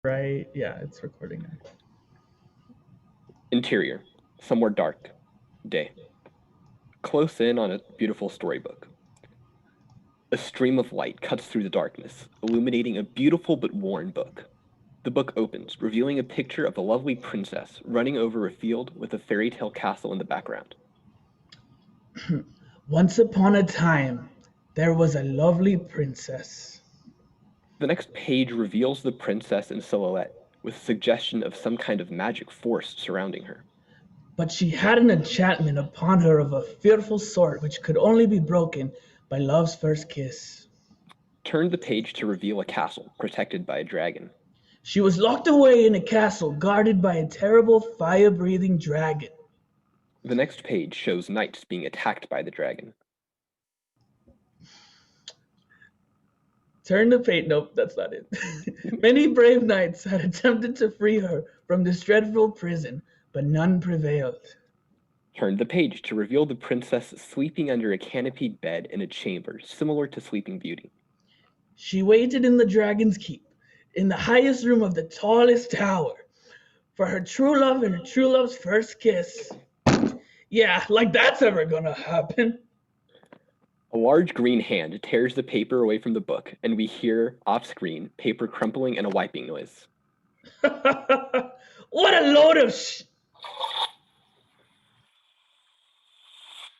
Right? Yeah, it's recording now. Interior, somewhere dark. Day. Close in on a beautiful storybook. A stream of light cuts through the darkness, illuminating a beautiful but worn book. The book opens, revealing a picture of a lovely princess running over a field with a fairy tale castle in the background. Once upon a time, there was a lovely princess. The next page reveals the princess in silhouette, with a suggestion of some kind of magic force surrounding her. But she had an enchantment upon her of a fearful sort which could only be broken by love's first kiss. Turn the page to reveal a castle protected by a dragon. She was locked away in a castle guarded by a terrible fire breathing dragon. The next page shows knights being attacked by the dragon. Turn the page. Nope, that's not it. Many brave knights had attempted to free her from this dreadful prison, but none prevailed. Turn the page to reveal the princess sleeping under a canopied bed in a chamber similar to Sleeping Beauty. She waited in the dragon's keep, in the highest room of the tallest tower, for her true love and her true love's first kiss. Yeah, like that's ever gonna happen. A large green hand tears the paper away from the book, and we hear off screen paper crumpling and a wiping noise. What a load of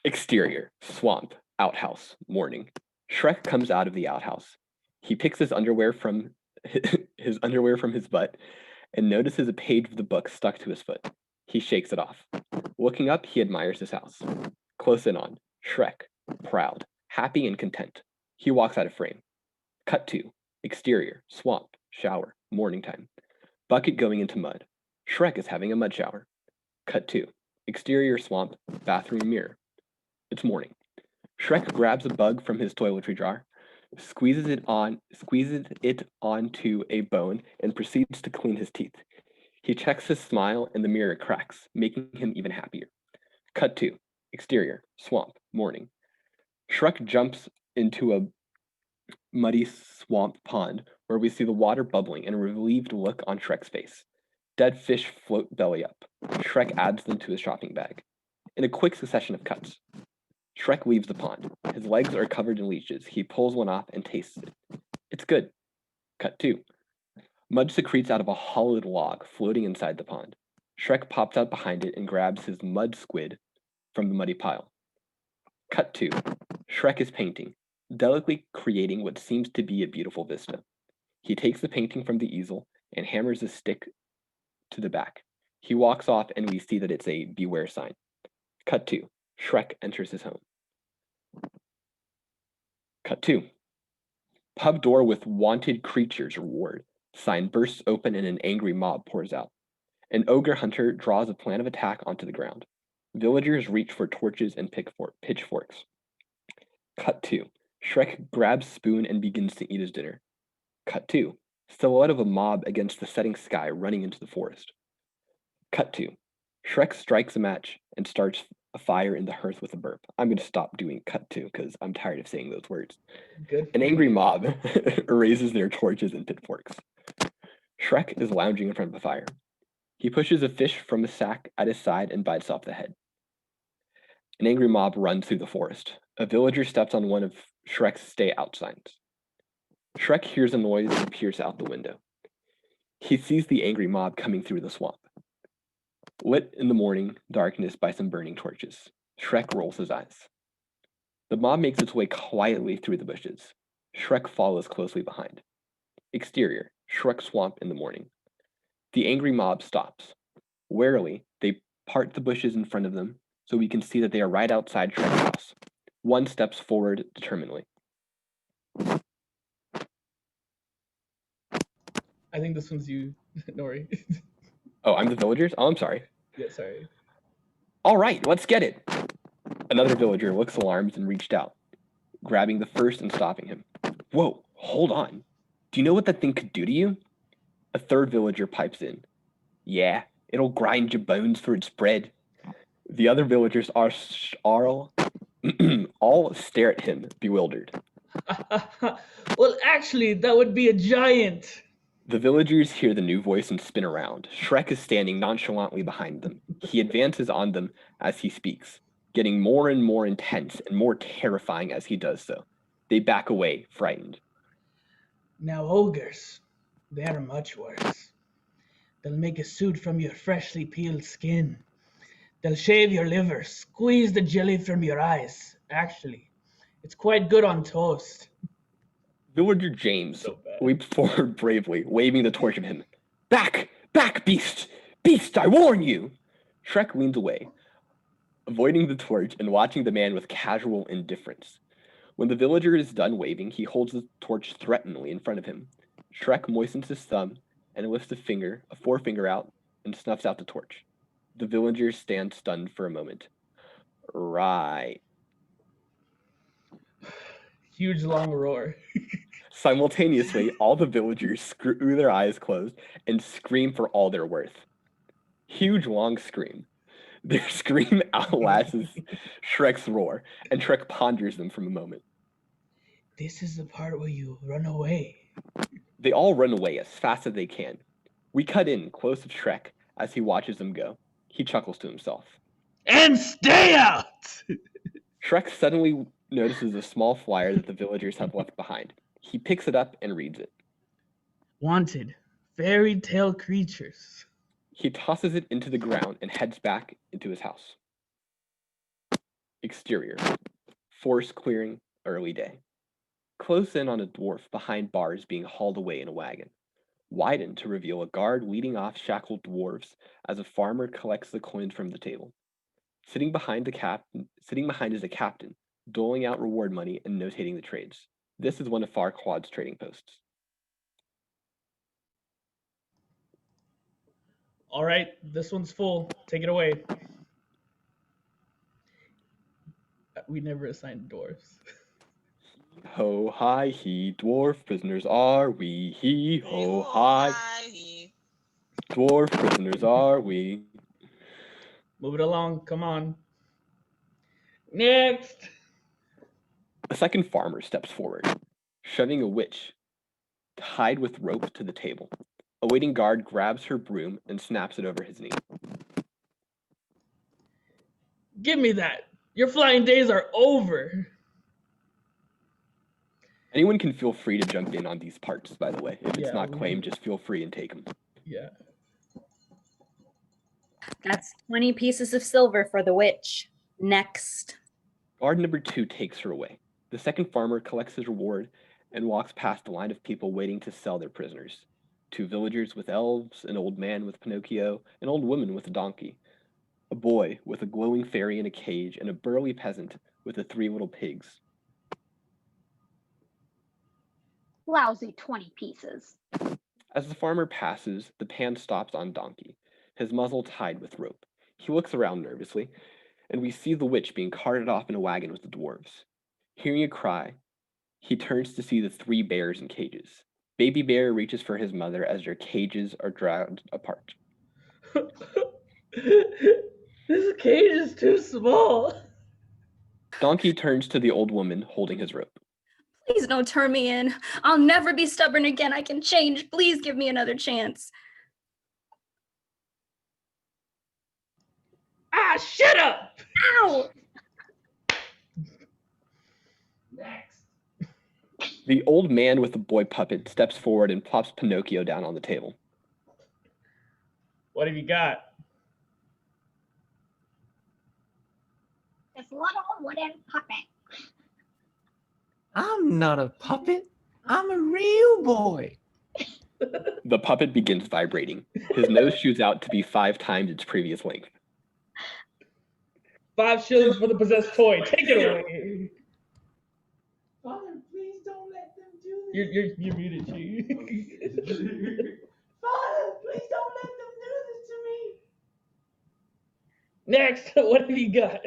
Exterior, swamp, outhouse, morning. Shrek comes out of the outhouse. He picks his underwear from his butt and notices a page of the book stuck to his foot. He shakes it off. Looking up, he admires his house. Close in on Shrek, proud, happy, and content. He walks out of frame. Cut to exterior, swamp, shower, morning time. Bucket going into mud. Shrek is having a mud shower. Cut to exterior, swamp, bathroom mirror. It's morning. Shrek grabs a bug from his toiletry jar, squeezes it onto a bone, and proceeds to clean his teeth. He checks his smile, and the mirror cracks, making him even happier. Cut to exterior, swamp, morning. Shrek jumps into a muddy swamp pond where we see the water bubbling and a relieved look on Shrek's face. Dead fish float belly up. Shrek adds them to his shopping bag. In a quick succession of cuts, Shrek leaves the pond. His legs are covered in leeches. He pulls one off and tastes it. It's good. Cut 2. Mud secretes out of a hollowed log floating inside the pond. Shrek pops out behind it and grabs his mud squid from the muddy pile. Cut 2. Shrek is painting, delicately creating what seems to be a beautiful vista. He takes the painting from the easel and hammers a stick to the back. He walks off and we see that it's a beware sign. Cut 2. Shrek enters his home. Cut 2. Pub door with wanted creatures reward. Sign bursts open and an angry mob pours out. An ogre hunter draws a plan of attack onto the ground. Villagers reach for torches and pitchforks. Cut 2. Shrek grabs spoon and begins to eat his dinner. Cut 2. Silhouette of a mob against the setting sky running into the forest. Cut 2. Shrek strikes a match and starts a fire in the hearth with a burp. I'm going to stop doing cut 2 because I'm tired of saying those words. Good An for angry you. mob raises their torches and pitchforks. Shrek is lounging in front of the fire. He pushes a fish from a sack at his side and bites off the head. An angry mob runs through the forest. A villager steps on one of Shrek's stay out signs. Shrek hears a noise and peers out the window. He sees the angry mob coming through the swamp. Lit in the morning darkness by some burning torches, Shrek rolls his eyes. The mob makes its way quietly through the bushes. Shrek follows closely behind. Exterior, Shrek swamp in the morning. The angry mob stops. Warily, they part the bushes in front of them so we can see that they are right outside Shrek's house. One steps forward determinedly. I think this one's you, Nori. Oh, I'm the villagers? Oh, I'm sorry. Yeah, sorry. All right, let's get it. Another villager looks alarmed and reached out, grabbing the first and stopping him. Whoa, hold on. Do you know what that thing could do to you? A third villager pipes in. Yeah, it'll grind your bones for its bread. The other villagers are all stare at him, bewildered. Well, actually, that would be a giant. The villagers hear the new voice and spin around. Shrek is standing nonchalantly behind them. He advances on them as he speaks, getting more and more intense and more terrifying as he does so. They back away, frightened. Now, ogres, they are much worse. They'll make a suit from your freshly peeled skin. They'll shave your liver, squeeze the jelly from your eyes. Actually, it's quite good on toast. Villager James So bad. leaps forward bravely, waving the torch at him. Back! Back, beast! Beast, I warn you! Shrek leans away, avoiding the torch and watching the man with casual indifference. When the villager is done waving, he holds the torch threateningly in front of him. Shrek moistens his thumb and lifts a forefinger out, and snuffs out the torch. The villagers stand stunned for a moment. Right. Huge long roar. Simultaneously, all the villagers screw their eyes closed and scream for all they're worth. Huge long scream. Their scream outlasts Shrek's roar, and Shrek ponders them for a moment. This is the part where you run away. They all run away as fast as they can. We cut in close to Shrek as he watches them go. He chuckles to himself. And stay out! Shrek suddenly notices a small flyer that the villagers have left behind. He picks it up and reads it. Wanted, fairy tale creatures. He tosses it into the ground and heads back into his house. Exterior. Forest clearing, early day. Close in on a dwarf behind bars being hauled away in a wagon. Widen to reveal a guard leading off shackled dwarves as a farmer collects the coins from the table. Sitting behind is a captain, doling out reward money and notating the trades. This is one of Farquaad's trading posts. All right, this one's full. Take it away. We never assigned dwarves. Ho, hi, he, dwarf prisoners are we. He, ho, hi, dwarf prisoners are we. Move it along. Come on. Next. A second farmer steps forward, shoving a witch tied with rope to the table. A waiting guard grabs her broom and snaps it over his knee. Give me that. Your flying days are over. Anyone can feel free to jump in on these parts, by the way. If it's Yeah, not claimed, just feel free and take them. Yeah. That's 20 pieces of silver for the witch. Next. Guard number 2 takes her away. The second farmer collects his reward and walks past the line of people waiting to sell their prisoners. 2 villagers with elves, an old man with Pinocchio, an old woman with a donkey, a boy with a glowing fairy in a cage, and a burly peasant with the 3 little pigs. Lousy 20 pieces. As the farmer passes, the pan stops on Donkey, his muzzle tied with rope. He looks around nervously, and we see the witch being carted off in a wagon with the dwarves. Hearing a cry, he turns to see the 3 bears in cages. Baby bear reaches for his mother as their cages are dragged apart. This cage is too small. Donkey turns to the old woman holding his rope. Please don't turn me in. I'll never be stubborn again. I can change. Please give me another chance. Ah, shut up! Ow! Next. The old man with the boy puppet steps forward and plops Pinocchio down on the table. What have you got? This little wooden puppet. I'm not a puppet. I'm a real boy. The puppet begins vibrating. His nose shoots out to be 5 times its previous length. 5 shillings for the possessed toy. Take it away. Father, please don't let them do this. You're muted, Chi. Father, please don't let them do this to me. Next, what have you got?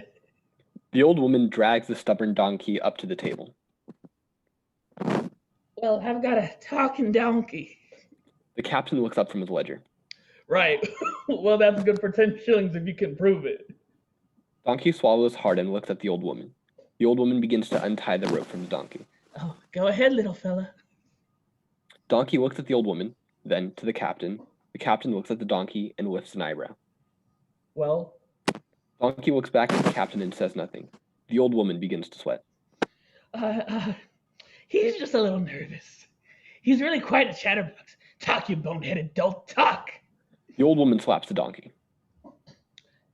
The old woman drags the stubborn donkey up to the table. Well, I've got a talking donkey. The captain looks up from his ledger. Right. Well, that's good for 10 shillings if you can prove it. Donkey swallows hard and looks at the old woman. The old woman begins to untie the rope from the donkey. Oh, go ahead, little fella. Donkey looks at the old woman, Then to the captain looks at the donkey and lifts an eyebrow. Well, Donkey looks back at the captain and says nothing. The old woman begins to sweat. he's just a little nervous. He's really quite a chatterbox. Talk, you boneheaded dolt, talk. The old woman slaps the donkey.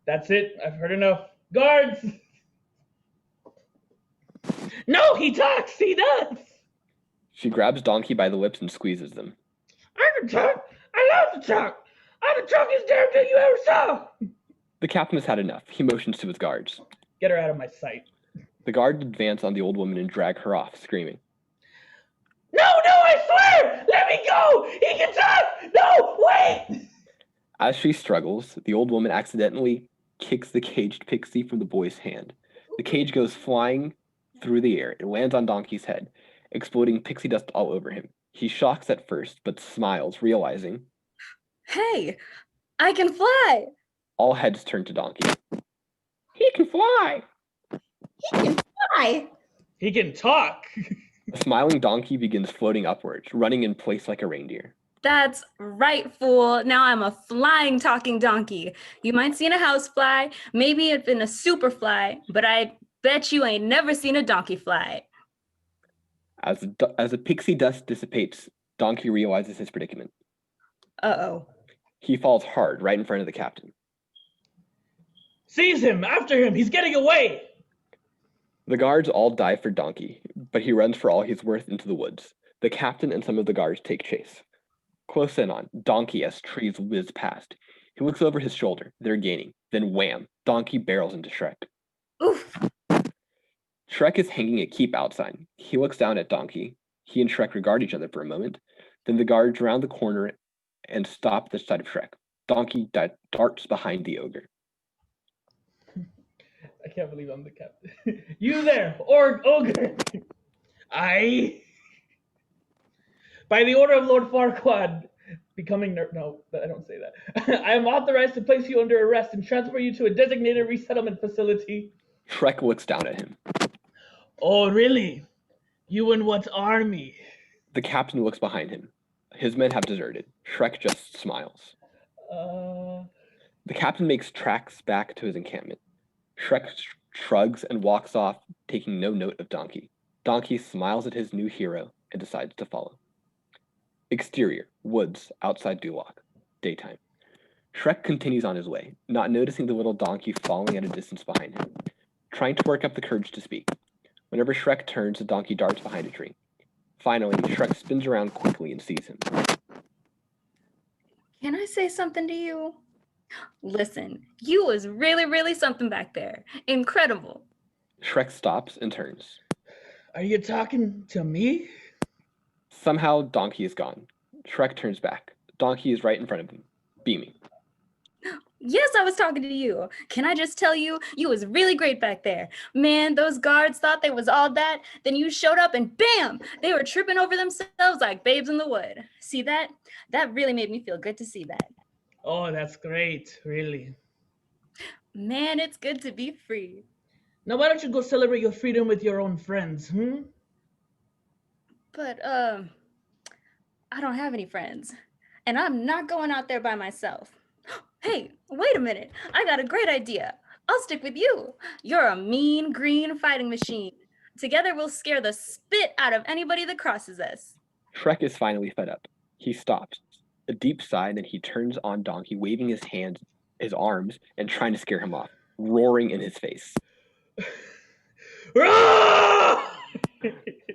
That's it. I've heard enough. Guards! No, he talks. He does. She grabs Donkey by the lips and squeezes them. I can talk. I love to talk. I'm the talkiest damn thing you ever saw. The captain has had enough. He motions to his guards. Get her out of my sight. The guards advance on the old woman and drag her off, screaming. No, I swear! Let me go! He can talk! No, wait! As she struggles, the old woman accidentally kicks the caged pixie from the boy's hand. The cage goes flying through the air. It lands on Donkey's head, exploding pixie dust all over him. He shocks at first, but smiles, realizing, Hey, I can fly. all heads turn to Donkey. He can fly! He can fly. He can talk. The smiling Donkey begins floating upwards, running in place like a reindeer. That's right, fool. Now I'm a flying, talking donkey. You might seen a house fly, maybe it's been a super fly, but I bet you ain't never seen a donkey fly. As the pixie dust dissipates, Donkey realizes his predicament. Uh-oh. He falls hard right in front of the captain. Seize him! After him! He's getting away! The guards all dive for Donkey, but he runs for all he's worth into the woods. The captain and some of the guards take chase. Close in on Donkey as trees whiz past. He looks over his shoulder. They're gaining. Then wham! Donkey barrels into Shrek. Oof. Shrek is hanging a keep outside. He looks down at Donkey. He and Shrek regard each other for a moment. Then the guards round the corner and stop the side of Shrek. Donkey darts behind the ogre. I can't believe I'm the captain. You there, ogre! I, by the order of Lord Farquaad, becoming no, I don't say that. I am authorized to place you under arrest and transfer you to a designated resettlement facility. Shrek looks down at him. Oh, really? You in what army? The captain looks behind him. His men have deserted. Shrek just smiles. The captain makes tracks back to his encampment. Shrek shrugs and walks off, taking no note of Donkey. Donkey smiles at his new hero and decides to follow. Exterior, woods, outside Duloc. Daytime. Shrek continues on his way, not noticing the little donkey falling at a distance behind him, trying to work up the courage to speak. Whenever Shrek turns, the donkey darts behind a tree. Finally, Shrek spins around quickly and sees him. Can I say something to you? Listen, you was really, really something back there. Incredible. Shrek stops and turns. Are you talking to me? Somehow, Donkey is gone. Shrek turns back. Donkey is right in front of him, beaming. Yes, I was talking to you. Can I just tell you, you was really great back there. Man, those guards thought they was all that. Then you showed up and bam, they were tripping over themselves like babes in the wood. See that? That really made me feel good to see that. Oh, that's great, really. Man, it's good to be free. Now, why don't you go celebrate your freedom with your own friends, But, I don't have any friends. And I'm not going out there by myself. Hey, wait a minute. I got a great idea. I'll stick with you. You're a mean green fighting machine. Together we'll scare the spit out of anybody that crosses us. Shrek is finally fed up. He stops. A deep sigh, then he turns on Donkey, waving his hands, his arms, and trying to scare him off, roaring in his face.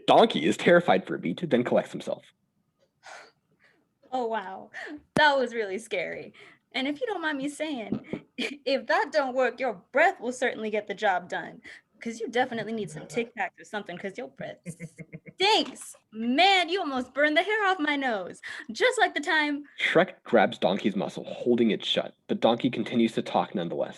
Donkey is terrified for a beat, then collects himself. Oh, wow. That was really scary. And if you don't mind me saying, if that don't work, your breath will certainly get the job done. Because you definitely need some Tic Tacs or something, because your breath stinks. Man, you almost burned the hair off my nose. Just like the time. Shrek grabs Donkey's muscle, holding it shut, but Donkey continues to talk nonetheless.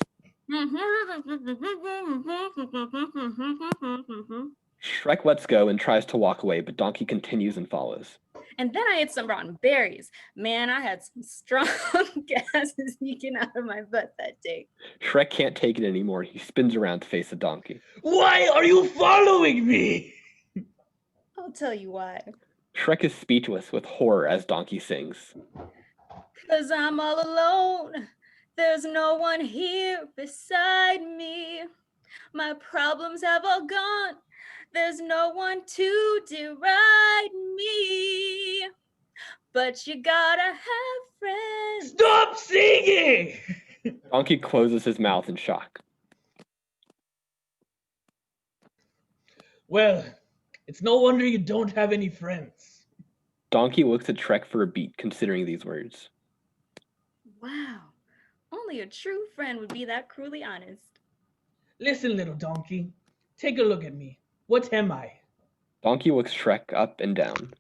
Shrek lets go and tries to walk away, but Donkey continues and follows. And then I ate some rotten berries. Man, I had some strong gases sneaking out of my butt that day. Shrek can't take it anymore. He spins around to face the donkey. Why are you following me? I'll tell you why. Shrek is speechless with horror as Donkey sings. 'Cause I'm all alone. There's no one here beside me. My problems have all gone. There's no one to deride me. But you gotta have friends. Stop singing! Donkey closes his mouth in shock. Well, it's no wonder you don't have any friends. Donkey looks at Shrek for a beat, considering these words. Wow. Only a true friend would be that cruelly honest. Listen, little donkey. Take a look at me. What am I? Donkey looks Shrek up and down.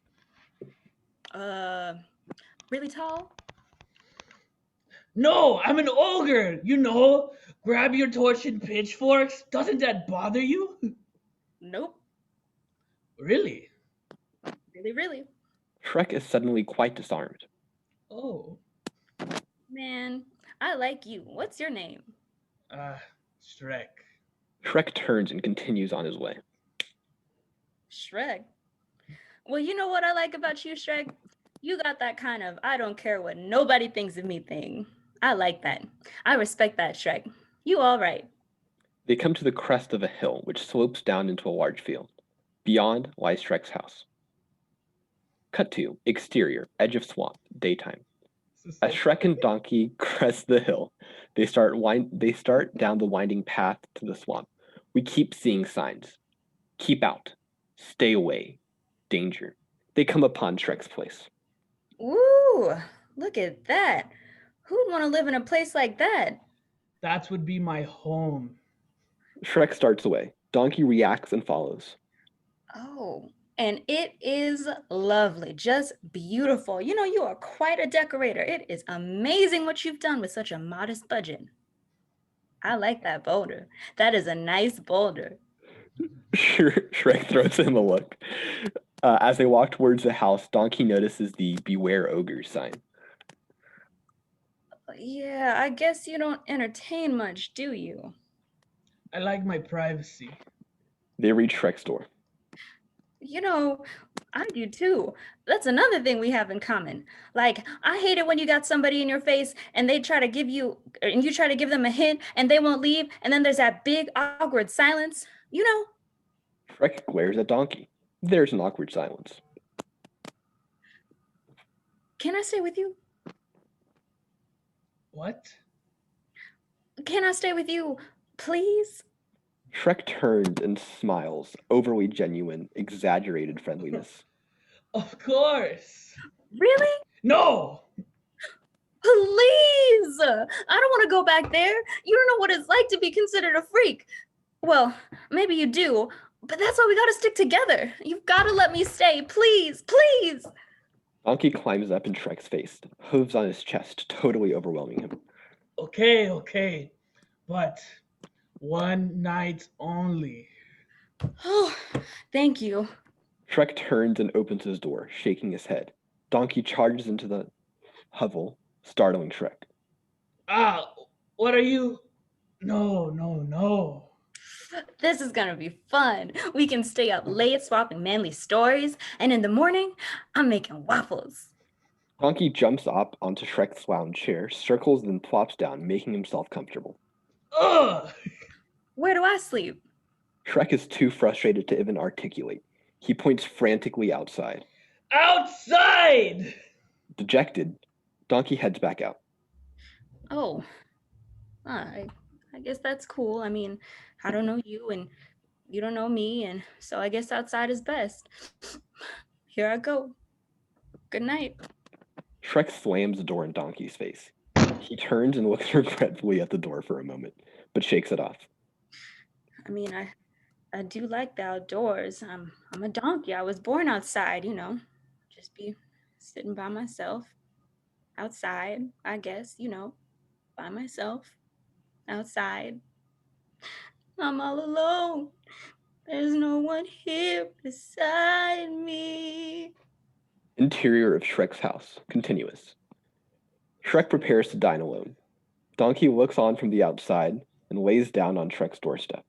Really tall? No, I'm an ogre. You know, grab your torch and pitchforks. Doesn't that bother you? Nope. Really? Really. Shrek is suddenly quite disarmed. Oh, Man, I like you. What's your name? Shrek. Shrek turns and continues on his way. Shrek. Well, you know what I like about you, Shrek? You got that kind of I don't care what nobody thinks of me thing. I like that. I respect that, Shrek. You all right. They come to the crest of a hill, which slopes down into a large field. Beyond lies Shrek's house. Cut to exterior, edge of swamp, daytime. As Shrek and Donkey crest the hill, they start down the winding path to the swamp. We keep seeing signs. Keep out. Stay away. Danger. They come upon Shrek's place. Ooh, look at that. Who'd want to live in a place like that? That would be my home. Shrek starts away. Donkey reacts and follows. Oh, and it is lovely, just beautiful. You know, you are quite a decorator. It is amazing what you've done with such a modest budget. I like that boulder. That is a nice boulder. Shrek throws him a look. As they walk towards the house, Donkey notices the Beware Ogres sign. Yeah, I guess you don't entertain much, do you? I like my privacy. They reach Shrek's door. You know, I do too. That's another thing we have in common. Like, I hate it when you got somebody in your face and they try to give you, and you try to give them a hint and they won't leave. And then there's that big awkward silence. You know, Shrek glares at Donkey. There's an awkward silence. can I stay with you? What? Can I stay with you, please? Shrek turns and smiles, overly genuine, exaggerated friendliness. Of course. Really? No! Please! I don't want to go back there. You don't know what it's like to be considered a freak. Well, maybe you do, but that's why we gotta stick together. You've gotta let me stay, please, please! Donkey climbs up in Shrek's face, hooves on his chest, totally overwhelming him. Okay. But one night only. Oh, thank you. Shrek turns and opens his door, shaking his head. Donkey charges into the hovel, startling Shrek. What are you? No. This is gonna be fun. We can stay up late swapping manly stories, and in the morning, I'm making waffles. Donkey jumps up onto Shrek's lounge chair, circles, then plops down, making himself comfortable. Ugh! Where do I sleep? Shrek is too frustrated to even articulate. He points frantically outside. Outside! Dejected, Donkey heads back out. Oh, I guess that's cool. I mean, I don't know you and you don't know me, and so I guess outside is best. Here I go. Good night. Shrek slams the door in Donkey's face. He turns and looks regretfully at the door for a moment, but shakes it off. I mean, I do like the outdoors. I'm a donkey. I was born outside, you know. Just be sitting by myself outside, I guess, you know, by myself outside. I'm all alone. There's no one here beside me. Interior of Shrek's house, continuous. Shrek prepares to dine alone. Donkey looks on from the outside and lays down on Shrek's doorstep.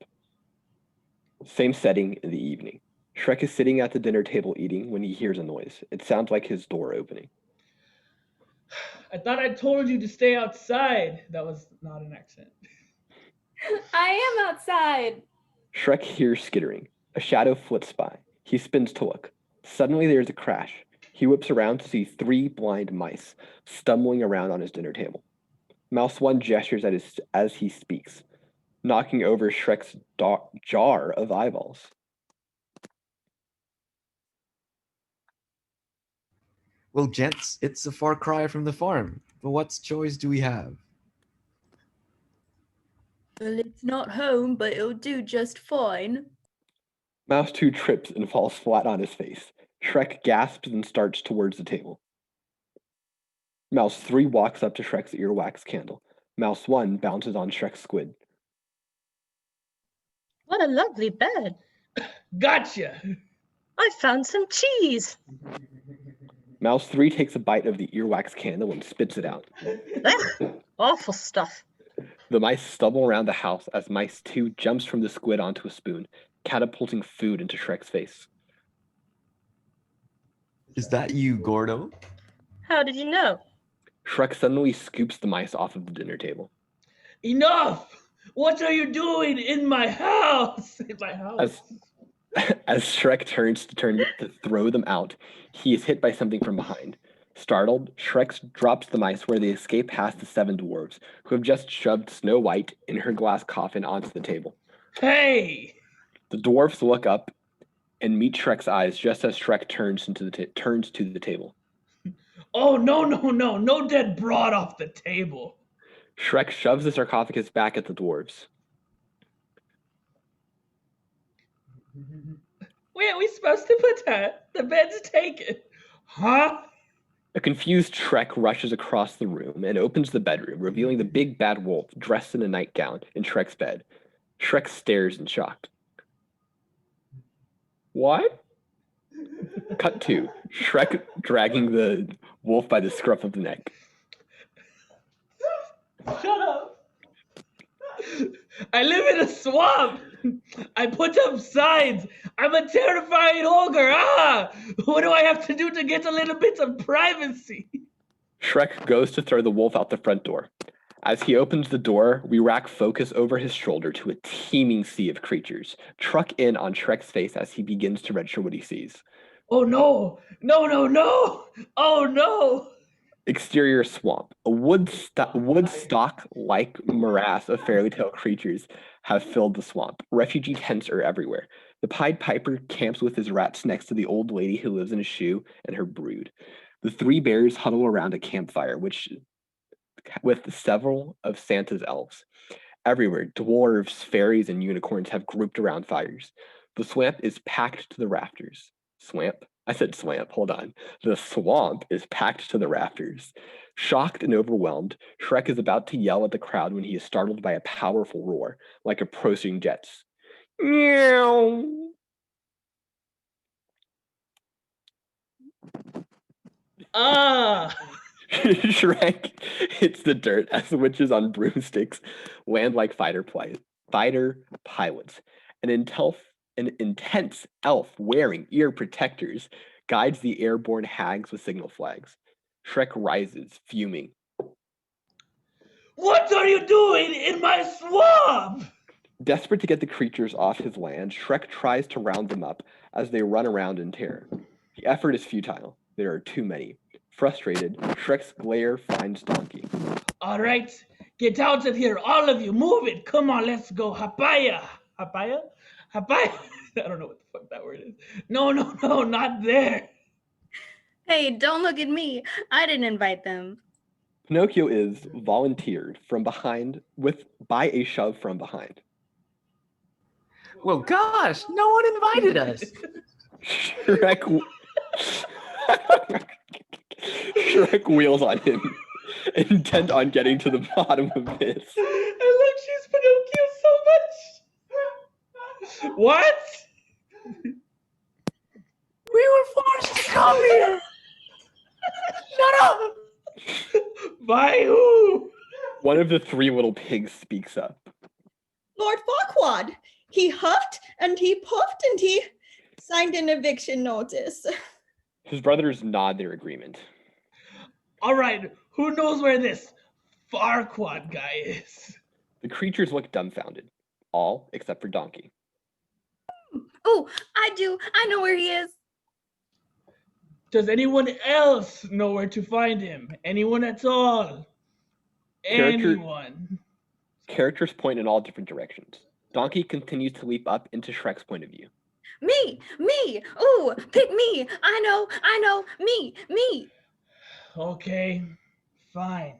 Same setting in the evening. Shrek is sitting at the dinner table eating when he hears a noise. It sounds like his door opening. I thought I told you to stay outside. That was not an accent. I am outside. Shrek hears skittering. A shadow flits by. He spins to look. Suddenly there's a crash. He whips around to see 3 blind mice stumbling around on his dinner table. Mouse 1 gestures as he speaks, knocking over Shrek's jar of eyeballs. Well, gents, it's a far cry from the farm, but what choice do we have? Well, it's not home, but it'll do just fine. Mouse 2 trips and falls flat on his face. Shrek gasps and starts towards the table. Mouse 3 walks up to Shrek's earwax candle. Mouse 1 bounces on Shrek's squid. What a lovely bed. Gotcha. I found some cheese. Mouse 3 takes a bite of the earwax candle and spits it out. Ugh, awful stuff. The mice stumble around the house as Mice 2 jumps from the squid onto a spoon, catapulting food into Shrek's face. Is that you, Gordo? How did you know? Shrek suddenly scoops the mice off of the dinner table. Enough! What are you doing in my house? In my house. As Shrek turns to throw them out, he is hit by something from behind. Startled, Shrek drops the mice where they escape past the 7 dwarves, who have just shoved Snow White in her glass coffin onto the table. Hey! The dwarves look up and meet Shrek's eyes just as Shrek turns to the table. Oh, no dead broad off the table. Shrek shoves the sarcophagus back at the dwarves. Where are we supposed to put her? The bed's taken. Huh? A confused Shrek rushes across the room and opens the bedroom, revealing the big bad wolf dressed in a nightgown in Shrek's bed. Shrek stares in shock. What? Cut 2. Shrek dragging the wolf by the scruff of the neck. Shut up. I live in a swamp. I put up signs. I'm a terrifying ogre. What do I have to do to get a little bit of privacy? Shrek goes to throw the wolf out the front door. As he opens the door, we rack focus over his shoulder to a teeming sea of creatures, truck in on Shrek's face as he begins to register what he sees. Oh no! Oh no! Exterior swamp. A woodstock-like morass of fairy tale creatures have filled the swamp. Refugee tents are everywhere. The Pied Piper camps with his rats next to the old lady who lives in a shoe and her brood. The 3 bears huddle around a campfire, with several of Santa's elves. Everywhere, dwarves, fairies, and unicorns have grouped around fires. The swamp is packed to the rafters. Swamp? I said swamp, hold on. The swamp is packed to the rafters. Shocked and overwhelmed, Shrek is about to yell at the crowd when he is startled by a powerful roar, like approaching jets. Meow! Shrek hits the dirt as witches on broomsticks land like fighter pilots. An intense elf wearing ear protectors guides the airborne hags with signal flags. Shrek rises, fuming. What are you doing in my swamp? Desperate to get the creatures off his land, Shrek tries to round them up as they run around in terror. The effort is futile. There are too many. Frustrated, Shrek's glare finds Donkey. All right, get out of here, all of you. Move it. Come on, let's go. Hapaya. Hapaya? Hapaya? I don't know what the fuck that word is. No, not there. Hey, don't look at me. I didn't invite them. Pinocchio is volunteered by a shove from behind. Well, gosh, no one invited us. Shrek wheels on him, intent on getting to the bottom of this. I love Cheese Pinocchio so much. What? We were forced to come here. Shut up. By who? One of the 3 little pigs speaks up. Lord Farquaad, he huffed and he puffed and he Signed an eviction notice. His brothers nod their agreement. All right, who knows where this Farquaad guy is? The creatures look dumbfounded, all except for Donkey. Oh, I do. I know where he is. Does anyone else know where to find him? Anyone at all? Anyone? Characters point in all different directions. Donkey continues to leap up into Shrek's point of view. Me. Ooh, pick me. I know. Me. Okay, fine.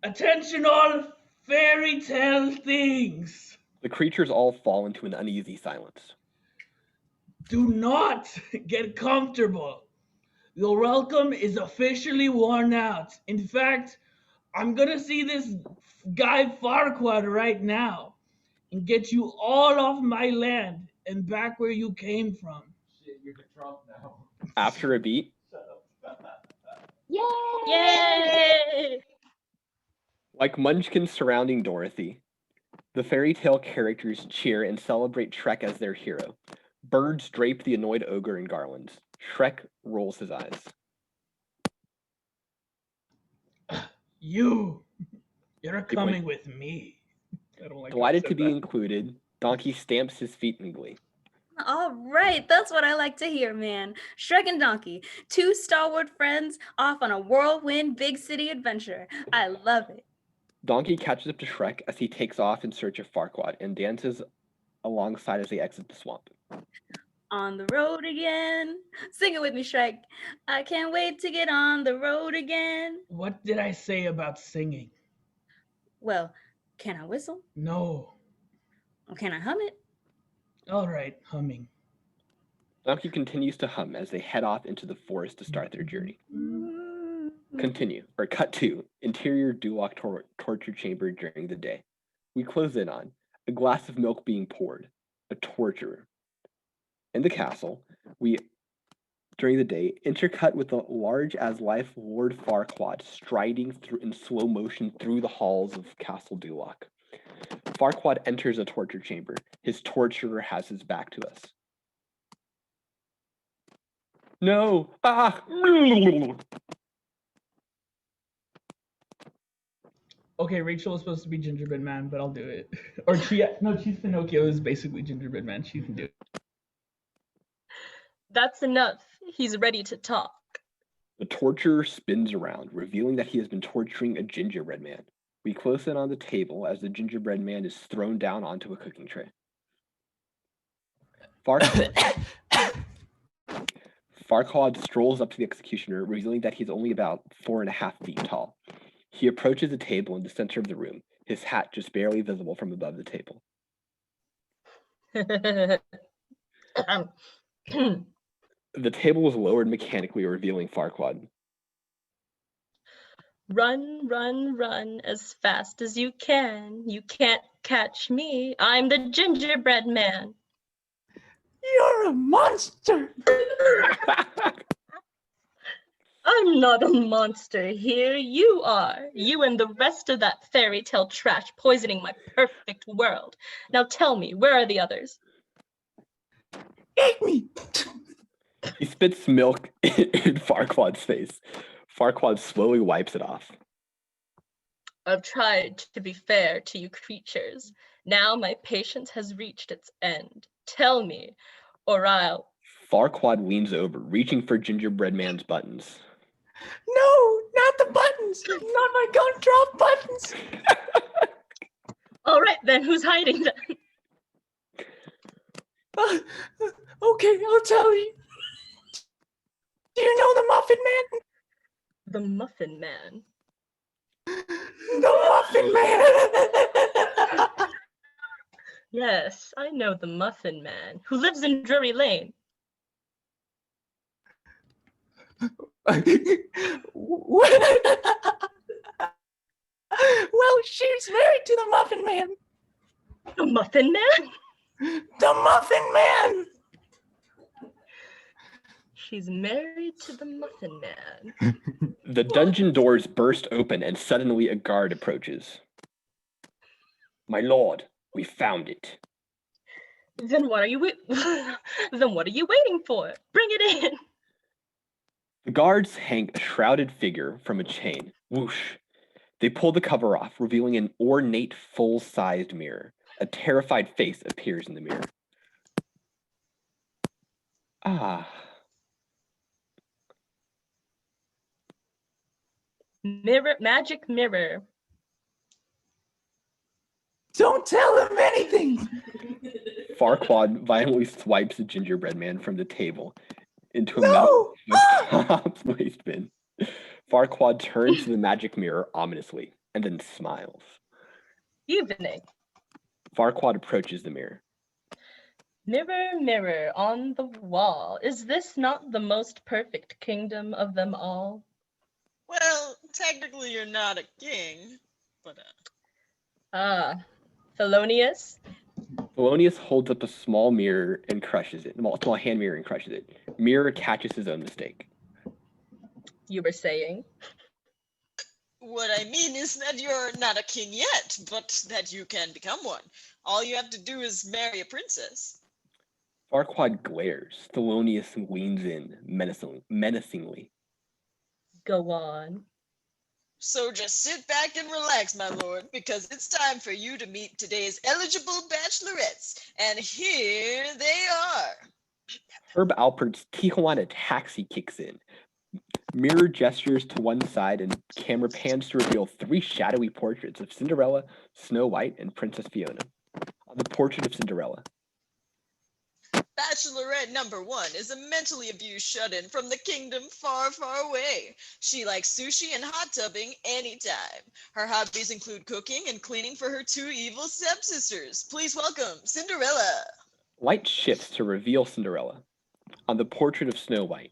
Attention all fairy tale things. The creatures all fall into an uneasy silence. Do not get comfortable. Your welcome is officially worn out. In fact, I'm gonna see this guy Farquaad right now and get you all off my land and back where you came from. Shit, you're the Trump now. After a beat, Yay! Yay! like munchkins surrounding Dorothy, the fairy tale characters cheer and celebrate Shrek as their hero. Birds drape the annoyed ogre in garlands. Shrek rolls his eyes. You're coming point. with me. I don't like how I Delighted said to be that. included, Donkey stamps his feet in glee. All right, that's what I like to hear, man. Shrek and Donkey, two stalwart friends off on a whirlwind big city adventure. I love it. Donkey catches up to Shrek as he takes off in search of Farquaad and dances alongside as they exit the swamp. On the road again. Sing it with me, Shrek. I can't wait to get on the road again. What did I say about singing? Well, can I whistle? No. Or can I hum it? All right, humming. Donkey continues to hum as they head off into the forest to start their journey. Cut to interior Duloc torture chamber during the day. We close in on a glass of milk being poured, a torturer. In the castle, we, during the day, intercut with the large-as-life Lord Farquaad striding through in slow motion through the halls of Castle Duloc. Farquaad enters a torture chamber. His torturer has his back to us. No! Ah! Okay, Rachel is supposed to be Gingerbread Man, but I'll do it. Or she's Pinocchio is basically Gingerbread Man. She can do it. That's enough. He's ready to talk. The torturer spins around, revealing that he has been torturing a gingerbread man. We close in on the table as the gingerbread man is thrown down onto a cooking tray. Farquaad strolls up to the executioner, revealing that he's only about 4.5 feet tall. He approaches the table in the center of the room, his hat just barely visible from above the table. The table was lowered mechanically, revealing Farquaad. Run as fast as you can. You can't catch me. I'm the gingerbread man. You're a monster! I'm not a monster here. You are. You and the rest of that fairy tale trash poisoning my perfect world. Now tell me, where are the others? Eat me! He spits milk in Farquaad's face. Farquaad slowly wipes it off. I've tried to be fair to you creatures. Now my patience has reached its end. Tell me, or I'll... Farquaad leans over, reaching for Gingerbread Man's buttons. No, not the buttons! Not my gumdrop buttons! All right then, who's hiding them? Okay, I'll tell you. Do you know the Muffin Man? The Muffin Man. The Muffin Man! Yes, I know the Muffin Man, who lives in Drury Lane. Well, she's married to the Muffin Man. The Muffin Man? The Muffin Man! She's married to the Muffin Man. The dungeon doors burst open and suddenly a guard approaches. My lord, we found it. Then what are you then what are you waiting for? Bring it in. The guards hang a shrouded figure from a chain. Whoosh. They pull the cover off, revealing an ornate, full-sized mirror. A terrified face appears in the mirror. Ah. Mirror, magic mirror. Don't tell him anything. Farquaad violently swipes the gingerbread man from the table into a No! metal top waste bin. Farquaad turns to the magic mirror ominously and then smiles. Evening. Farquaad approaches the mirror. Mirror, mirror on the wall, is this not the most perfect kingdom of them all? Well, technically you're not a king, but Thelonious? Thelonious holds up a small mirror and crushes it. A small hand mirror and crushes it. Mirror catches his own mistake. You were saying? what I mean is that you're not a king yet, but that you can become one. All you have to do is marry a princess. Farquaad glares. Thelonious leans in menacingly. Go on. So just sit back and relax, my lord, because it's time for you to meet today's eligible bachelorettes. And here they are. Herb Alpert's Tijuana taxi kicks in. Mirror gestures to one side and camera pans to reveal 3 shadowy portraits of Cinderella, Snow White, and Princess Fiona. On the portrait of Cinderella, Bachelorette number 1 is a mentally abused shut-in from the kingdom far, far away. She likes sushi and hot tubbing anytime. Her hobbies include cooking and cleaning for her 2 evil stepsisters. Please welcome Cinderella. light shifts to reveal Cinderella. On the portrait of Snow White,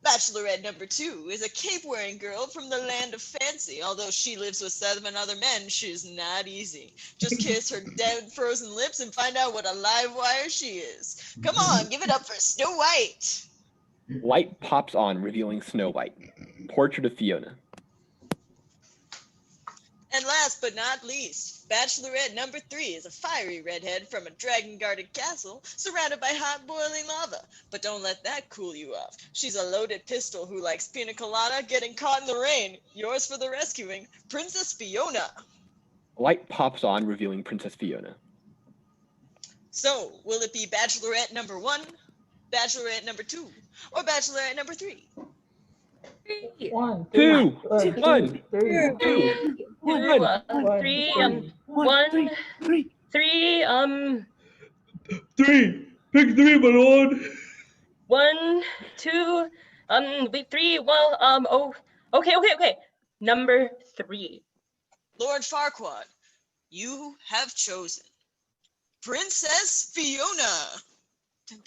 Bachelorette number 2 is a cape-wearing girl from the land of fancy. Although she lives with 7 other men, she's not easy. Just kiss her dead frozen lips and find out what a live wire she is. Come on, give it up for Snow White. light pops on, revealing Snow White. Portrait of Fiona. And last but not least, Bachelorette number 3 is a fiery redhead from a dragon-guarded castle surrounded by hot boiling lava. But don't let that cool you off. She's a loaded pistol who likes pina colada getting caught in the rain. Yours for the rescuing, Princess Fiona. Light pops on, revealing Princess Fiona. So, will it be Bachelorette number 1, Bachelorette number 2, or Bachelorette number 3? 1, 2, 2, 1, 3, 2, 1. 3, 3. Pick 3, my lord. 1, 2, 3. Well, okay. Number 3. Lord Farquaad, you have chosen Princess Fiona.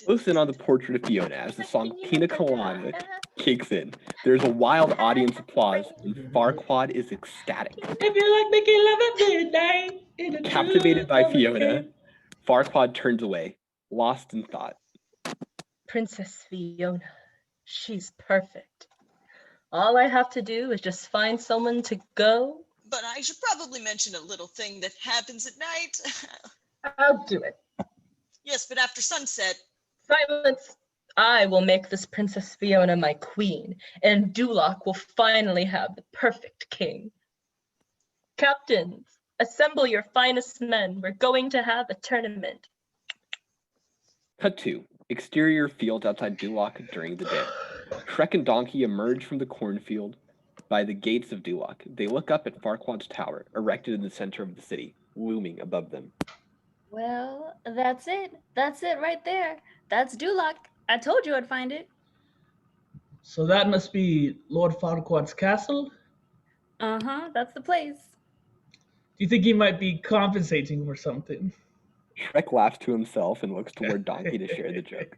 Listen on the portrait of Fiona as the song Pina Colada kicks in. There's a wild audience applause, and Farquaad is ecstatic. If you like making love at midnight, in a Captivated by true Fiona, hurricane. Farquaad turns away, lost in thought. Princess Fiona. She's perfect. All I have to do is just find someone to go. But I should probably mention a little thing that happens at night. I'll do it. Yes, but after sunset. Silence. I will make this Princess Fiona my queen, and Duloc will finally have the perfect king. Captains, assemble your finest men. We're going to have a tournament. Cut 2. Exterior fields outside Duloc during the day. Shrek and Donkey emerge from the cornfield by the gates of Duloc. They look up at Farquaad's tower, erected in the center of the city, looming above them. Well, that's it. That's it right there. That's Duloc. I told you I'd find it. So that must be Lord Farquaad's castle? Uh-huh, that's the place. Do you think he might be compensating for something? Shrek laughs to himself and looks toward Donkey to share the joke.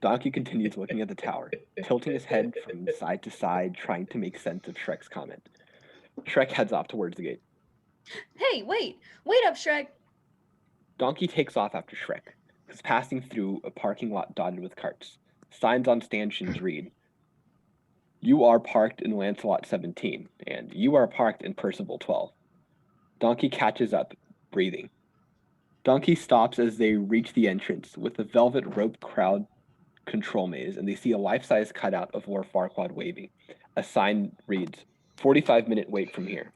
Donkey continues looking at the tower, tilting his head from side to side, trying to make sense of Shrek's comment. Shrek heads off towards the gate. Hey, wait up, Shrek. Donkey takes off after Shrek, who's passing through a parking lot dotted with carts. Signs on stanchions read, "You are parked in Lancelot 17," and "You are parked in Percival 12." Donkey catches up, breathing. Donkey stops as they reach the entrance with a velvet rope crowd control maze, and they see a life-size cutout of Lord Farquaad waving. A sign reads, 45-minute wait from here.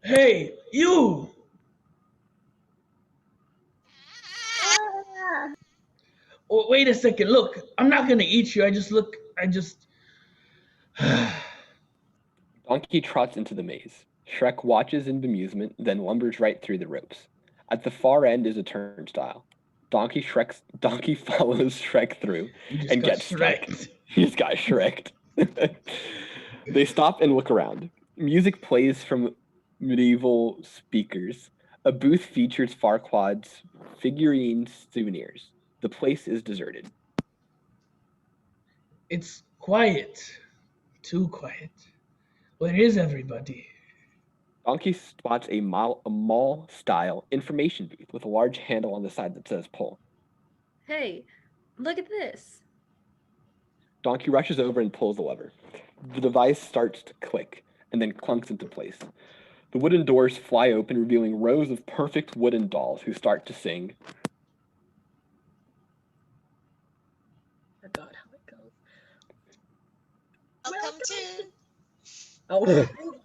Hey, you! Ah. Oh, wait a second. Look, I'm not gonna eat you. I just. Donkey trots into the maze. Shrek watches in bemusement, then lumbers right through the ropes. At the far end is a turnstile. Donkey follows Shrek through You just and got gets stuck. shreked. He just got Shreked. They stop and look around. Music plays from medieval speakers. A booth features Farquaad's figurine souvenirs. The place is deserted. It's quiet. Too quiet. Where is everybody? Donkey spots a mall-style information booth with a large handle on the side that says pull. Hey, look at this. Donkey rushes over and pulls the lever. The device starts to click and then clunks into place. The wooden doors fly open, revealing rows of perfect wooden dolls who start to sing. Forgot how it goes. Welcome to. Oh, you can go.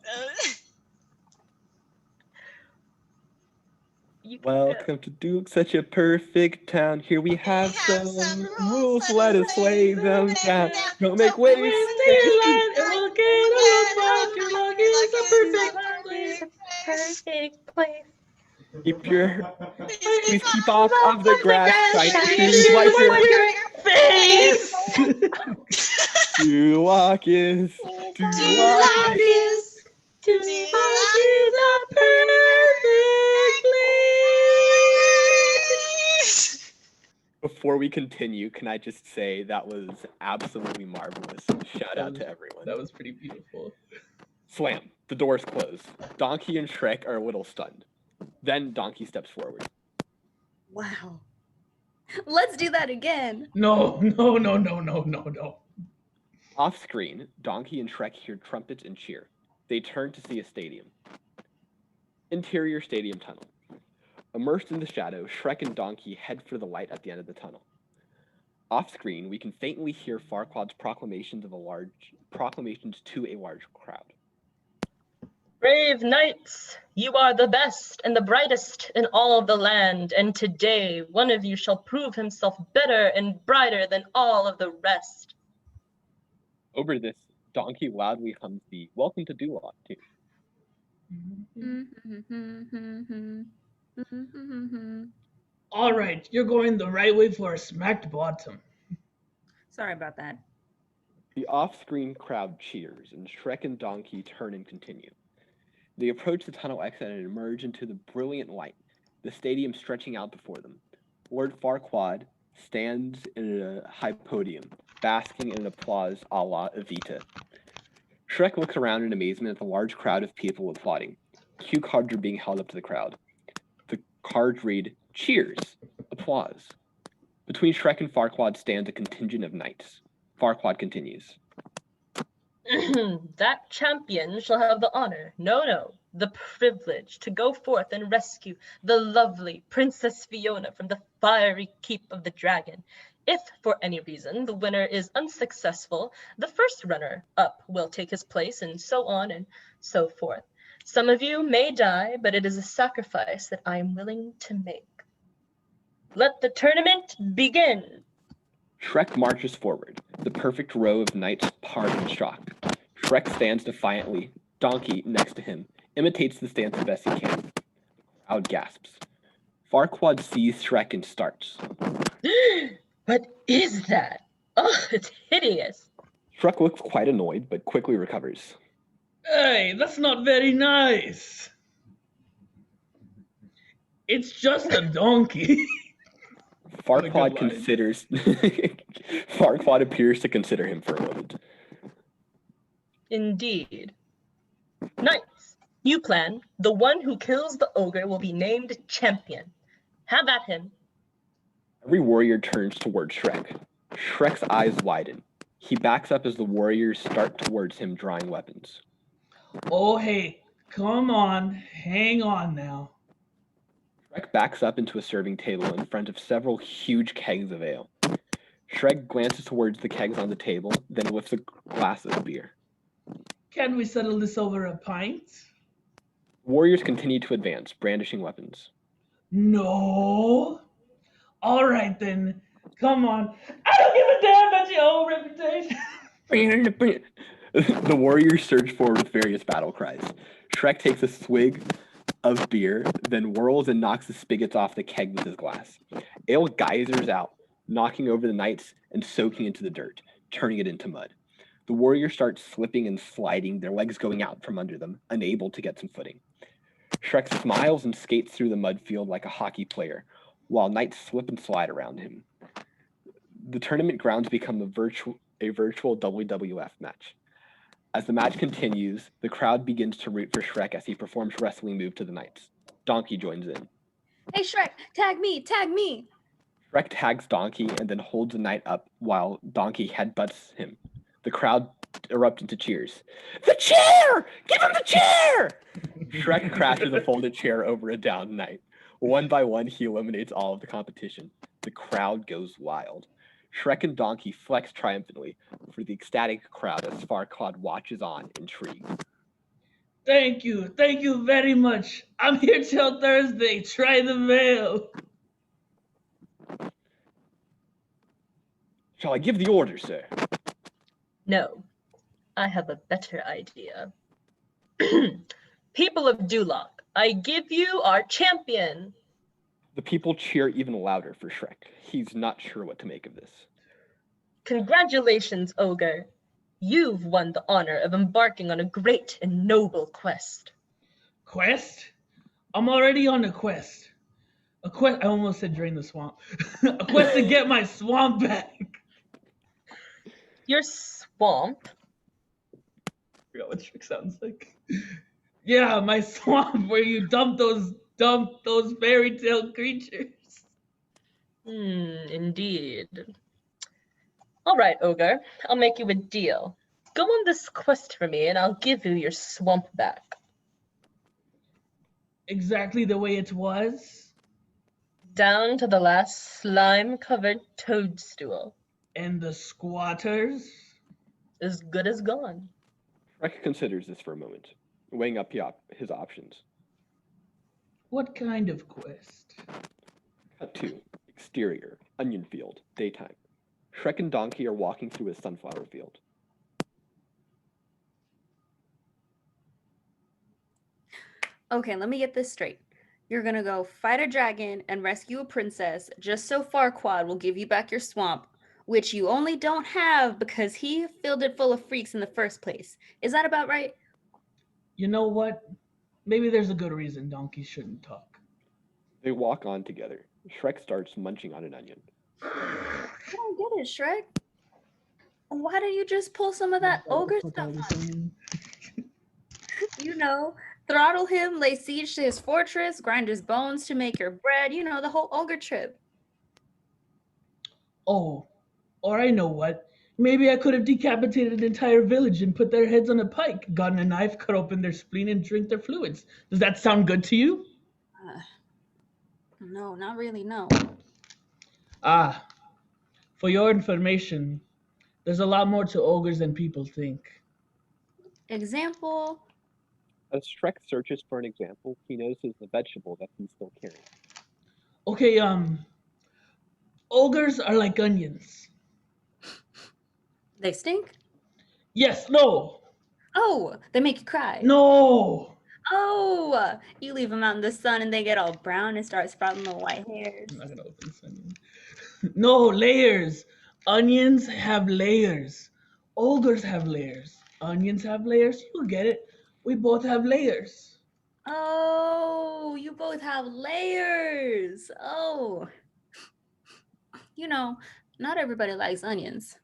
Welcome to Duke, such a perfect town. Here we have some rules, let us lay them down. Don't make waves. Stay alive and we'll get along fine. Your luck is a perfect place. Perfect place. Keep your Please keep off of the grass. Try to Wipe wipe your face! to walk is to Do walk like is. this. Do like is a perfect place. Before we continue, can I just say that was absolutely marvelous. Shout out to everyone. That was pretty beautiful. Slam. The doors close. Donkey and Shrek are a little stunned. Then Donkey steps forward. Wow. Let's do that again. No. Off screen, Donkey and Shrek hear trumpets and cheer. They turn to see a stadium. Interior stadium tunnel. Immersed in the shadow, Shrek and Donkey head for the light at the end of the tunnel. Off screen, we can faintly hear Farquaad's proclamations to a large crowd. Brave knights, you are the best and the brightest in all of the land, and today one of you shall prove himself better and brighter than all of the rest. Over this, Donkey loudly hums the Welcome to Duloc tune. All right, you're going the right way for a smacked bottom. Sorry about that. The off-screen crowd cheers, and Shrek and Donkey turn and continue. They approach the tunnel exit and emerge into the brilliant light, the stadium stretching out before them. Lord Farquaad stands in a high podium, basking in applause a la Evita. Shrek looks around in amazement at the large crowd of people applauding. Cue cards are being held up to the crowd. The cards read, cheers, applause. Between Shrek and Farquaad stands a contingent of knights. Farquaad continues. That champion shall have the honor, no, the privilege to go forth and rescue the lovely Princess Fiona from the fiery keep of the dragon. If, for any reason, the winner is unsuccessful, the first runner-up will take his place, and so on and so forth. Some of you may die, but it is a sacrifice that I am willing to make. Let the tournament begin. Shrek marches forward, the perfect row of knights part in shock. Shrek stands defiantly. Donkey, next to him, imitates the stance as best he can. The crowd gasps. Farquaad sees Shrek and starts. What is that? Oh, it's hideous. Shrek looks quite annoyed, but quickly recovers. Hey, that's not very nice. It's just a donkey. Farquaad considers. Farquaad appears to consider him for a moment. Indeed. Knights, new plan. The one who kills the ogre will be named champion. Have at him. Every warrior turns towards Shrek. Shrek's eyes widen. He backs up as the warriors start towards him, drawing weapons. Oh, hey, come on. Hang on now. Shrek backs up into a serving table in front of several huge kegs of ale. Shrek glances towards the kegs on the table, then lifts a glass of beer. Can we settle this over a pint? Warriors continue to advance, brandishing weapons. No. All right then. Come on. I don't give a damn about your own reputation. The warriors surge forward with various battle cries. Shrek takes a swig of beer, then whirls and knocks the spigots off the keg with his glass. Ale geysers out, knocking over the knights and soaking into the dirt, turning it into mud. The warriors start slipping and sliding, their legs going out from under them, unable to get some footing. Shrek smiles and skates through the mud field like a hockey player, while knights slip and slide around him. The tournament grounds become a virtual WWF match. As the match continues, the crowd begins to root for Shrek as he performs wrestling move to the knights. Donkey joins in. Hey, Shrek, tag me, tag me. Shrek tags Donkey and then holds the knight up while Donkey headbutts him. The crowd erupt into cheers. The chair! Give him the chair! Shrek crashes a folded chair over a downed knight. One by one, he eliminates all of the competition. The crowd goes wild. Shrek and Donkey flex triumphantly for the ecstatic crowd as Farquaad watches on, intrigued. Thank you very much. I'm here till Thursday. Try the mail. Shall I give the order, sir? No, I have a better idea. People of Duloc, I give you our champion. The people cheer even louder for Shrek. He's not sure what to make of this. Congratulations, Ogre. You've won the honor of embarking on a great and noble quest. Quest? I'm already on a quest. A quest. I almost said drain the swamp. A quest to get my swamp back. Your swamp? I forgot what trick sounds like. Yeah, my swamp where you dump those fairy tale creatures. Indeed. All right, Ogre, I'll make you a deal. Go on this quest for me and I'll give you your swamp back. Exactly the way it was. Down to the last slime-covered toadstool. And the squatters? As good as gone. Shrek considers this for a moment, weighing up his options. What kind of quest? Cut 2. Exterior. Onion field. Daytime. Shrek and Donkey are walking through a sunflower field. Okay, let me get this straight. You're gonna go fight a dragon and rescue a princess just so Farquaad will give you back your swamp, which you only don't have because he filled it full of freaks in the first place. Is that about right? You know what? Maybe there's a good reason donkeys shouldn't talk. They walk on together. Shrek starts munching on an onion. I don't get it, Shrek. Why don't you just pull some of that ogre stuff on him? You know, throttle him, lay siege to his fortress, grind his bones to make your bread, you know, the whole ogre trip. Oh, or I know what. Maybe I could have decapitated an entire village and put their heads on a pike, gotten a knife, cut open their spleen, and drink their fluids. Does that sound good to you? No, not really, no. Ah, for your information, there's a lot more to ogres than people think. Example? As Shrek searches for an example, he notices the vegetable that he's still carrying. Okay, ogres are like onions. They stink? Yes, no, Oh, they make you cry. no. Oh, you leave them out in the sun and they get all brown and start sprouting little white hairs. I'm not gonna open this onion. No, layers. Onions have layers. Ogres have layers. Onions have layers. You get it. We both have layers. Oh, you both have layers. Oh. You know, not everybody likes onions.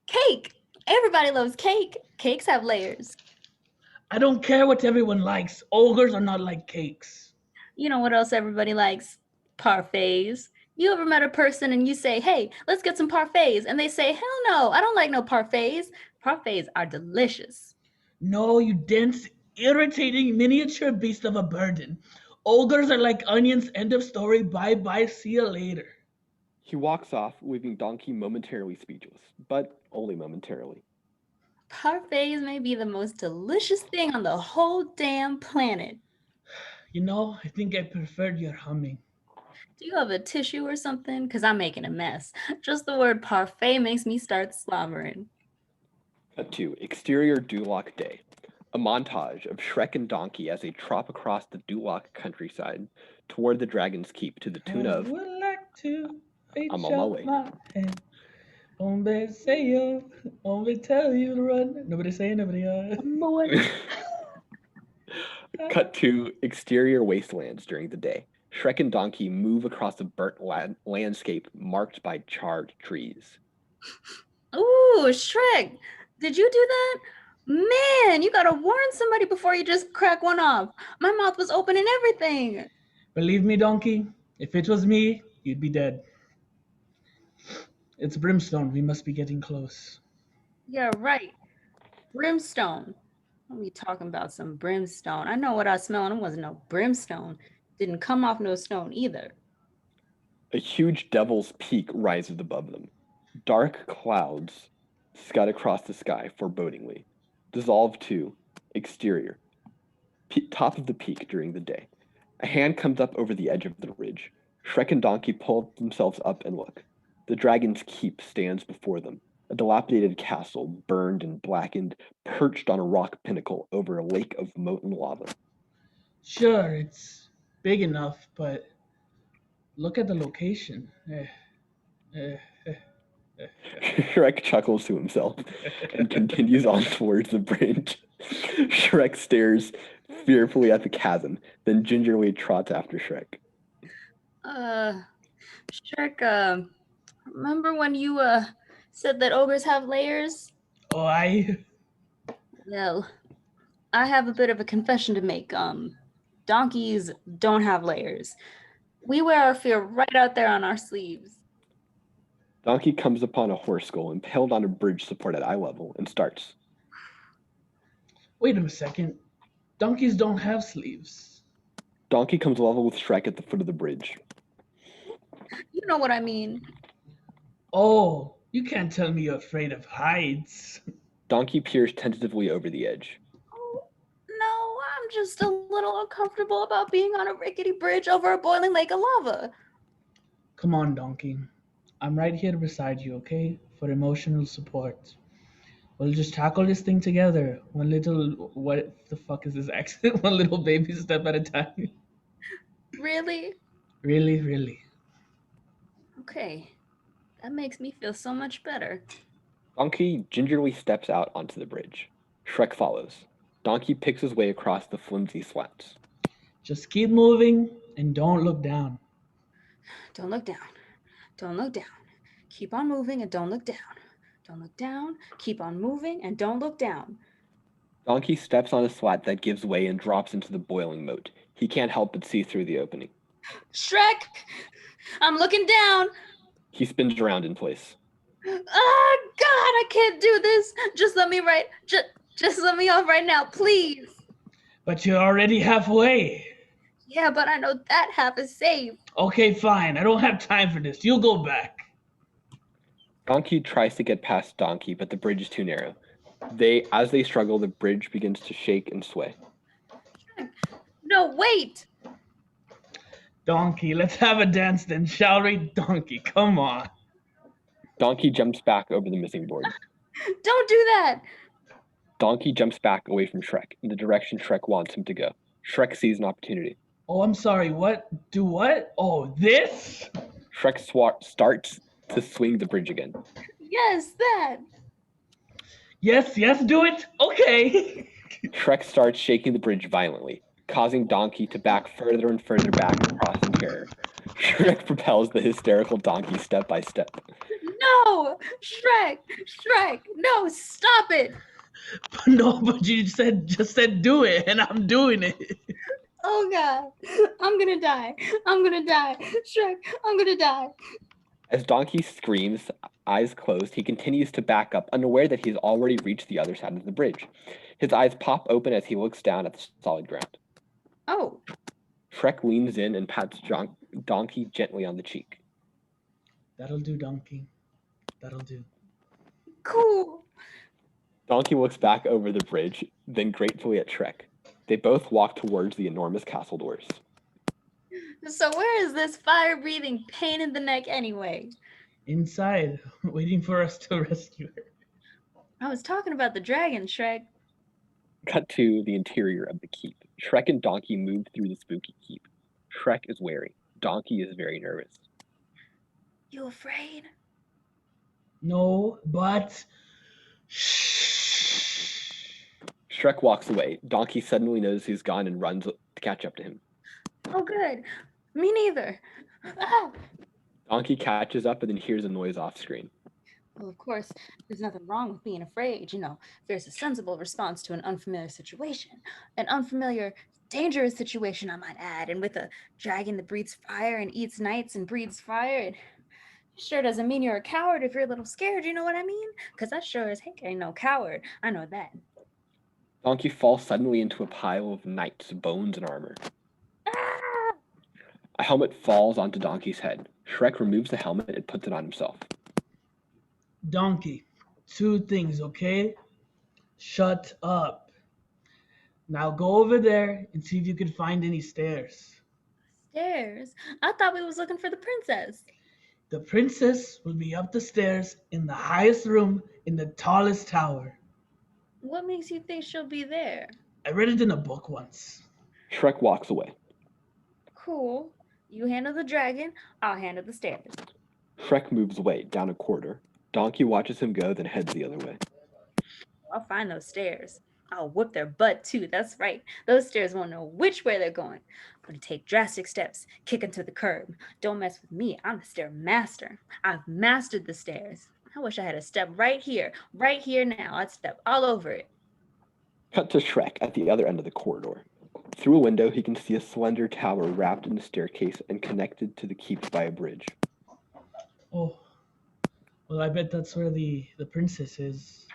Cake! Everybody loves cake. Cakes have layers. I don't care what everyone likes. Ogres are not like cakes. You know what else everybody likes? Parfaits. You ever met a person and you say, hey, let's get some parfaits? And they say, hell no, I don't like no parfaits. Parfaits are delicious. No, you dense, irritating miniature beast of a burden. Ogres are like onions. End of story. Bye bye. See you later. He walks off, leaving Donkey momentarily speechless, but only momentarily. Parfaits may be the most delicious thing on the whole damn planet. You know, I think I preferred your humming. Do you have a tissue or something? Because I'm making a mess. Just the word parfait makes me start slobbering. Cut to exterior Duloc Day. A montage of Shrek and Donkey as they trot across the Duloc countryside toward the Dragon's Keep to the tune I of would like to reach I'm on my out way. my hand. Hombre say yo, hombre tell you to run. Nobody say nobody. Cut to exterior wastelands during the day. Shrek and Donkey move across a burnt landscape marked by charred trees. Ooh, Shrek, did you do that? Man, you gotta warn somebody before you just crack one off. My mouth was open and everything. Believe me, Donkey, if it was me, you'd be dead. It's Brimstone. We must be getting close. Yeah, right. Brimstone. What are we talking about? Some brimstone. I know what I smell, and it wasn't no brimstone. Didn't come off no stone either. A huge devil's peak rises above them. Dark clouds scud across the sky forebodingly. Dissolve to exterior. Top of the peak during the day. A hand comes up over the edge of the ridge. Shrek and Donkey pull themselves up and look. The Dragon's Keep stands before them, a dilapidated castle, burned and blackened, perched on a rock pinnacle over a lake of molten lava. Sure, it's big enough, but look at the location. Shrek chuckles to himself and continues on towards the bridge. Shrek stares fearfully at the chasm, then gingerly trots after Shrek. Shrek, remember when you said that ogres have layers? Oh, I. Well, I have a bit of a confession to make. Donkeys don't have layers. We wear our fear right out there on our sleeves. Donkey comes upon a horse skull impaled on a bridge support at eye level and starts. Wait a second. Donkeys don't have sleeves. Donkey comes level with Shrek at the foot of the bridge. You know what I mean. Oh, you can't tell me you're afraid of heights. Donkey peers tentatively over the edge. Oh, no, I'm just a little uncomfortable about being on a rickety bridge over a boiling lake of lava. Come on, Donkey. I'm right here beside you, okay? For emotional support. We'll just tackle this thing together. One little, what the fuck is this accent? One little baby step at a time. Really? Really, really. Okay. That makes me feel so much better. Donkey gingerly steps out onto the bridge. Shrek follows. Donkey picks his way across the flimsy slats. Just keep moving and don't look down. Don't look down. Don't look down. Keep on moving and don't look down. Don't look down. Keep on moving and don't look down. Donkey steps on a slat that gives way and drops into the boiling moat. He can't help but see through the opening. Shrek! I'm looking down. He spins around in place. Oh, God, I can't do this. Just let me just let me off right now, please. But you're already halfway. Yeah, but I know that half is safe. Okay, fine. I don't have time for this. You'll go back. Donkey tries to get past Donkey, but the bridge is too narrow. As they struggle, the bridge begins to shake and sway. No, wait. Donkey, let's have a dance then, shall we? Donkey, come on. Donkey jumps back over the missing board. Don't do that. Donkey jumps back away from Shrek, in the direction Shrek wants him to go. Shrek sees an opportunity. Oh, I'm sorry. What? Do what? Oh, this? Shrek starts to swing the bridge again. Yes, that. Yes, do it. Okay. Shrek starts shaking the bridge violently, causing Donkey to back further and further back across in terror. Shrek propels the hysterical Donkey step by step. No, Shrek, no, stop it. No, but you just said do it, and I'm doing it. Oh God, I'm gonna die. Shrek, I'm gonna die. As Donkey screams, eyes closed, he continues to back up, unaware that he has already reached the other side of the bridge. His eyes pop open as he looks down at the solid ground. Oh. Shrek leans in and pats Donkey gently on the cheek. That'll do, Donkey. That'll do. Cool. Donkey looks back over the bridge, then gratefully at Shrek. They both walk towards the enormous castle doors. So where is this fire-breathing pain in the neck anyway? Inside, waiting for us to rescue her. I was talking about the dragon, Shrek. Cut to the interior of the keep. Shrek and Donkey move through the spooky keep. Shrek is wary. Donkey is very nervous. You afraid? No, but shh. Shrek walks away. Donkey suddenly knows he's gone and runs to catch up to him. Oh, good. Me neither. Ah! Donkey catches up and then hears a noise off screen. Well, of course, there's nothing wrong with being afraid. You know, there's a sensible response to an unfamiliar situation. An unfamiliar, dangerous situation, I might add. And with a dragon that breathes fire and eats nights and breathes fire, it sure doesn't mean you're a coward if you're a little scared. You know what I mean? Because I sure as heck ain't no coward. I know that. Donkey falls suddenly into a pile of knights, bones, and armor. Ah! A helmet falls onto Donkey's head. Shrek removes the helmet and puts it on himself. Donkey, 2 things, okay? Shut up. Now go over there and see if you can find any stairs. Stairs? I thought we was looking for the princess. The princess will be up the stairs in the highest room in the tallest tower. What makes you think she'll be there? I read it in a book once. Shrek walks away. Cool. You handle the dragon, I'll handle the stairs. Shrek moves away, down a corridor. Donkey watches him go, then heads the other way. I'll find those stairs. I'll whoop their butt too. That's right. Those stairs won't know which way they're going. I'm gonna take drastic steps, kick them to the curb. Don't mess with me. I'm the stair master. I've mastered the stairs. I wish I had a step right here now. I'd step all over it. Cut to Shrek at the other end of the corridor. Through a window, he can see a slender tower wrapped in a staircase and connected to the keep by a bridge. Oh, well, I bet that's where the princess is.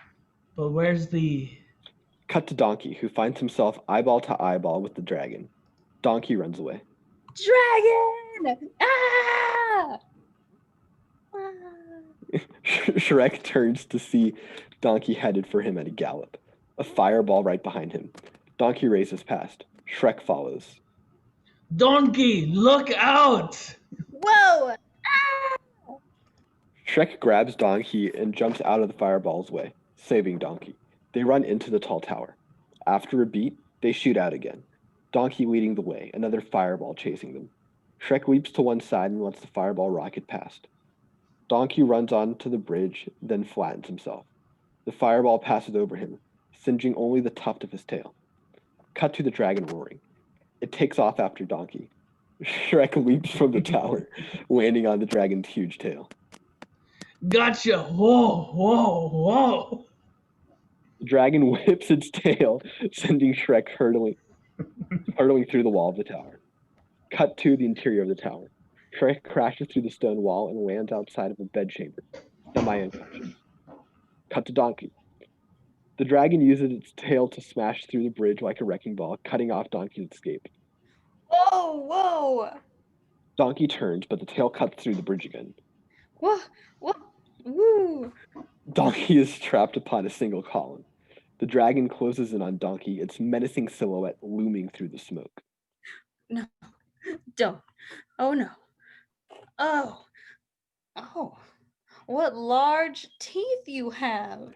But where's the... Cut to Donkey, who finds himself eyeball to eyeball with the dragon. Donkey runs away. Dragon! Ah! Ah. Shrek turns to see Donkey headed for him at a gallop. A fireball right behind him. Donkey races past. Shrek follows. Donkey, look out! Whoa! Ah! Shrek grabs Donkey and jumps out of the fireball's way, saving Donkey. They run into the tall tower. After a beat, they shoot out again. Donkey leading the way, another fireball chasing them. Shrek leaps to one side and lets the fireball rocket past. Donkey runs onto the bridge, then flattens himself. The fireball passes over him, singeing only the tuft of his tail. Cut to the dragon roaring. It takes off after Donkey. Shrek leaps from the tower, landing on the dragon's huge tail. Gotcha! Whoa, whoa, whoa! The dragon whips its tail, sending Shrek hurtling through the wall of the tower. Cut to the interior of the tower. Shrek crashes through the stone wall and lands outside of a bedchamber, semi-unconscious. Cut to Donkey. The dragon uses its tail to smash through the bridge like a wrecking ball, cutting off Donkey's escape. Whoa, whoa! Donkey turns, but the tail cuts through the bridge again. Whoa, whoa, woo! Donkey is trapped upon a single column. The dragon closes in on Donkey, its menacing silhouette looming through the smoke. No, don't. Oh no. Oh. Oh. What large teeth you have.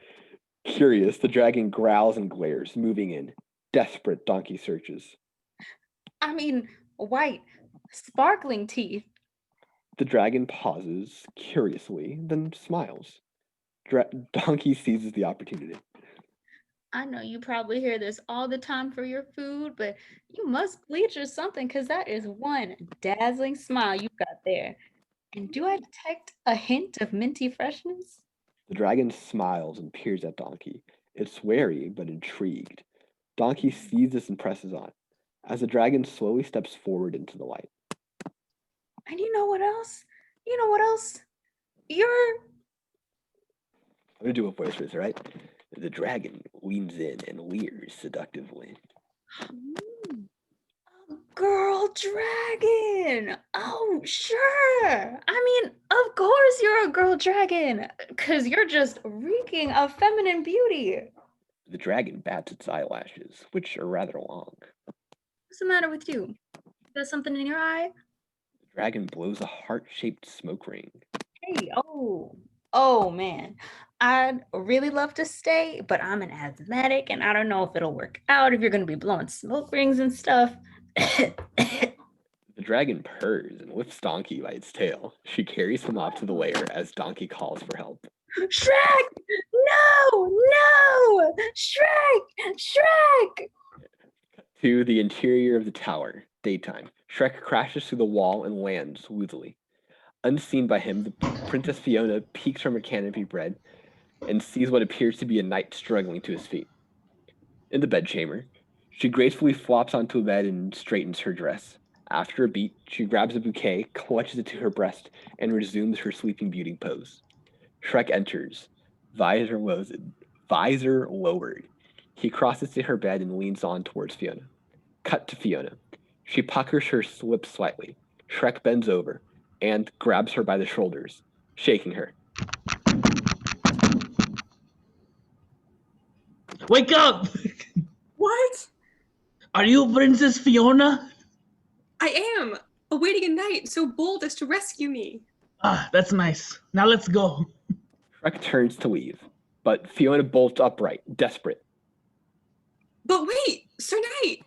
Curious, the dragon growls and glares, moving in. Desperate, Donkey searches. I mean, white, sparkling teeth. The dragon pauses, curiously, then smiles. Donkey seizes the opportunity. I know you probably hear this all the time for your food, but you must bleach or something because that is one dazzling smile you got there. And do I detect a hint of minty freshness? The dragon smiles and peers at Donkey. It's wary, but intrigued. Donkey sees this and presses on, as the dragon slowly steps forward into the light. And you know what else? You know what else? You're... I'm gonna do a voice for this, all right? The dragon leans in and leers seductively. Girl dragon. Oh, sure. I mean, of course you're a girl dragon, because you're just reeking of feminine beauty. The dragon bats its eyelashes, which are rather long. What's the matter with you? Got something in your eye? The dragon blows a heart-shaped smoke ring. Hey, oh man. I'd really love to stay, but I'm an asthmatic and I don't know if it'll work out if you're gonna be blowing smoke rings and stuff. The dragon purrs and lifts Donkey by its tail. She carries him off to the lair as Donkey calls for help. Shrek! No! Shrek! To the interior of the tower, daytime. Shrek crashes through the wall and lands woothily. Unseen by him, the Princess Fiona peeks from her canopy bed and sees what appears to be a knight struggling to his feet. In the bedchamber, she gracefully flops onto a bed and straightens her dress. After a beat, she grabs a bouquet, clutches it to her breast, and resumes her Sleeping Beauty pose. Shrek enters, visor lowered. He crosses to her bed and leans on towards Fiona. Cut to Fiona. She puckers her lips slightly. Shrek bends over and grabs her by the shoulders, shaking her. Wake up! What? Are you Princess Fiona? I am awaiting a knight so bold as to rescue me. Ah, that's nice. Now let's go. Shrek turns to leave, but Fiona bolts upright, desperate. But wait, Sir Knight,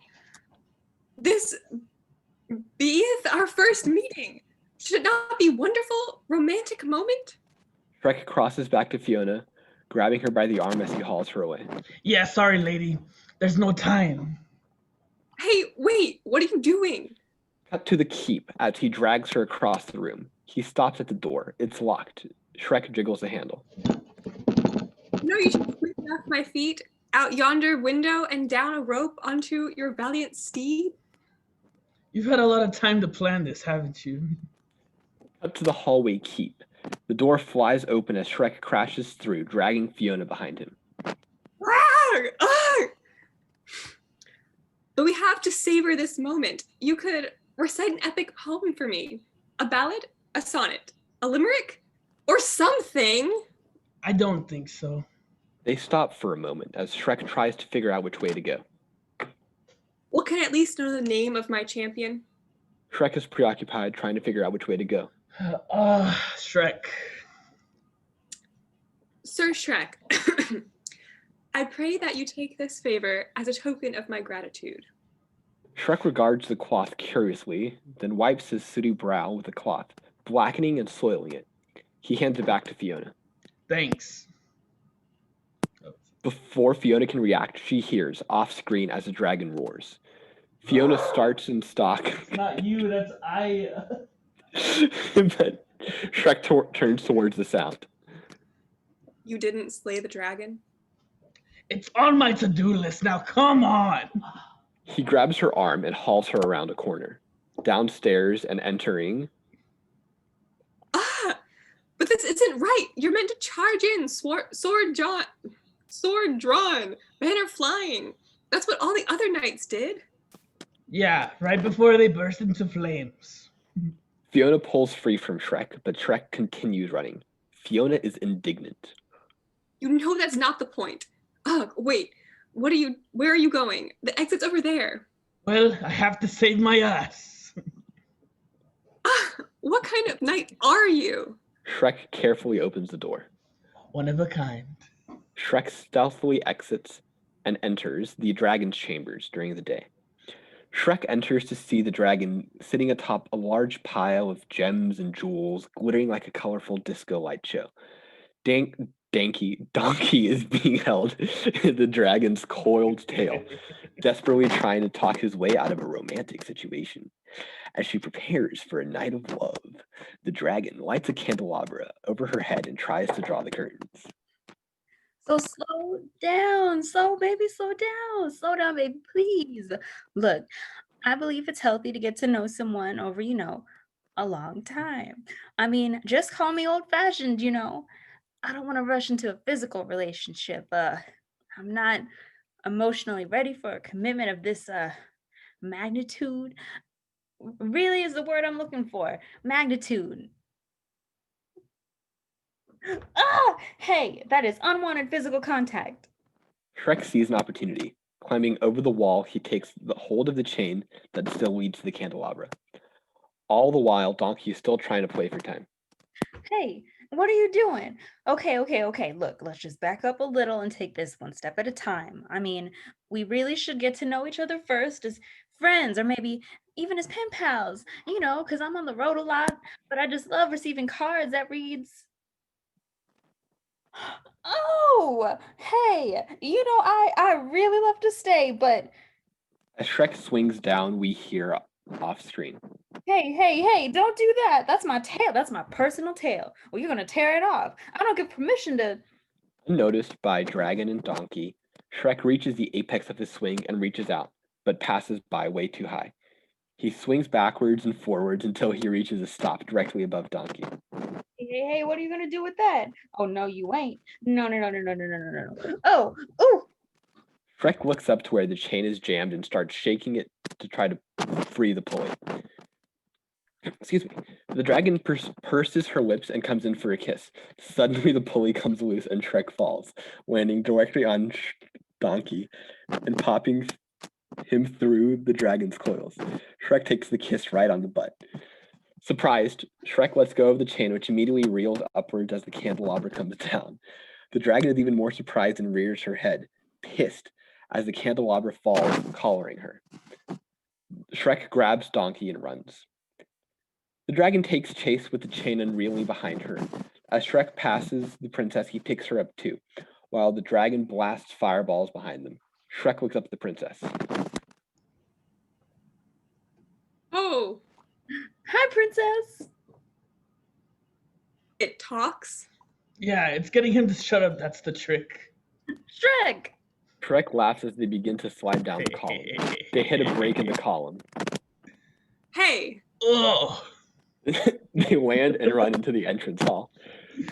this beeth our first meeting. Should it not be wonderful, romantic moment? Shrek crosses back to Fiona, grabbing her by the arm as he hauls her away. Yeah, sorry, lady. There's no time. Hey, wait, what are you doing? Cut to the keep as he drags her across the room. He stops at the door. It's locked. Shrek jiggles the handle. No, you should sweep me off my feet, out yonder window, and down a rope onto your valiant steed. You've had a lot of time to plan this, haven't you? Cut to the hallway keep. The door flies open as Shrek crashes through, dragging Fiona behind him. Arr! Arr! But we have to savor this moment. You could recite an epic poem for me. A ballad, a sonnet, a limerick, or something. I don't think so. They stop for a moment as Shrek tries to figure out which way to go. Well, can I at least know the name of my champion? Shrek is preoccupied trying to figure out which way to go. Shrek. Sir Shrek, I pray that you take this favor as a token of my gratitude. Shrek regards the cloth curiously, then wipes his sooty brow with the cloth, blackening and soiling it. He hands it back to Fiona. Thanks. Before Fiona can react, she hears off-screen as the dragon roars. Fiona starts in stock. It's not you, that's I. But Shrek turns towards the sound. You didn't slay the dragon? It's on my to-do list now, come on! He grabs her arm and hauls her around a corner. Downstairs and entering. But this isn't right. You're meant to charge in, sword drawn, banner flying. That's what all the other knights did. Yeah, right before they burst into flames. Fiona pulls free from Shrek, but Shrek continues running. Fiona is indignant. You know that's not the point. Ugh, wait. Where are you going? The exit's over there. Well, I have to save my ass. What kind of knight are you? Shrek carefully opens the door. One of a kind. Shrek stealthily exits and enters the dragon's chambers during the day. Shrek enters to see the dragon sitting atop a large pile of gems and jewels, glittering like a colorful disco light show. Donkey is being held in the dragon's coiled tail, desperately trying to talk his way out of a romantic situation. As she prepares for a night of love, the dragon lights a candelabra over her head and tries to draw the curtains. So slow down, slow down, baby, please. Look, I believe it's healthy to get to know someone over, a long time. I mean, just call me old-fashioned, I don't want to rush into a physical relationship. I'm not emotionally ready for a commitment of this magnitude. really is the word I'm looking for. Magnitude. Ah! Hey, that is unwanted physical contact. Shrek sees an opportunity. Climbing over the wall, he takes the hold of the chain that still leads to the candelabra. All the while, Donkey is still trying to play for time. Hey, what are you doing? Okay. Look, let's just back up a little and take this one step at a time. I mean, we really should get to know each other first as friends or maybe even as pen pals, because I'm on the road a lot, but I just love receiving cards that reads, oh, hey, I really love to stay, but As Shrek swings down, we hear off screen. hey, don't do that. That's my tail. That's my personal tail. Well, you're going to tear it off. I don't get permission to. Unnoticed by Dragon and Donkey, Shrek reaches the apex of his swing and reaches out, but passes by way too high. He swings backwards and forwards until he reaches a stop directly above Donkey. Hey, what are you gonna do with that? Oh no, you ain't. No. Oh, ooh. Shrek looks up to where the chain is jammed and starts shaking it to try to free the pulley. Excuse me. The dragon purses her lips and comes in for a kiss. Suddenly, the pulley comes loose and Shrek falls, landing directly on Donkey and popping him through the dragon's coils. Shrek takes the kiss right on the butt. Surprised, Shrek lets go of the chain, which immediately reels upwards as the candelabra comes down. The dragon is even more surprised and rears her head, pissed, as the candelabra falls, collaring her. Shrek grabs Donkey and runs. The dragon takes chase with the chain unreeling behind her. As Shrek passes the princess, he picks her up too, while the dragon blasts fireballs behind them. Shrek looks up at the princess. Oh, Hi, princess. it talks? Yeah, it's getting him to shut up. That's the trick. Shrek. Shrek laughs as they begin to slide down the column. They hit a break in the column. Hey, Oh. They land and run into the entrance hall.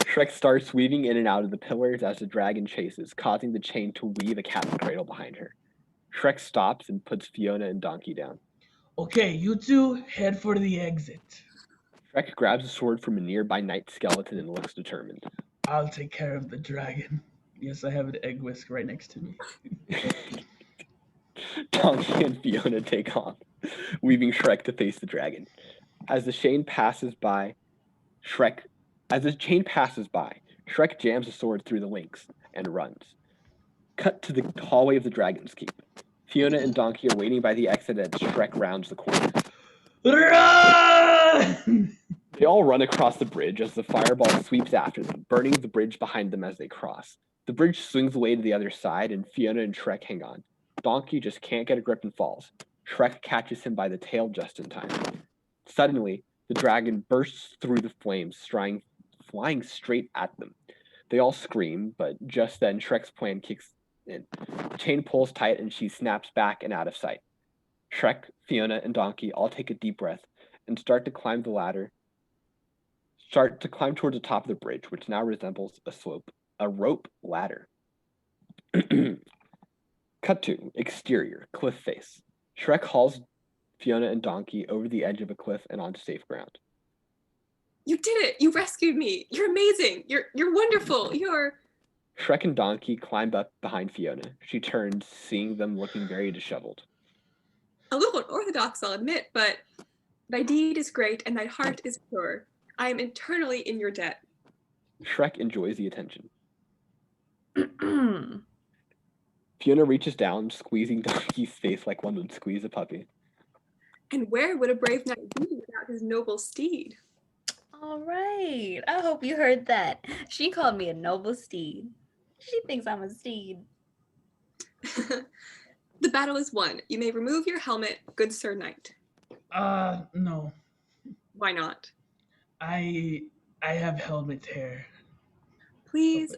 Shrek starts weaving in and out of the pillars as the dragon chases, causing the chain to weave a cat's cradle behind her. Shrek stops and puts Fiona and Donkey down. Okay, you two head for the exit. Shrek grabs a sword from a nearby night skeleton and looks determined. I'll take care of the dragon. Yes, I have an egg whisk right next to me. Donkey and Fiona take off, leaving Shrek to face the dragon. As the chain passes by, Shrek jams a sword through the links and runs. Cut to the hallway of the Dragon's Keep. Fiona and Donkey are waiting by the exit as Shrek rounds the corner. Run! They all run across the bridge as the fireball sweeps after them, burning the bridge behind them as they cross. The bridge swings away to the other side, and Fiona and Shrek hang on. Donkey just can't get a grip and falls. Shrek catches him by the tail just in time. Suddenly, the dragon bursts through the flames, flying straight at them. They all scream, but just then Shrek's plan kicks in. The chain pulls tight and she snaps back and out of sight. Shrek, Fiona, and Donkey all take a deep breath and start to climb towards the top of the bridge, which now resembles a rope ladder. Cut to exterior, cliff face. Shrek hauls Fiona and Donkey over the edge of a cliff and onto safe ground. you did it! You rescued me! You're amazing! You're wonderful! You're... Shrek and Donkey climb up behind Fiona. She turns, seeing them looking very disheveled. a little unorthodox, I'll admit, but thy deed is great and thy heart is pure. I am eternally in your debt. Shrek enjoys the attention. Fiona reaches down, squeezing Donkey's face like one would squeeze a puppy. And where would a brave knight be without his noble steed? All right. I hope you heard that. She called me a noble steed. She thinks I'm a steed. The battle is won. You may remove your helmet, good sir knight. No. Why not? I have helmet hair. Please,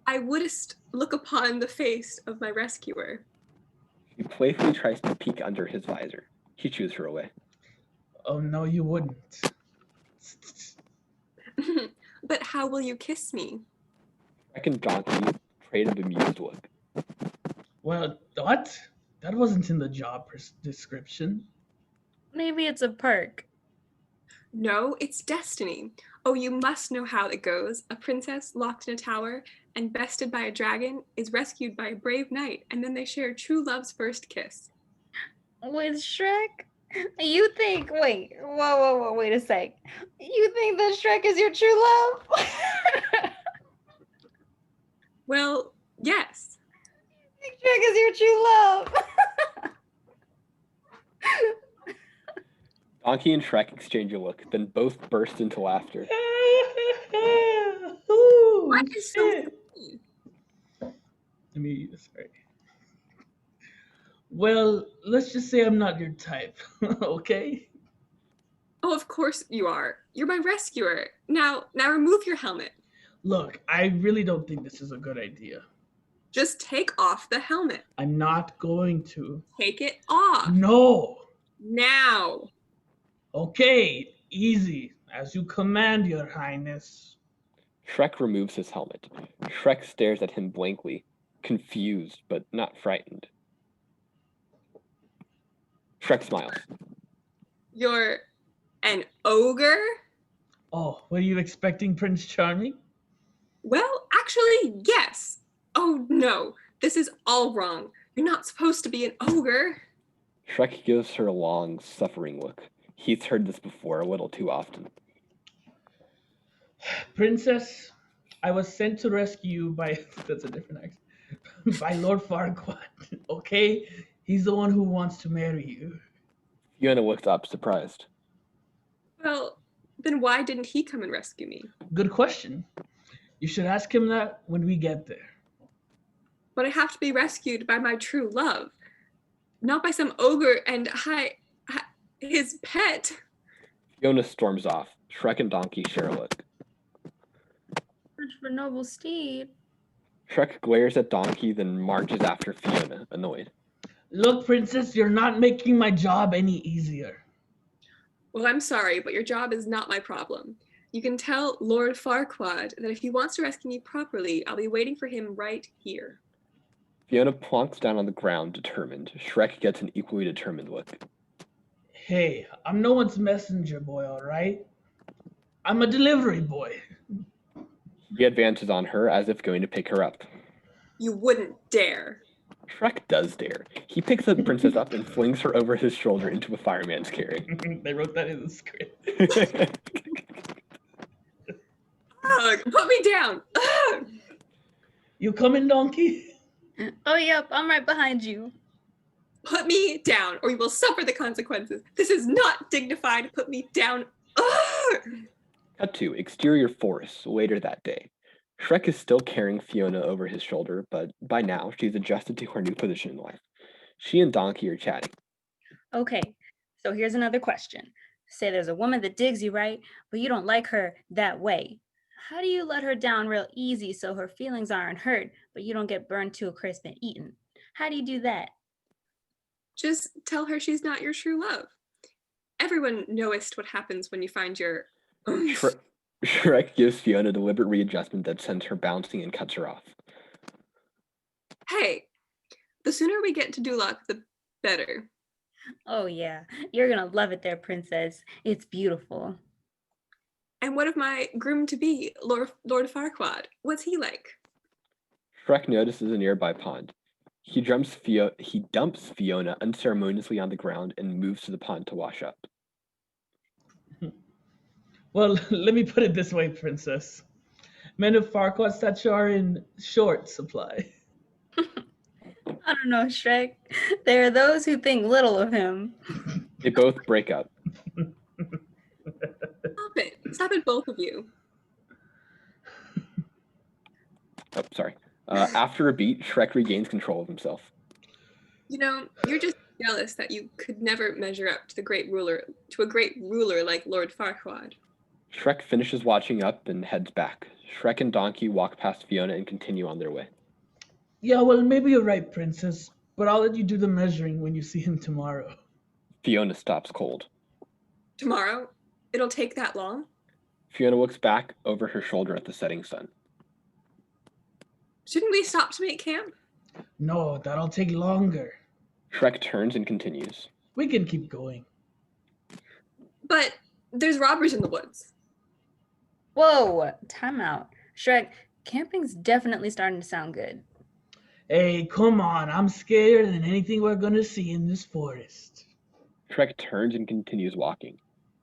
I wouldst look upon the face of my rescuer. She playfully tries to peek under his visor. He shoos her away. Oh, no, you wouldn't. But how will you kiss me? Shrek and Donkey trade a bemused look. Well, what? That wasn't in the job description. Maybe it's a perk. No, it's destiny. Oh, you must know how it goes. A princess locked in a tower and bested by a dragon is rescued by a brave knight, and then they share true love's first kiss. With Shrek? You think, wait, whoa, wait a sec. You think that Shrek is your true love? Well, yes. Shrek is your true love. Donkey and Shrek exchange a look, then both burst into laughter. Ooh, What is so shit. funny? Sorry. Well, let's just say I'm not your type, okay? Oh, of course you are. You're my rescuer. Now remove your helmet. Look, I really don't think this is a good idea. Just take off the helmet. I'm not going to. Take it off. No. Now. Okay, easy. As you command, Your Highness. Shrek removes his helmet. Shrek stares at him blankly, confused but not frightened. Shrek smiles. You're an ogre? Oh, were you expecting Prince Charming? Well, actually, yes. Oh no, this is all wrong. You're not supposed to be an ogre. Shrek gives her a long, suffering look. He's heard this before a little too often. Princess, I was sent to rescue you by that's a different accent. By Lord Farquaad. Okay? He's the one who wants to marry you. Fiona looks up, surprised. Well, then why didn't he come and rescue me? Good question. You should ask him that when we get there. But I have to be rescued by my true love, not by some ogre and his pet. Fiona storms off. Shrek and Donkey share a look. Search for noble steed. Shrek glares at Donkey, then marches after Fiona, annoyed. Look, Princess, you're not making my job any easier. Well, I'm sorry, but your job is not my problem. You can tell Lord Farquaad that if he wants to rescue me properly, I'll be waiting for him right here. Fiona plonks down on the ground, determined. Shrek gets an equally determined look. Hey, I'm no one's messenger boy, all right? I'm a delivery boy. He advances on her as if going to pick her up. You wouldn't dare. Shrek does dare. He picks the princess up and flings her over his shoulder into a fireman's carry. They wrote that in the script. Ugh, put me down. Ugh. You coming, Donkey? Oh, yep, I'm right behind you. Put me down, or you will suffer the consequences. This is not dignified. Put me down. Ugh. Cut to exterior forest later that day. Shrek is still carrying Fiona over his shoulder, but by now she's adjusted to her new position in life. She and Donkey are chatting. Okay, so here's another question. Say there's a woman that digs you, right? But you don't like her that way. How do you let her down real easy so her feelings aren't hurt, but you don't get burned to a crisp and eaten? How do you do that? Just tell her she's not your true love. Everyone knowest what happens when you find your Shrek gives Fiona a deliberate readjustment that sends her bouncing and cuts her off. Hey, the sooner we get to Dulac, the better. Oh yeah, you're gonna love it there, princess. It's beautiful. And what of my groom-to-be, Lord Farquaad? What's he like? Shrek notices a nearby pond. He dumps Fiona unceremoniously on the ground and moves to the pond to wash up. Well, let me put it this way, Princess. Men of Farquaad stature are in short supply. I don't know, Shrek. There are those who think little of him. They both break up. Stop it. Stop it, both of you. Oh, sorry. After a beat, Shrek regains control of himself. You know, you're just jealous that you could never measure up to a great ruler like Lord Farquaad. Shrek finishes watching up and heads back. Shrek and Donkey walk past Fiona and continue on their way. Yeah, well, maybe you're right, Princess, but I'll let you do the measuring when you see him tomorrow. Fiona stops cold. Tomorrow? It'll take that long? Fiona looks back over her shoulder at the setting sun. Shouldn't we stop to make camp? No, that'll take longer. Shrek turns and continues. We can keep going. But there's robbers in the woods. Whoa, time out. Shrek, camping's definitely starting to sound good. Hey, come on. I'm scarier than anything we're gonna see in this forest. Shrek turns and continues walking.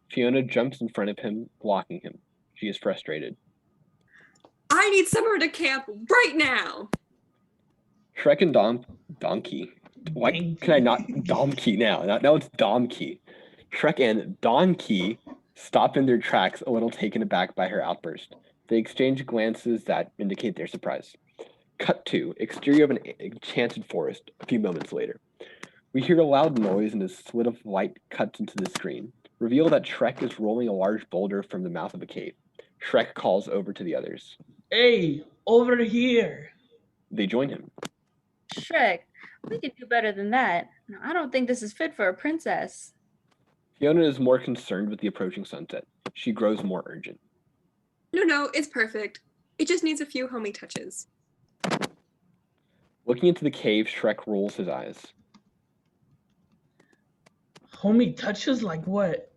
Fiona jumps in front of him, blocking him. She is frustrated. I need somewhere to camp right now. Shrek and Donkey. Why can I not Donkey now? Now it's Domkey. Shrek and Donkey stop in their tracks, a little taken aback by her outburst. They exchange glances that indicate their surprise. Cut to exterior of an enchanted forest. A few moments later, we hear a loud noise and a slit of light cuts into the screen. Reveal that Shrek is rolling a large boulder from the mouth of a cave. Shrek calls over to the others. Hey, over here. They join him. Shrek, we could do better than that. I don't think this is fit for a princess. Fiona is more concerned with the approaching sunset. She grows more urgent. No, it's perfect. It just needs a few homey touches. Looking into the cave, Shrek rolls his eyes. Homie touches like what?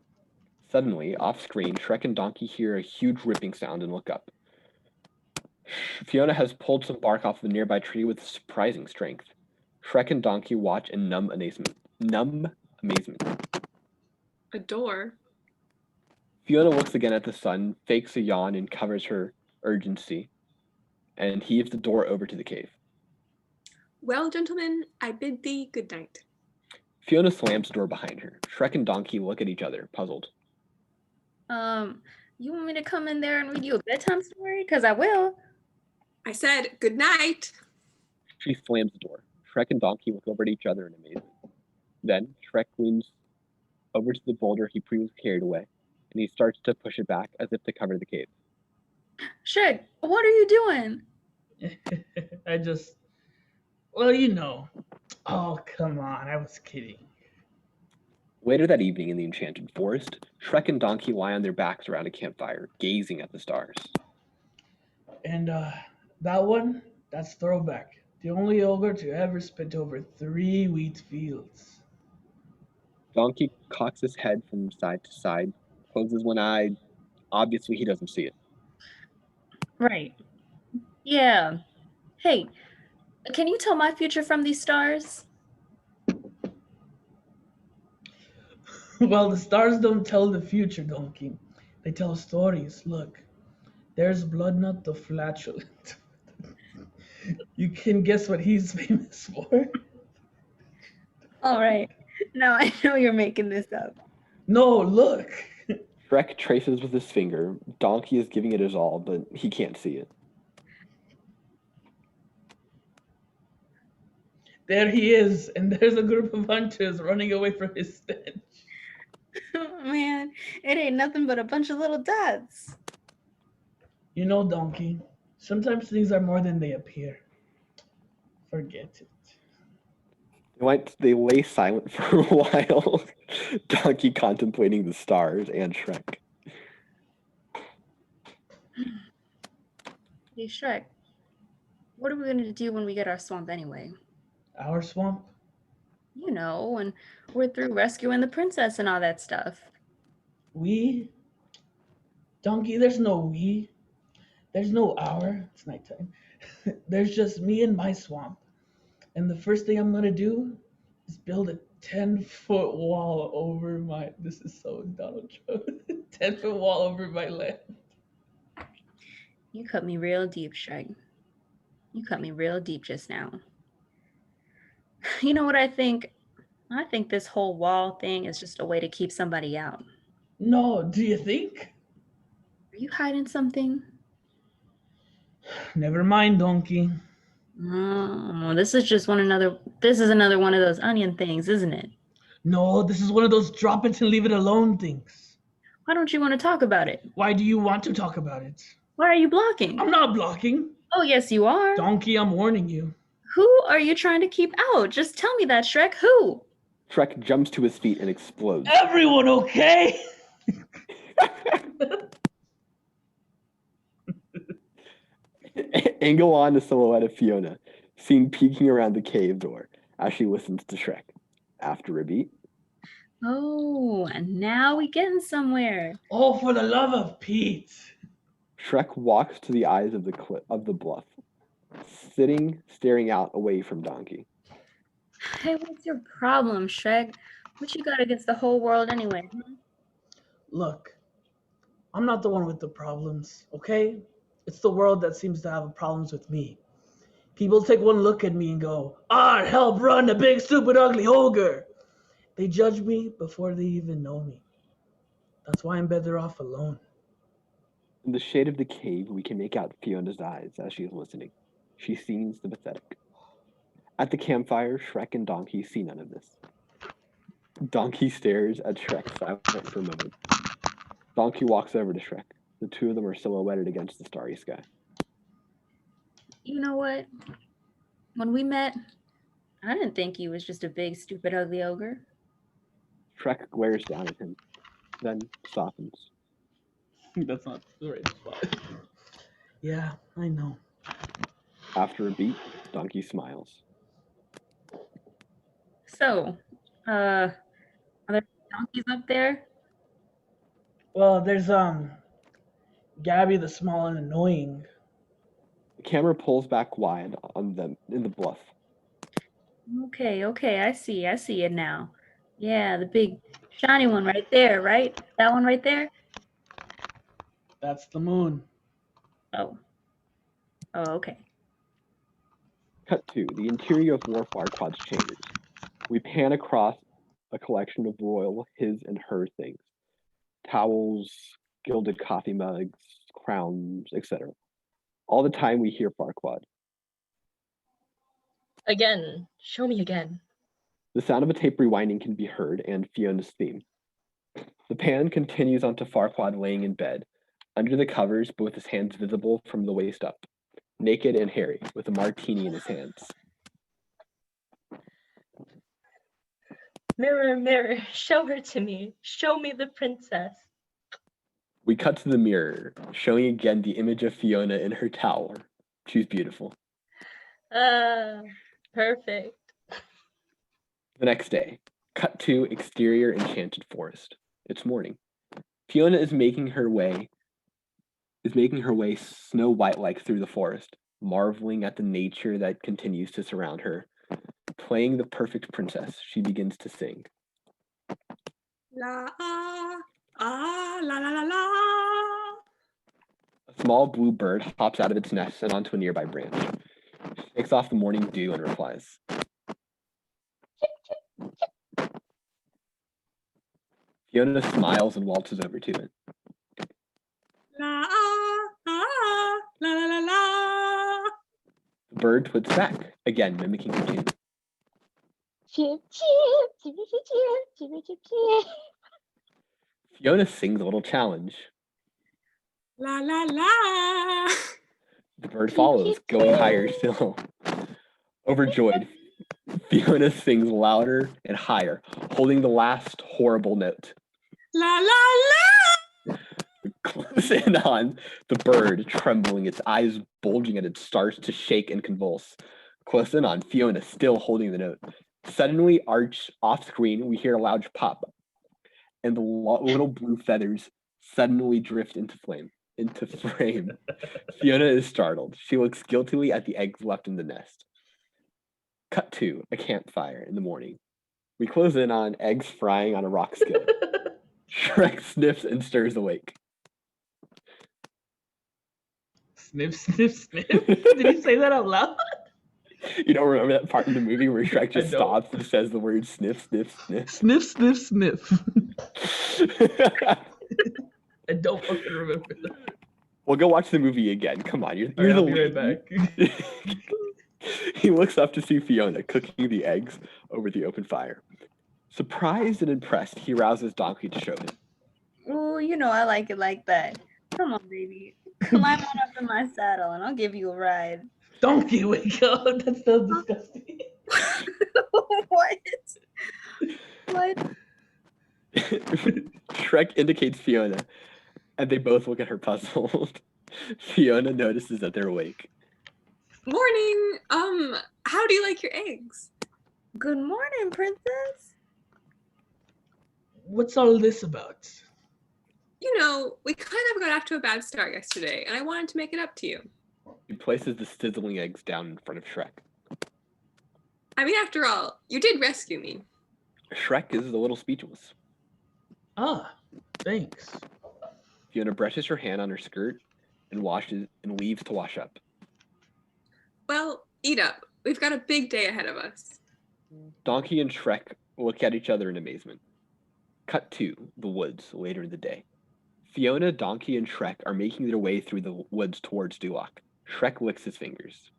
Suddenly, off screen, Shrek and Donkey hear a huge ripping sound and look up. Fiona has pulled some bark off the nearby tree with surprising strength. Shrek and Donkey watch in numb amazement. A door? Fiona looks again at the sun, fakes a yawn, and covers her urgency, and heaves the door over to the cave. Well, gentlemen, I bid thee good night. Fiona slams the door behind her. Shrek and Donkey look at each other, puzzled. You want me to come in there and read you a bedtime story? Because I will. I said good night. She slams the door. Shrek and Donkey look over at each other in amazement. Then Shrek leans over to the boulder he previously carried away, and he starts to push it back as if to cover the cave. Shrek, what are you doing? Well, you know. Oh, come on. I was kidding. Later that evening in the enchanted forest, Shrek and Donkey lie on their backs around a campfire, gazing at the stars. And that one, that's Throwback. The only ogre to ever spit over 3 wheat fields. Donkey cocks his head from side to side, closes one eye. Obviously, he doesn't see it. Right. Yeah. Hey, can you tell my future from these stars? Well, the stars don't tell the future, Donkey. They tell stories. Look, there's Bloodnut the Flatulent. You can guess what he's famous for? All right. Now I know you're making this up. No, look. Shrek traces with his finger. Donkey is giving it his all, but he can't see it. There he is, and there's a group of hunters running away from his stench. Man, it ain't nothing but a bunch of little dots. You know, Donkey, sometimes things are more than they appear. Forget it. They lay silent for a while, Donkey contemplating the stars and Shrek. Hey, Shrek, what are we going to do when we get our swamp anyway? Our swamp? You know, when we're through rescuing the princess and all that stuff. We? Donkey, there's no we. There's no our. It's nighttime. There's just me and my swamp. And the first thing I'm going to do is build a 10-foot wall over my... This is so Donald Trump. 10-foot wall over my land. You cut me real deep, Shrek. You cut me real deep just now. You know what I think? I think this whole wall thing is just a way to keep somebody out. No, do you think? Are you hiding something? Never mind, Donkey. Oh, this is another one of those onion things, isn't it? No, this is one of those drop it and leave it alone things. Why don't you want to talk about it? Why do you want to talk about it? Why are you blocking? I'm not blocking. Oh, yes, you are. Donkey, I'm warning you. Who are you trying to keep out? Just tell me that, Shrek. Who? Shrek jumps to his feet and explodes. Everyone okay? Angle on the silhouette of Fiona, seen peeking around the cave door as she listens to Shrek. After a beat, Oh, and now we getting somewhere. Oh, for the love of Pete. Shrek walks to the eyes of the bluff, sitting, staring out away from Donkey. Hey, what's your problem, Shrek? What you got against the whole world anyway? Look, I'm not the one with the problems, okay? It's the world that seems to have problems with me. People take one look at me and go, "Ah, help run the big, stupid, ugly ogre." They judge me before they even know me. That's why I'm better off alone. In the shade of the cave, we can make out Fiona's eyes as she is listening. She seems sympathetic. At the campfire, Shrek and Donkey see none of this. Donkey stares at Shrek silent for a moment. Donkey walks over to Shrek. The two of them are silhouetted against the starry sky. You know what? When we met, I didn't think he was just a big, stupid, ugly ogre. Shrek glares down at him, then softens. That's not the right spot. Yeah, I know. After a beat, Donkey smiles. So, are there donkeys up there? Well, there's Gabby the small and annoying. The camera pulls back wide on them in the bluff. Okay, I see it now. Yeah, the big shiny one right there, right? That one right there? That's the moon. Oh. Oh, okay. Cut to the interior of War Farquaad's chambers. We pan across a collection of royal his and her things. Towels, gilded coffee mugs, crowns, etc. All the time we hear Farquaad. Again, show me again. The sound of a tape rewinding can be heard, and Fiona's theme. The pan continues onto Farquaad laying in bed, under the covers, but with his hands visible from the waist up, naked and hairy, with a martini in his hands. Mirror, mirror, show her to me. Show me the princess. We cut to the mirror, showing again the image of Fiona in her tower. She's beautiful. Ah, perfect. The next day, cut to exterior enchanted forest. It's morning. Fiona is making her way snow white like through the forest, marveling at the nature that continues to surround her. Playing the perfect princess, she begins to sing. La la la la la. A small blue bird hops out of its nest and onto a nearby branch. She shakes off the morning dew and replies. Fiona smiles and waltzes over to it. La la la la la. The bird twits back, again mimicking her tune. Chip, chip, chip, chip, chip, chip, chip, chip. Fiona sings a little challenge. La la la. The bird follows, going higher still. Overjoyed, Fiona sings louder and higher, holding the last horrible note. La la la. Close in on the bird, trembling, its eyes bulging as it starts to shake and convulse. Close in on Fiona, still holding the note. Suddenly, off screen, we hear a loud pop, and the little blue feathers suddenly drift into frame. Fiona is startled. She looks guiltily at the eggs left in the nest. Cut to a campfire in the morning. We close in on eggs frying on a rock skillet. Shrek sniffs and stirs awake. Sniff, sniff, sniff. Did he say that out loud? You don't remember that part in the movie where Shrek just I don't. stops and says the word sniff, sniff, sniff? Sniff, sniff, sniff. I don't fucking remember that. Well, go watch the movie again. Come on, you're Alright, the I'll be right lead. back. He looks up to see Fiona cooking the eggs over the open fire. Surprised and impressed, he rouses Donkey to show him. Oh, you know I like it like that. Come on, baby. Climb on up in my saddle and I'll give you a ride. Donkey, wake up. That's so disgusting. What? What? Shrek indicates Fiona, and they both look at her puzzled. Fiona notices that they're awake. Morning. How do you like your eggs? Good morning, princess. What's all this about? You know, we kind of got off to a bad start yesterday, and I wanted to make it up to you. He places the sizzling eggs down in front of Shrek. I mean, after all, you did rescue me. Shrek is a little speechless. Ah, thanks. Fiona brushes her hand on her skirt and leaves to wash up. Well, eat up. We've got a big day ahead of us. Donkey and Shrek look at each other in amazement. Cut to the woods later in the day. Fiona, Donkey, and Shrek are making their way through the woods towards Duloc. Shrek licks his fingers.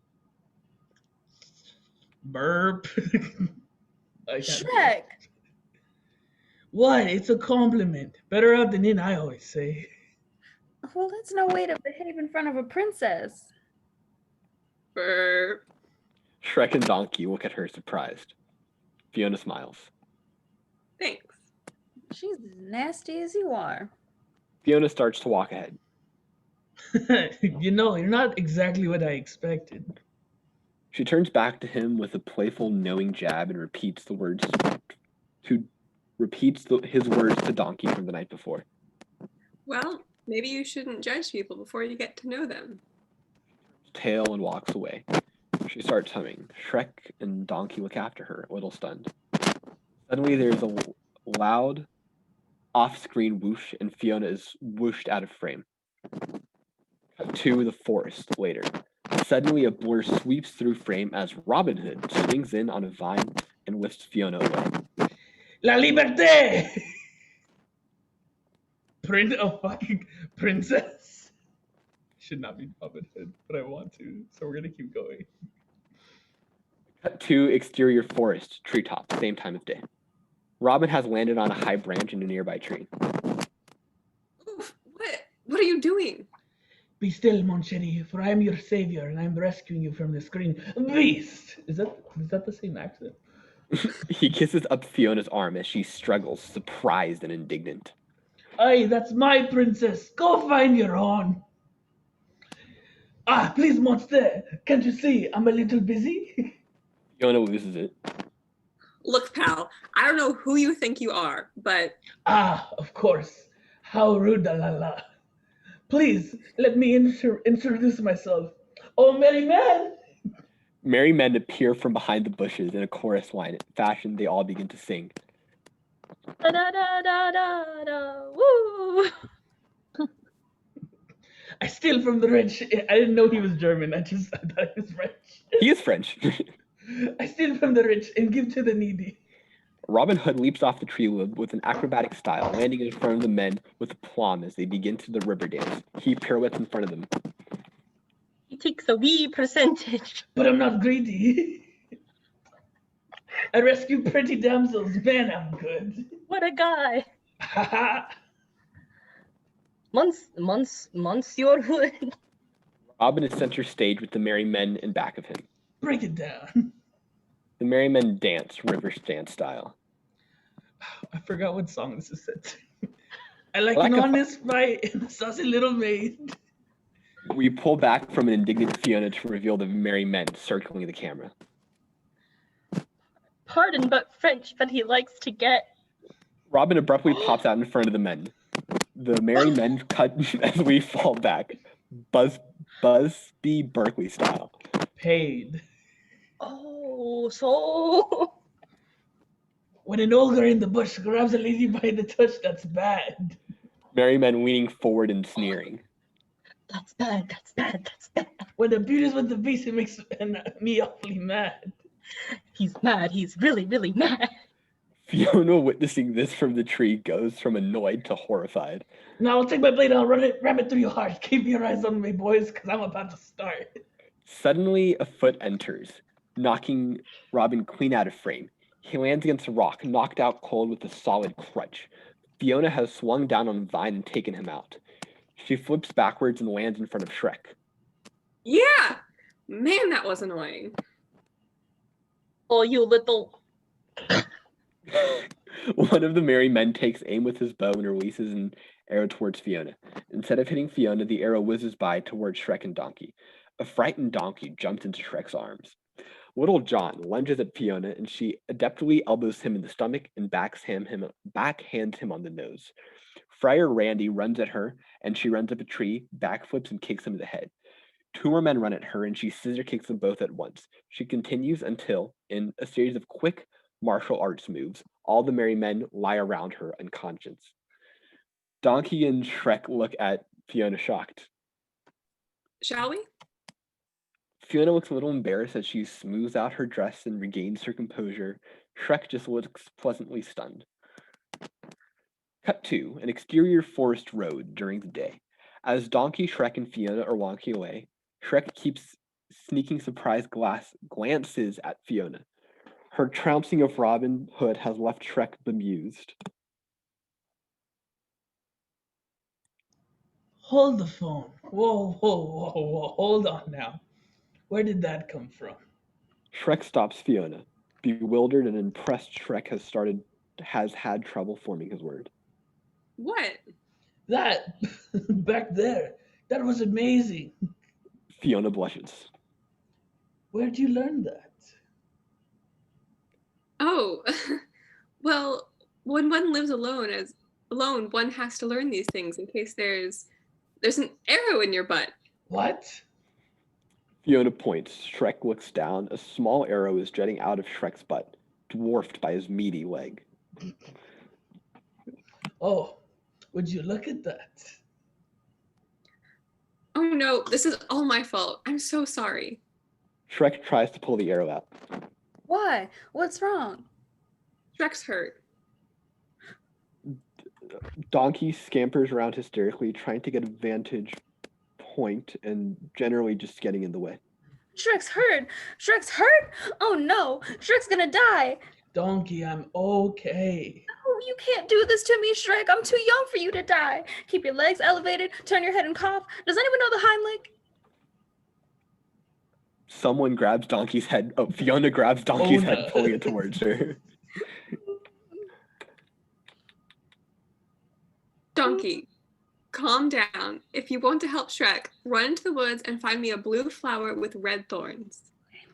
Burp. I can't do Shrek. it. What? It's a compliment. Better out than in, I always say. Well, that's no way to behave in front of a princess. Burp. Shrek and Donkey look at her surprised. Fiona smiles. Thanks. She's as nasty as you are. Fiona starts to walk ahead. You know, you're not exactly what I expected. She turns back to him with a playful, knowing jab and repeats his words to Donkey from the night before. Well, maybe you shouldn't judge people before you get to know them. Tail and walks away. She starts humming. Shrek and Donkey look after her, a little stunned. Suddenly, there's a loud, off-screen whoosh, and Fiona is whooshed out of frame. Cut to the forest later. Suddenly, a blur sweeps through frame as Robin Hood swings in on a vine and lifts Fiona away. La liberté! A fucking princess. Should not be Robin Hood, but I want to, so we're gonna keep going. Cut to exterior forest, treetop, same time of day. Robin has landed on a high branch in a nearby tree. Oof, what are you doing? Be still, mon chéri, for I am your savior, and I am rescuing you from the screen beast. Is that the same accent? He kisses up Fiona's arm as she struggles, surprised and indignant. Aye, that's my princess. Go find your own. Ah, please, monster. Can't you see I'm a little busy? Fiona loses it. Look, pal, I don't know who you think you are, but Ah, of course. How rude, la la. Please, let me introduce myself. Oh, merry man. Merry men appear from behind the bushes in a chorus line fashion. They all begin to sing. Da da da da da da. Woo! I steal from the rich. I didn't know he was German. I thought he was French. He is French. I steal from the rich and give to the needy. Robin Hood leaps off the tree limb with an acrobatic style, landing in front of the men with aplomb as they begin to the river dance. He pirouettes in front of them. He takes a wee percentage. But I'm not greedy. I rescue pretty damsels. Man, I'm good. What a guy. Haha. Monsieur Hood. Robin is center stage with the merry men in back of him. Break it down. The merry men dance, river dance style. I forgot what song this is set to. I like Like an a- honest fight and a saucy little maid. We pull back from an indignant Fiona to reveal the merry men circling the camera. Pardon but French, but he likes to get. Robin abruptly pops out in front of the men. The merry men cut as we fall back. Busby Berkeley style. Paid. Oh, so. When an ogre in the bush grabs a lady by the touch, that's bad. Merry men leaning forward and sneering. That's bad, that's bad, that's bad. When the beauty's with the beast, it makes me awfully mad. He's mad, he's really, really mad. Fiona, witnessing this from the tree, goes from annoyed to horrified. Now I'll take my blade and I'll ram it through your heart. Keep your eyes on me, boys, because I'm about to start. Suddenly, a foot enters, knocking Robin clean out of frame. He lands against a rock, knocked out cold with a solid crutch. Fiona has swung down on a vine and taken him out. She flips backwards and lands in front of Shrek. yeah! Man, that was annoying. Oh, you little. One of the merry men takes aim with his bow and releases an arrow towards Fiona. Instead of hitting Fiona, the arrow whizzes by towards Shrek and Donkey. A frightened Donkey jumps into Shrek's arms. Little John lunges at Fiona and she adeptly elbows him in the stomach and backhands him on the nose. Friar Randy runs at her and she runs up a tree, backflips and kicks him in the head. 2 more men run at her and she scissor kicks them both at once. She continues until, in a series of quick martial arts moves, all the merry men lie around her unconscious. Donkey and Shrek look at Fiona shocked. Shall we? Fiona looks a little embarrassed as she smooths out her dress and regains her composure. Shrek just looks pleasantly stunned. Cut to an exterior forest road during the day. As Donkey, Shrek, and Fiona are walking away, Shrek keeps sneaking surprised glances at Fiona. Her trouncing of Robin Hood has left Shrek bemused. Hold the phone. Whoa, whoa, whoa, whoa. Hold on now. Where did that come from? Shrek stops Fiona. Bewildered and impressed, Shrek has had trouble forming his word. What? That back there. That was amazing. Fiona blushes. Where'd you learn that? Oh, well, when one lives alone, one has to learn these things in case there's an arrow in your butt. What? Fiona points. Shrek looks down. A small arrow is jutting out of Shrek's butt, dwarfed by his meaty leg. Oh, would you look at that? Oh no, this is all my fault. I'm so sorry. Shrek tries to pull the arrow out. Why? What's wrong? Shrek's hurt. Donkey scampers around hysterically, trying to get a vantage point and generally just getting in the way. Shrek's hurt! Shrek's hurt! Oh no! Shrek's gonna die! Donkey, I'm okay. Oh, you can't do this to me, Shrek. I'm too young for you to die. Keep your legs elevated, turn your head and cough. Does anyone know the Heimlich? Someone grabs Donkey's head. Oh, Fiona grabs Donkey's head, pulling it towards her. Donkey, calm down. If you want to help Shrek, run into the woods and find me a blue flower with red thorns.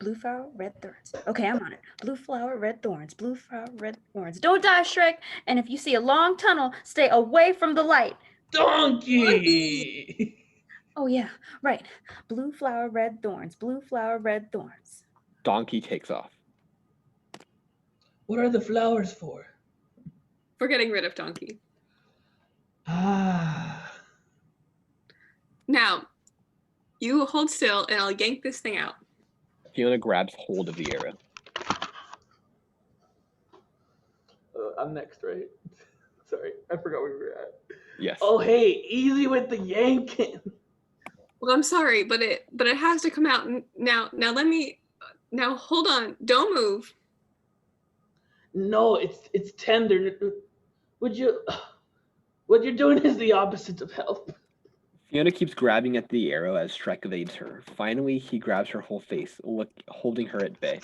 Blue flower, red thorns. Okay, I'm on it. Blue flower, red thorns. Blue flower, red thorns. Don't die, Shrek. And if you see a long tunnel, stay away from the light. Donkey! Oh yeah, right. Blue flower, red thorns. Blue flower, red thorns. Donkey takes off. What are the flowers for? For getting rid of Donkey. Ah. Now, you hold still and I'll yank this thing out. Fiona grabs hold of the arrow. I'm next, right? Sorry, I forgot where we were at. Yes. Oh, hey, easy with the yanking. Well, I'm sorry, but it has to come out now. Now hold on. Don't move. No, it's tender. What you're doing is the opposite of help. Fiona keeps grabbing at the arrow as Shrek evades her. Finally, he grabs her whole face, holding her at bay.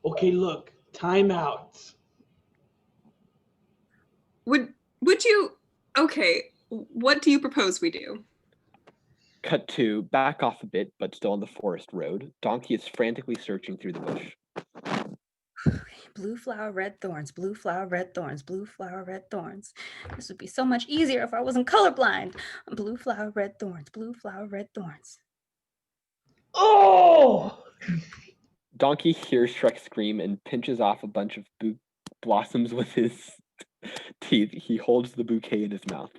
Okay, look, time out. Would you? Okay, what do you propose we do? Cut to back off a bit, but still on the forest road. Donkey is frantically searching through the bush. Blue flower, red thorns. Blue flower, red thorns. Blue flower, red thorns. This would be so much easier if I wasn't colorblind. Blue flower, red thorns. Blue flower, red thorns. Oh! Donkey hears Shrek scream and pinches off a bunch of blossoms with his teeth. He holds the bouquet in his mouth.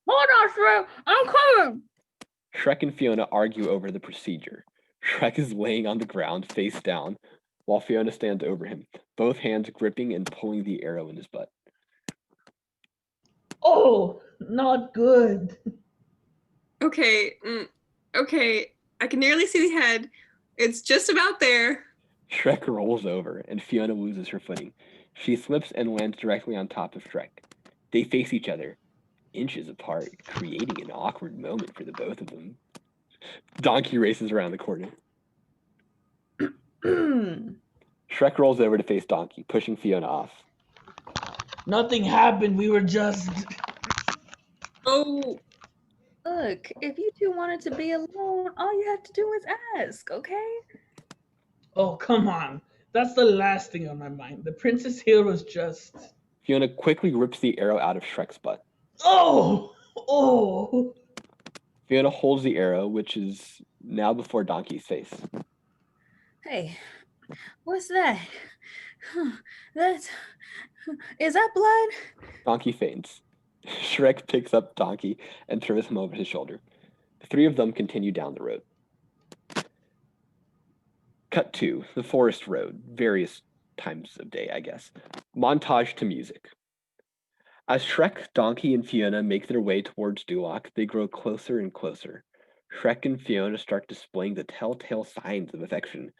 Hold on, Shrek. I'm coming. Shrek and Fiona argue over the procedure. Shrek is laying on the ground, face down, while Fiona stands over him, both hands gripping and pulling the arrow in his butt. Oh, not good. Okay, okay. I can nearly see the head. It's just about there. Shrek rolls over, and Fiona loses her footing. She slips and lands directly on top of Shrek. They face each other, inches apart, creating an awkward moment for the both of them. Donkey races around the corner. Shrek rolls over to face Donkey, pushing Fiona off. Nothing happened. We were just... Oh, Look, if you two wanted to be alone, all you have to do is ask, okay? Oh, come on. That's the last thing on my mind. The princess here was just. Fiona quickly rips the arrow out of Shrek's butt. Oh! Oh! Fiona holds the arrow, which is now before Donkey's face. Hey, what's that? That's. Is that blood? Donkey faints. Shrek picks up Donkey and throws him over his shoulder. The three of them continue down the road. Cut to the forest road, various times of day, I guess. Montage to music. As Shrek, Donkey, and Fiona make their way towards Duloc, they grow closer and closer. Shrek and Fiona start displaying the telltale signs of affection.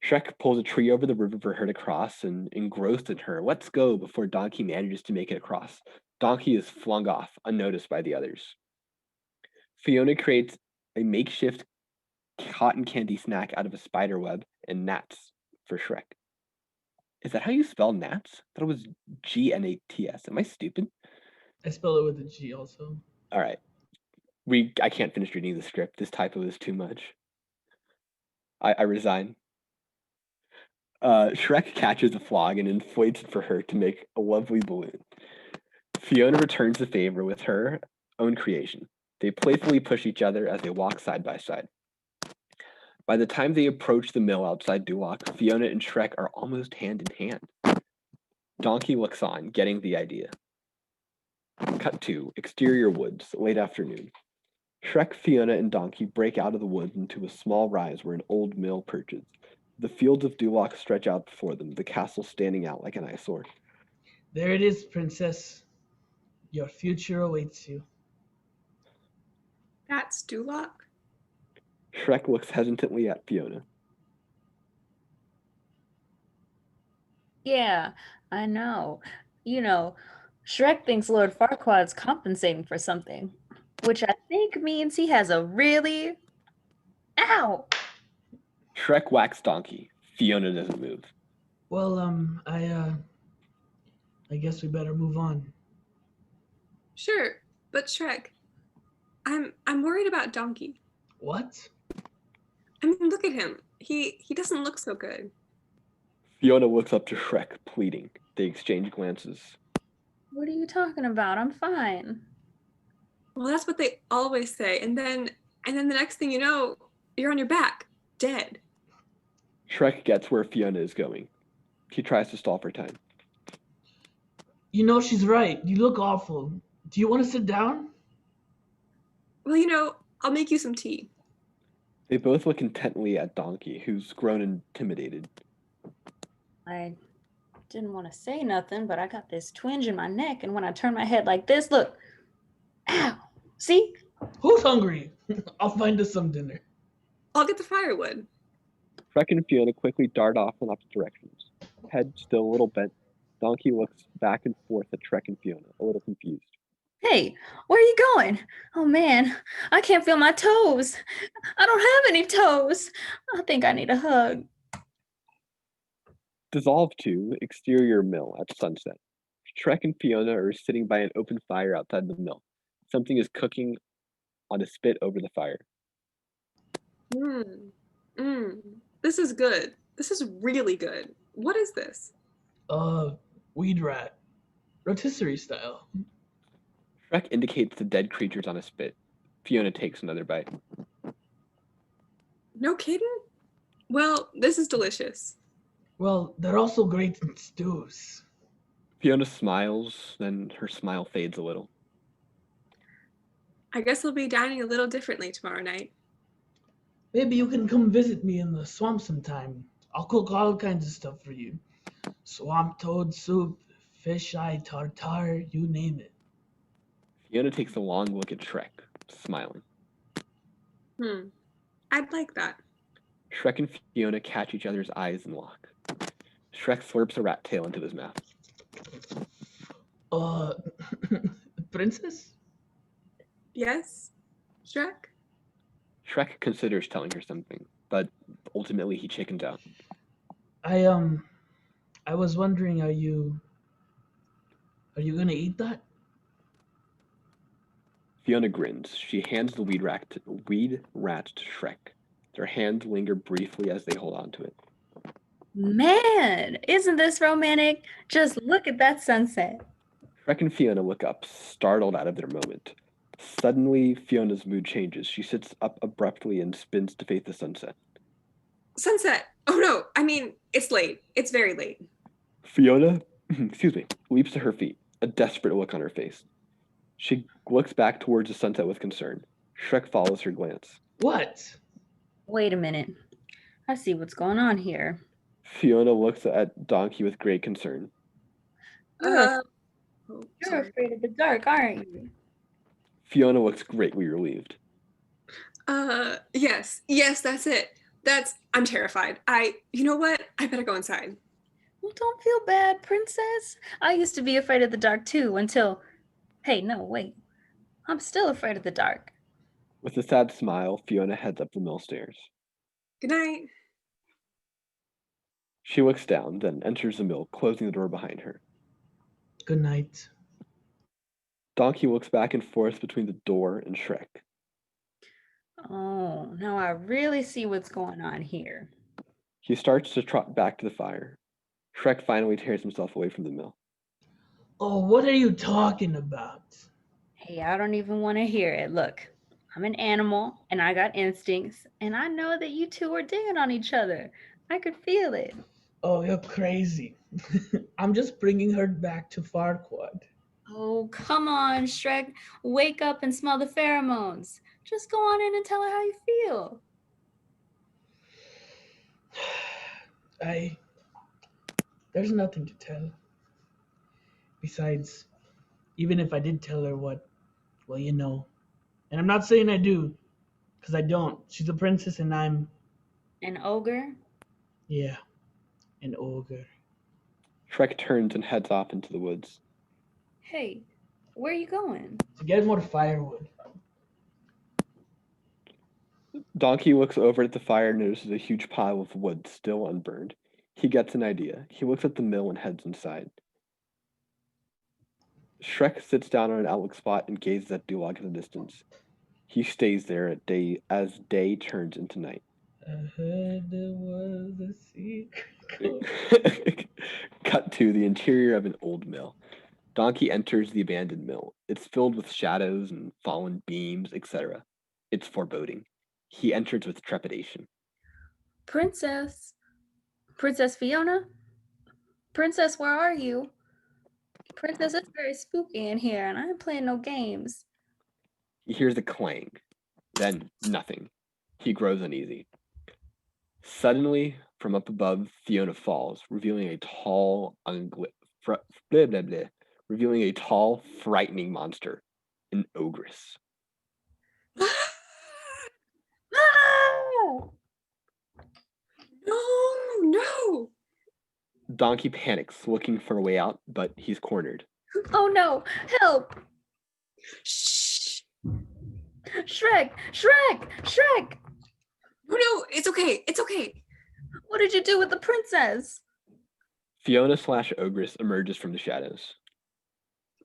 Shrek pulls a tree over the river for her to cross, and engrossed in her, lets go before Donkey manages to make it across. Donkey is flung off, unnoticed by the others. Fiona creates a makeshift cotton candy snack out of a spider web and gnats for Shrek. Is that how you spell gnats? I thought it was Gnats. Am I stupid? I spell it with a G also. All right. I can't finish reading the script. This typo is too much. I resign. Shrek catches a frog and inflates it for her to make a lovely balloon. Fiona returns the favor with her own creation. They playfully push each other as they walk side by side. By the time they approach the mill outside Duloc, Fiona and Shrek are almost hand in hand. Donkey looks on, getting the idea. Cut to exterior woods, late afternoon. Shrek, Fiona, and Donkey break out of the woods into a small rise where an old mill perches. The fields of Duloc stretch out before them, the castle standing out like an eyesore. There it is, princess. Your future awaits you. That's Duloc? Shrek looks hesitantly at Fiona. Yeah, I know. You know, Shrek thinks Lord Farquaad's compensating for something, which I think means he has a really. Ow! Shrek whacks Donkey. Fiona doesn't move. Well, I guess we better move on. Sure, but Shrek, I'm worried about Donkey. What? I mean, look at him. He doesn't look so good. Fiona looks up to Shrek, pleading. They exchange glances. What are you talking about? I'm fine. Well, that's what they always say. And then the next thing you know, you're on your back, dead. Shrek gets where Fiona is going. He tries to stall for time. You know she's right. You look awful. Do you want to sit down? Well, I'll make you some tea. They both look intently at Donkey, who's grown intimidated. I didn't want to say nothing, but I got this twinge in my neck, and when I turn my head like this, look. Ow! See? Who's hungry? I'll find us some dinner. I'll get the firewood. Shrek and Fiona quickly dart off in opposite directions. Head still a little bent, Donkey looks back and forth at Shrek and Fiona, a little confused. Hey, where are you going? Oh man, I can't feel my toes. I don't have any toes. I think I need a hug. Dissolve to exterior mill at sunset. Shrek and Fiona are sitting by an open fire outside the mill. Something is cooking on a spit over the fire. This is good. This is really good. What is this? Weed rat. Rotisserie style. Shrek indicates the dead creatures on a spit. Fiona takes another bite. No kidding? Well, this is delicious. Well, they're also great in stews. Fiona smiles, then her smile fades a little. I guess I'll be dining a little differently tomorrow night. Maybe you can come visit me in the swamp sometime. I'll cook all kinds of stuff for you. Swamp toad soup, fish eye tartare, you name it. Fiona takes a long look at Shrek, smiling. I'd like that. Shrek and Fiona catch each other's eyes and lock. Shrek slurps a rat tail into his mouth. Princess? Yes? Shrek? Shrek considers telling her something, but ultimately he chickens out. I was wondering, are you gonna eat that? Fiona grins. She hands the weed rat to Shrek. Their hands linger briefly as they hold on to it. Man, isn't this romantic? Just look at that sunset. Shrek and Fiona look up, startled out of their moment. Suddenly, Fiona's mood changes. She sits up abruptly and spins to face the sunset. Sunset. Oh no, I mean, it's late. It's very late. Fiona, leaps to her feet, a desperate look on her face. She looks back towards the sunset with concern. Shrek follows her glance. What? Wait a minute. I see what's going on here. Fiona looks at Donkey with great concern. You're Oh, You're sorry. afraid of the dark, aren't you? Fiona looks greatly relieved. Yes, that's it. I'm terrified. You know what? I better go inside. Well, don't feel bad, princess. I used to be afraid of the dark too until. Hey, no, wait. I'm still afraid of the dark. With a sad smile, Fiona heads up the mill stairs. Good night. She looks down, then enters the mill, closing the door behind her. Good night. Donkey looks back and forth between the door and Shrek. Oh, now I really see what's going on here. He starts to trot back to the fire. Shrek finally tears himself away from the mill. Oh, what are you talking about? Hey, I don't even want to hear it. Look, I'm an animal and I got instincts, and I know that you two are digging on each other. I could feel it. Oh, you're crazy. I'm just bringing her back to Farquaad. Oh, come on, Shrek. Wake up and smell the pheromones. Just go on in and tell her how you feel. There's nothing to tell. Besides, even if I did tell her well, you know. And I'm not saying I do, because I don't. She's a princess and I'm, An ogre? yeah, an ogre. Shrek turns and heads off into the woods. Hey, where are you going? To get more firewood. Donkey looks over at the fire and notices a huge pile of wood still unburned. He gets an idea. He looks at the mill and heads inside. Shrek sits down on an outlook spot and gazes at Dulag in the distance. He stays there as day turns into night. I heard there was a secret. Cut to the interior of an old mill. Donkey enters the abandoned mill. It's filled with shadows and fallen beams, etc. It's foreboding. He enters with trepidation. Princess? Princess Fiona? Princess, where are you? Princess, it's very spooky in here, and I ain't playing no games. He hears a clang, then nothing. He grows uneasy. Suddenly, from up above, Fiona falls, revealing a tall, frightening monster, an ogress. Ah! No. Donkey panics, looking for a way out, but he's cornered. Oh no, help! Shh. Shrek! No, it's okay. What did you do with the princess? Fiona/ogress emerges from the shadows.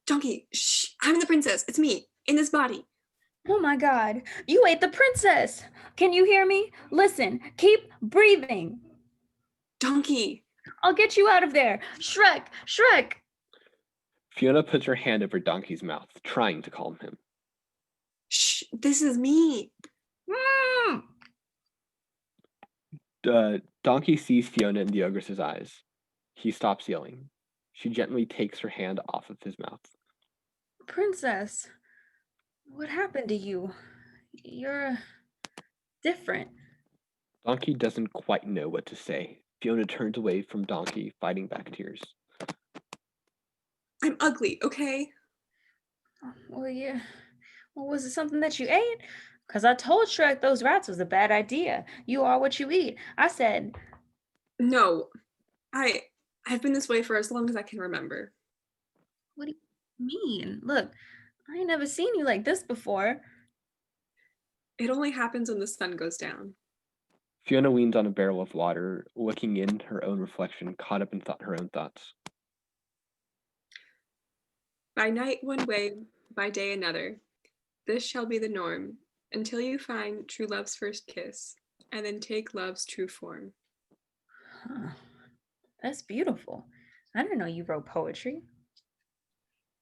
Donkey, shh. I'm the princess. It's me, in this body. Oh my god, you ate the princess! Can you hear me? Listen, keep breathing. Donkey. I'll get you out of there. Shrek! Fiona puts her hand over Donkey's mouth, trying to calm him. Shh, this is me. Donkey sees Fiona in the ogress's eyes. He stops yelling. She gently takes her hand off of his mouth. Princess, what happened to you? You're different. Donkey doesn't quite know what to say. Fiona turns away from Donkey, fighting back tears. I'm ugly, okay? Well, yeah. Well, was it something that you ate? Because I told Shrek those rats was a bad idea. You are what you eat. I said. No. I've been this way for as long as I can remember. What do you mean? Look, I ain't never seen you like this before. It only happens when the sun goes down. Fiona leans on a barrel of water, looking in her own reflection, caught up in her own thoughts. By night one way, by day another. This shall be the norm, until you find true love's first kiss, and then take love's true form. Huh. That's beautiful. I didn't know you wrote poetry.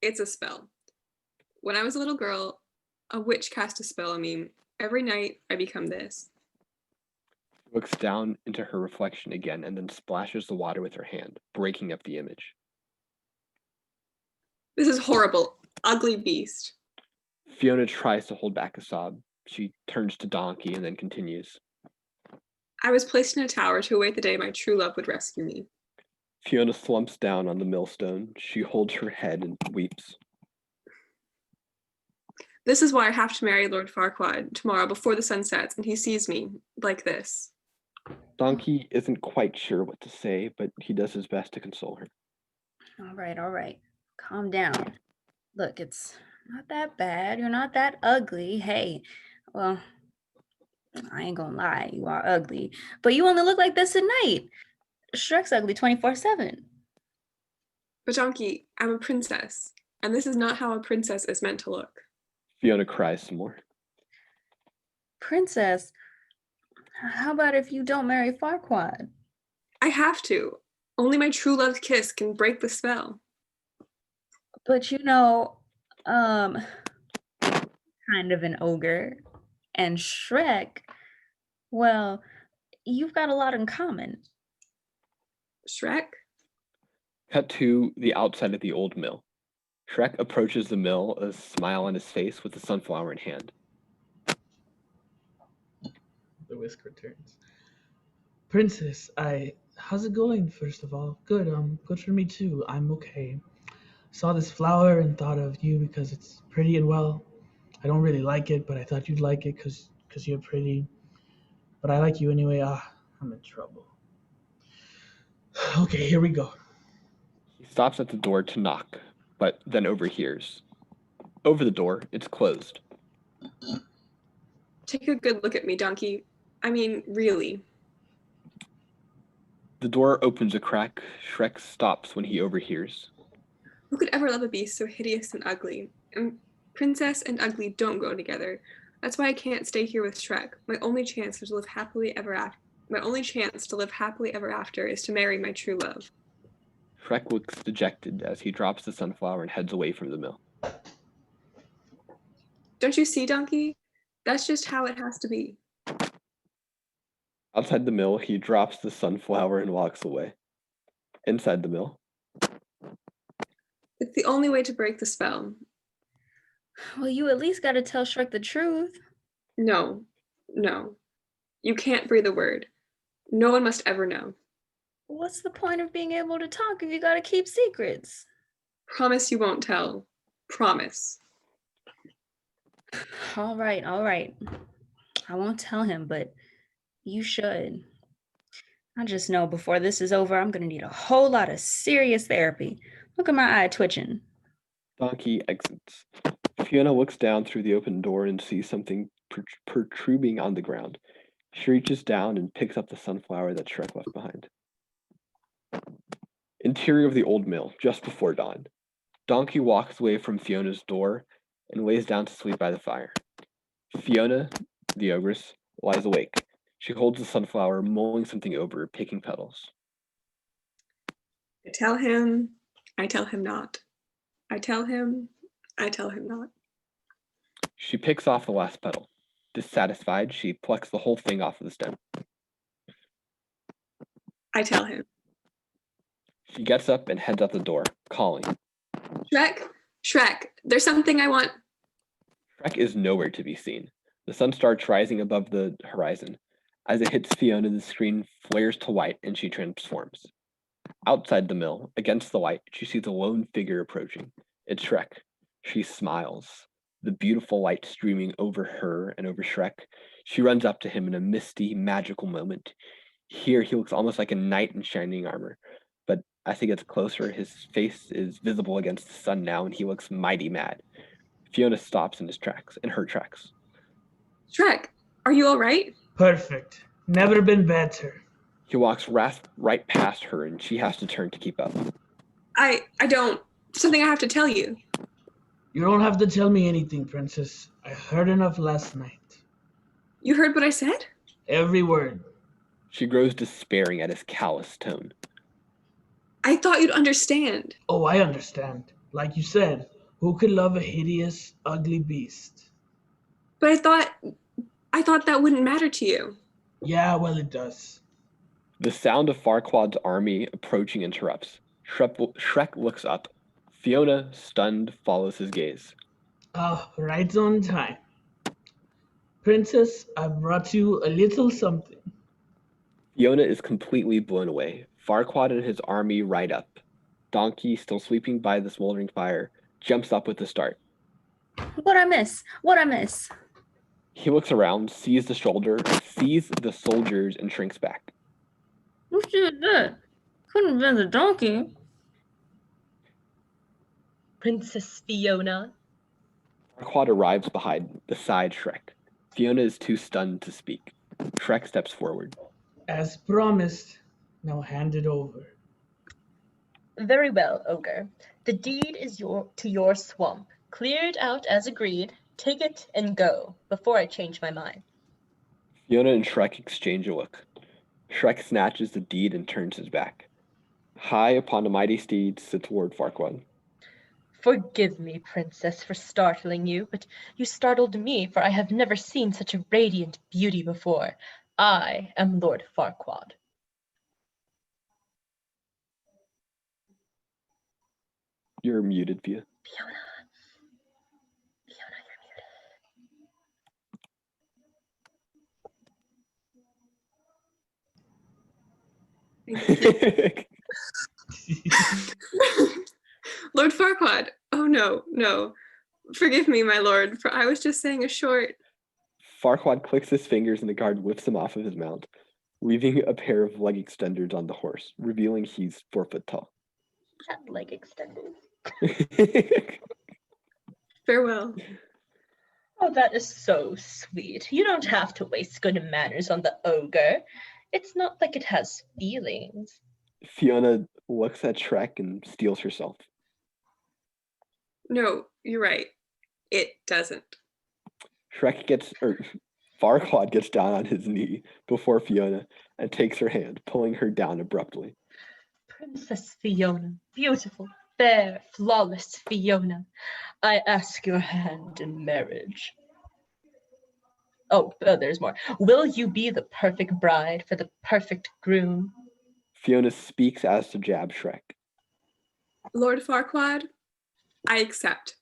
It's a spell. When I was a little girl, a witch cast a spell on me. Every night, I become this. She looks down into her reflection again and then splashes the water with her hand, breaking up the image. This is horrible. Ugly beast. Fiona tries to hold back a sob. She turns to Donkey and then continues. I was placed in a tower to await the day my true love would rescue me. Fiona slumps down on the millstone. She holds her head and weeps. This is why I have to marry Lord Farquaad tomorrow before the sun sets and he sees me like this. Donkey isn't quite sure what to say, but he does his best to console her. All right. Calm down. Look, it's not that bad. You're not that ugly. Hey, well, I ain't gonna lie, you are ugly. But you only look like this at night. Shrek's ugly 24/7. But Donkey, I'm a princess, and this is not how a princess is meant to look. Fiona cries some more. Princess, how about if you don't marry Farquaad? I have to. Only my true love's kiss can break the spell. But kind of an ogre. And Shrek, well, you've got a lot in common. Shrek? Cut to the outside of the old mill. Shrek approaches the mill, a smile on his face with a sunflower in hand. The whisk returns. Princess, how's it going, first of all? Good, good for me too. I'm okay. Saw this flower and thought of you because it's pretty and well. I don't really like it, but I thought you'd like it because you're pretty. But I like you anyway. I'm in trouble. Okay, here we go. He stops at the door to knock, but then overhears. Over the door, it's closed. Take a good look at me, Donkey. I mean, really. The door opens a crack. Shrek stops when he overhears. Who could ever love a beast so hideous and ugly? And princess and ugly don't go together. That's why I can't stay here with Shrek. My only chance to live happily ever after. My only chance to live happily ever after is to marry my true love. Shrek looks dejected as he drops the sunflower and heads away from the mill. Don't you see, Donkey? That's just how it has to be. Outside the mill, he drops the sunflower and walks away. Inside the mill, It's the only way to break the spell. Well, you at least got to tell Shrek the truth. No. You can't breathe a word. No one must ever know. What's the point of being able to talk if you got to keep secrets? Promise you won't tell. Promise. All right. I won't tell him, but you should. I just know before this is over, I'm going to need a whole lot of serious therapy. Look at my eye twitching. Donkey exits. Fiona looks down through the open door and sees something protruding on the ground. She reaches down and picks up the sunflower that Shrek left behind. Interior of the old mill, just before dawn. Donkey walks away from Fiona's door and lays down to sleep by the fire. Fiona, the ogress, lies awake. She holds the sunflower, mulling something over, picking petals. I tell him not. I tell him not. She picks off the last petal. Dissatisfied, she plucks the whole thing off of the stem. I tell him. She gets up and heads out the door, calling. Shrek, there's something I want. Shrek is nowhere to be seen. The sun starts rising above the horizon. As it hits Fiona, the screen flares to white and she transforms. Outside the mill, against the light, she sees a lone figure approaching. It's Shrek. She smiles, the beautiful light streaming over her and over Shrek. She runs up to him in a misty, magical moment. Here, he looks almost like a knight in shining armor. But as he gets closer, his face is visible against the sun now, and he looks mighty mad. Fiona stops in her tracks. Shrek, are you all right? Perfect. Never been better. He walks right past her, and she has to turn to keep up. I don't. Something I have to tell you. You don't have to tell me anything, Princess. I heard enough last night. You heard what I said? Every word. She grows despairing at his callous tone. I thought you'd understand. Oh, I understand. Like you said, who could love a hideous, ugly beast? But I thought that wouldn't matter to you. Yeah, well, it does. The sound of Farquaad's army approaching interrupts. Shrek looks up. Fiona, stunned, follows his gaze. Ah, right on time. Princess, I brought you a little something. Fiona is completely blown away. Farquaad and his army ride up. Donkey, still sweeping by the smoldering fire, jumps up with a start. What I miss? What I miss? He looks around, sees the soldiers, and shrinks back. Who did that? Couldn't have been the donkey. Princess Fiona. Farquaad arrives beside Shrek. Fiona is too stunned to speak. Shrek steps forward. As promised, now hand it over. Very well, ogre. The deed is to your swamp. Cleared out as agreed. Take it and go before I change my mind. Fiona and Shrek exchange a look. Shrek snatches the deed and turns his back. High upon a mighty steed sits Lord Farquaad. Forgive me, princess, for startling you, but you startled me, for I have never seen such a radiant beauty before. I am Lord Farquaad. You're muted, Fia. Fiona, you're muted. Lord Farquaad. Oh no. Forgive me, my lord, for I was just saying a short. Farquaad clicks his fingers and the guard whips him off of his mount, leaving a pair of leg extenders on the horse, revealing he's 4 foot tall. Cat leg extended. Farewell. Oh, that is so sweet. You don't have to waste good manners on the ogre. It's not like it has feelings. Fiona looks at Shrek and steels herself. No, you're right. It doesn't. Farquaad gets down on his knee before Fiona and takes her hand, pulling her down abruptly. Princess Fiona, beautiful, fair, flawless Fiona, I ask your hand in marriage. Oh, there's more. Will you be the perfect bride for the perfect groom? Fiona speaks as to jab Shrek. Lord Farquaad, I accept.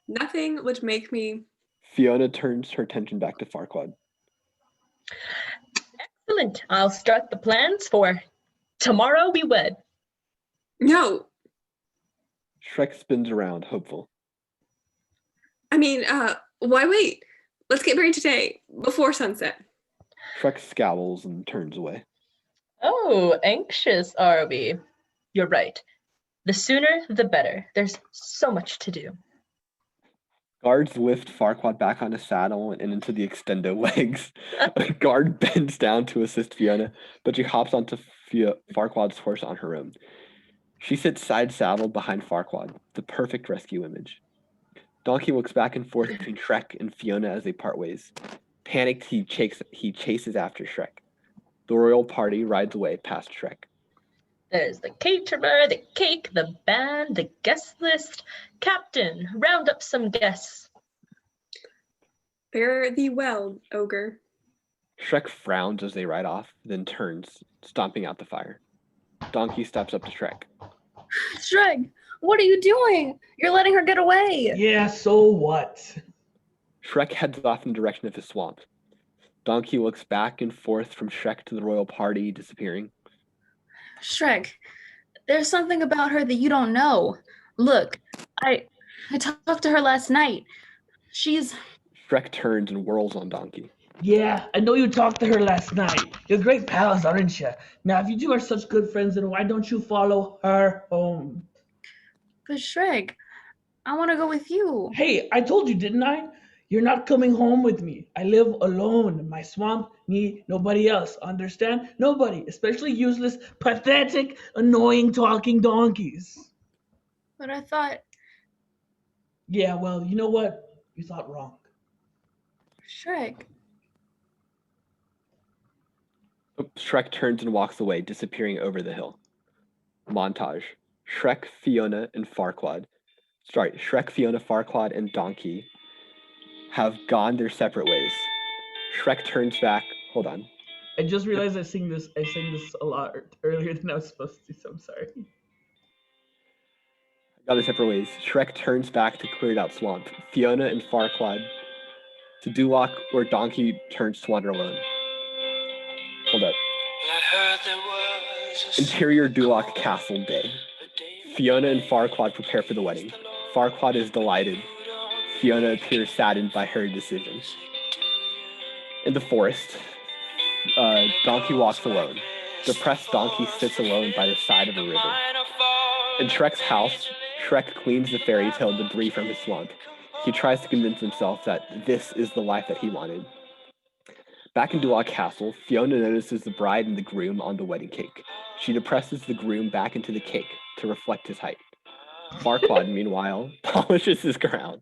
Nothing would make me. Fiona turns her attention back to Farquaad. Excellent. I'll start the plans for tomorrow we wed. No. Shrek spins around, hopeful. I mean, why wait? Let's get married today, before sunset. Shrek scowls and turns away. Oh, anxious are we? You're right. The sooner, the better. There's so much to do. Guards lift Farquaad back on his saddle and into the extendo legs. A guard bends down to assist Fiona, but she hops onto Farquaad's horse on her own. She sits side-saddled behind Farquaad, the perfect rescue image. Donkey looks back and forth between Shrek and Fiona as they part ways. Panicked, he chases after Shrek. The royal party rides away past Shrek. There's the caterer, the cake, the band, the guest list. Captain, round up some guests. Fare thee well, ogre. Shrek frowns as they ride off, then turns, stomping out the fire. Donkey steps up to Shrek. Shrek, what are you doing? You're letting her get away. Yeah, so what? Shrek heads off in the direction of his swamp. Donkey looks back and forth from Shrek to the royal party, disappearing. Shrek, there's something about her that you don't know. Look, I talked to her last night. She's... Shrek turns and whirls on Donkey. Yeah, I know you talked to her last night. You're great pals, aren't you? Now, if you two are such good friends, then why don't you follow her home? But Shrek, I want to go with you. Hey, I told you, didn't I? You're not coming home with me. I live alone in my swamp, need nobody else. Understand? Nobody, especially useless, pathetic, annoying talking donkeys. But I thought... Yeah, well, you know what? You thought wrong. Shrek. Shrek turns and walks away, disappearing over the hill. Montage. Shrek, Fiona, and Farquaad. Shrek, Fiona, Farquaad, and Donkey have gone their separate ways. Shrek turns back. Hold on. I just realized I sang this a lot earlier than I was supposed to, so I'm sorry. Gone their separate ways. Shrek turns back to Cleared Out Swamp. Fiona and Farquaad to Duloc, where Donkey turns to wander alone. Hold up. Interior Duloc Castle Day. Fiona and Farquaad prepare for the wedding. Farquaad is delighted. Fiona appears saddened by her decision. In the forest, Donkey walks alone. Depressed Donkey sits alone by the side of a river. In Shrek's house, Shrek cleans the fairy tale debris from his swamp. He tries to convince himself that this is the life that he wanted. Back in Duloc Castle, Fiona notices the bride and the groom on the wedding cake. She depresses the groom back into the cake to reflect his height. Farquaad, meanwhile, polishes his crown.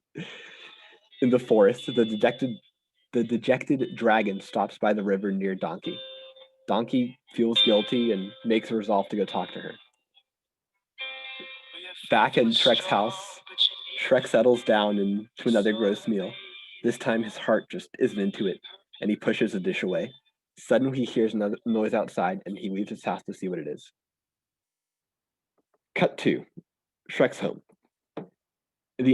In the forest, the dejected dragon stops by the river near Donkey. Donkey feels guilty and makes a resolve to go talk to her. Back in Shrek's house, Shrek settles down into another gross meal. This time his heart just isn't into it, and he pushes the dish away. Suddenly he hears another noise outside, and he leaves his house to see what it is. Cut 2. Shrek's home. In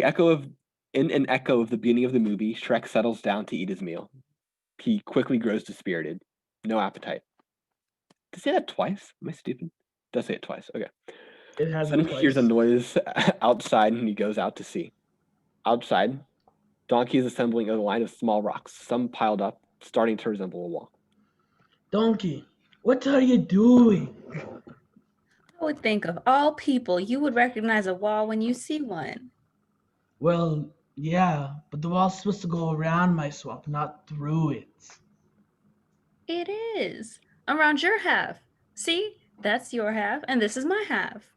an echo of the beginning of the movie, Shrek settles down to eat his meal. He quickly grows dispirited. No appetite. Did I say that twice? Am I stupid? Does say it twice. Okay. It has Suddenly he hears a noise outside, and he goes out to see. Outside, Donkey is assembling a line of small rocks, some piled up, starting to resemble a wall. Donkey, what are you doing? I would think of all people, you would recognize a wall when you see one. Well, yeah, but the wall's supposed to go around my swamp, not through it. It is. Around your half. See? That's your half, and this is my half.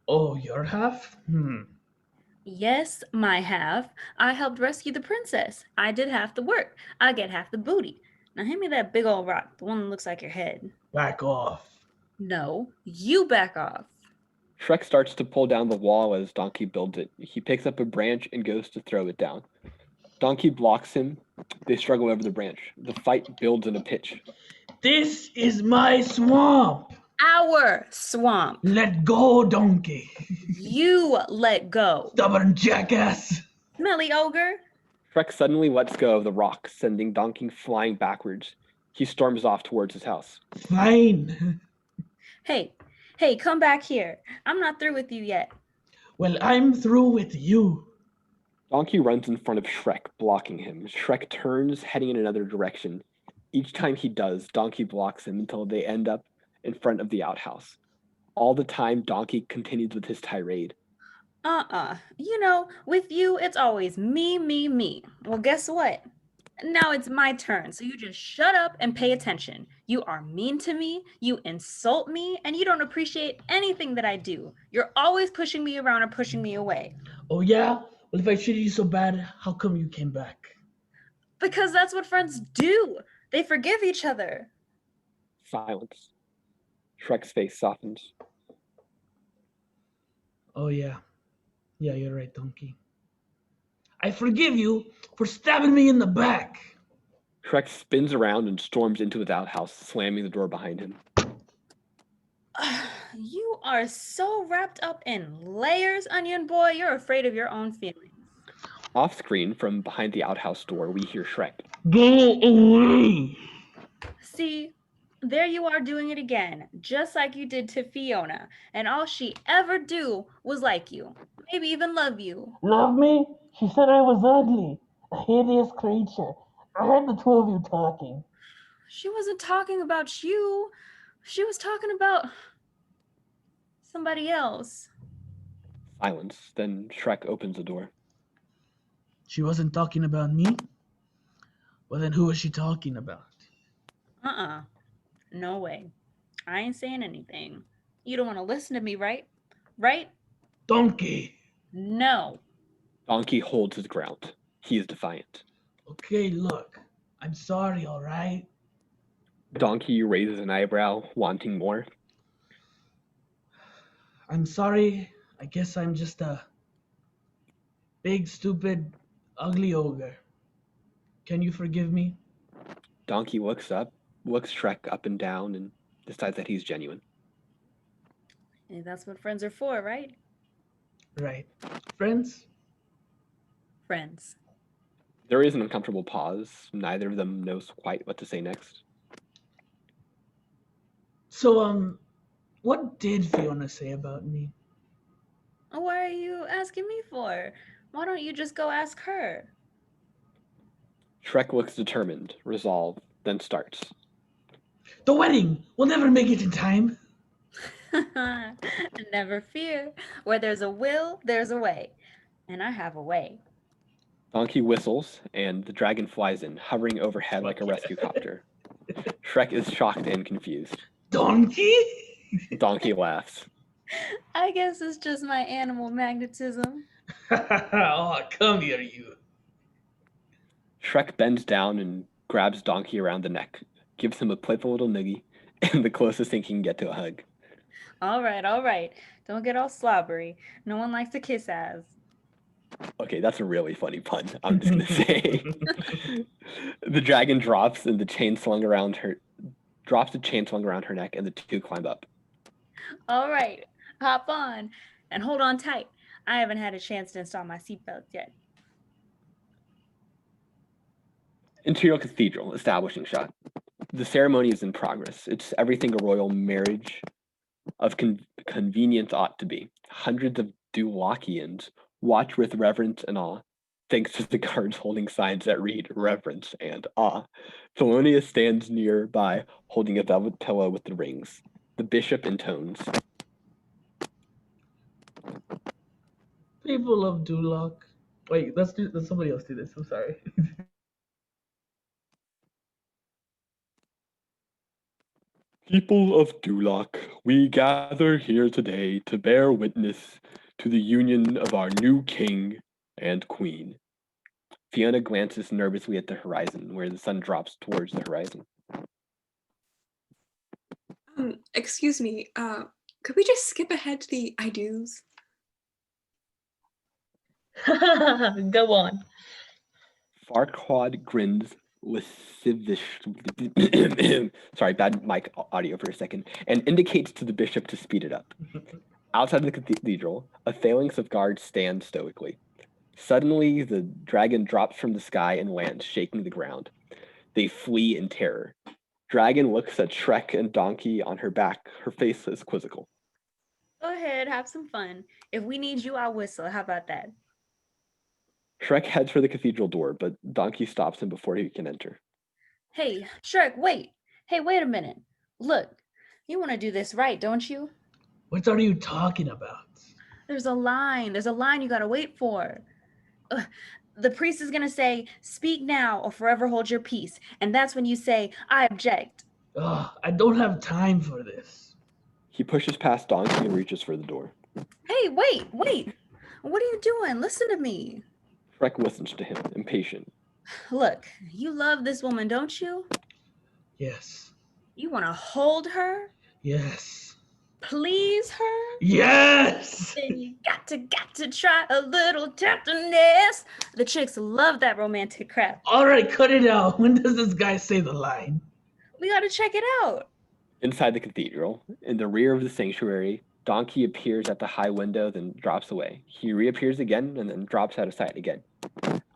Oh, your half? Yes, my half. I helped rescue the princess. I did half the work. I get half the booty. Now hand me that big old rock, the one that looks like your head. Back off. No, you back off. Shrek starts to pull down the wall as Donkey builds it. He picks up a branch and goes to throw it down. Donkey blocks him. They struggle over the branch. The fight builds in a pitch. This is my swamp. Our swamp. Let go, Donkey. You let go. Stubborn jackass. Smelly ogre. Shrek suddenly lets go of the rock, sending Donkey flying backwards. He storms off towards his house. Fine. Hey, come back here. I'm not through with you yet. Well, I'm through with you. Donkey runs in front of Shrek, blocking him. Shrek turns, heading in another direction. Each time he does, Donkey blocks him until they end up in front of the outhouse. All the time, Donkey continues with his tirade. You know, with you, it's always me, me, me. Well, guess what? Now it's my turn, so you just shut up and pay attention. You are mean to me, you insult me, and you don't appreciate anything that I do. You're always pushing me around or pushing me away. Oh, yeah? Well, if I treated you so bad, how come you came back? Because that's what friends do. They forgive each other. Silence. Shrek's face softens. Oh, yeah. Yeah, you're right, Donkey. I forgive you for stabbing me in the back. Shrek spins around and storms into his outhouse, slamming the door behind him. You are so wrapped up in layers, Onion Boy, you're afraid of your own feelings. Off screen, from behind the outhouse door, we hear Shrek. Go away. See, there you are doing it again, just like you did to Fiona, and all she ever do was like you, maybe even love you. Love me? She said I was ugly, a hideous creature. I heard the two of you talking. She wasn't talking about you. She was talking about somebody else. Silence. Then Shrek opens the door. She wasn't talking about me? Well, then who was she talking about? No way. I ain't saying anything. You don't want to listen to me, right? Right? Donkey. No. Donkey holds his ground. He is defiant. Okay, look. I'm sorry, all right? Donkey raises an eyebrow, wanting more. I'm sorry. I guess I'm just a big, stupid, ugly ogre. Can you forgive me? Donkey looks Shrek up and down, and decides that he's genuine. And that's what friends are for, right? Right. Friends? Friends. There is an uncomfortable pause. Neither of them knows quite what to say next. So, what did Fiona say about me? What are you asking me for? Why don't you just go ask her? Shrek looks determined, resolved, then starts. The wedding! We'll never make it in time. Never fear. Where there's a will, there's a way. And I have a way. Donkey whistles, and the dragon flies in, hovering overhead like a rescue copter. Shrek is shocked and confused. Donkey? Donkey laughs. I guess it's just my animal magnetism. Oh, come here, you. Shrek bends down and grabs Donkey around the neck, gives him a playful little noogie, and the closest thing he can get to a hug. All right. Don't get all slobbery. No one likes to kiss ass. Okay, that's a really funny pun, I'm just gonna say. The dragon drops the chain slung around her neck, and the two climb up. All right, hop on and hold on tight. I haven't had a chance to install my seatbelt yet. Imperial Cathedral, establishing shot. The ceremony is in progress. It's everything a royal marriage of convenience ought to be. Hundreds of Dulakians watch with reverence and awe, thanks to the guards holding signs that read reverence and awe. Thelonious stands nearby, holding a velvet pillow with the rings. The bishop intones. People of Duloc. Wait, let's somebody else do this. I'm sorry. People of Duloc, we gather here today to bear witness to the union of our new king and queen. Fiona glances nervously at the horizon, where the sun drops towards the horizon. Excuse me, could we just skip ahead to the I do's? Go on. Farquaad grins lascivious. Sorry, bad mic audio for a second, and indicates to the bishop to speed it up. Outside the cathedral, a phalanx of guards stand stoically. Suddenly, the dragon drops from the sky and lands, shaking the ground. They flee in terror. Dragon looks at Shrek and Donkey on her back. Her face is quizzical. Go ahead, have some fun. If we need you, I'll whistle. How about that? Shrek heads for the cathedral door, but Donkey stops him before he can enter. Hey, Shrek, wait. Hey, wait a minute. Look, you want to do this right, don't you? What are you talking about? There's a line you gotta wait for. The priest is gonna say, speak now or forever hold your peace. And that's when you say, I object. Ugh, I don't have time for this. He pushes past Donkey and reaches for the door. Hey, wait. What are you doing? Listen to me. Shrek listens to him, impatient. Look, you love this woman, don't you? Yes. You want to hold her? Yes. Please her? Yes! Then you got to try a little tenderness. The chicks love that romantic crap. All right, cut it out. When does this guy say the line? We got to check it out. Inside the cathedral, in the rear of the sanctuary, Donkey appears at the high window, then drops away. He reappears again and then drops out of sight again.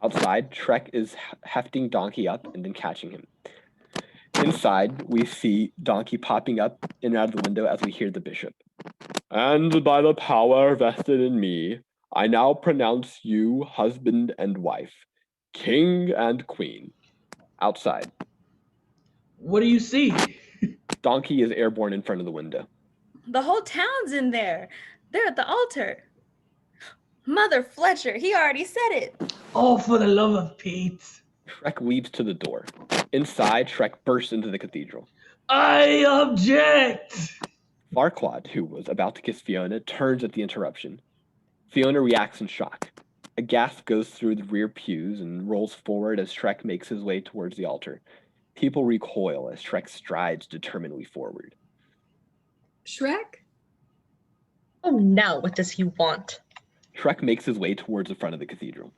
Outside, Shrek is hefting Donkey up and then catching him. Inside, we see Donkey popping up in and out of the window as we hear the bishop. And by the power vested in me, I now pronounce you husband and wife, king and queen. Outside. What do you see? Donkey is airborne in front of the window. The whole town's in there. They're at the altar. Mother Fletcher, he already said it. Oh, for the love of Pete. Shrek leaps to the door. Inside, Shrek bursts into the cathedral. I object! Farquaad, who was about to kiss Fiona, turns at the interruption. Fiona reacts in shock. A gasp goes through the rear pews and rolls forward as Shrek makes his way towards the altar. People recoil as Shrek strides determinedly forward. Shrek? Oh, now what does he want? Shrek makes his way towards the front of the cathedral.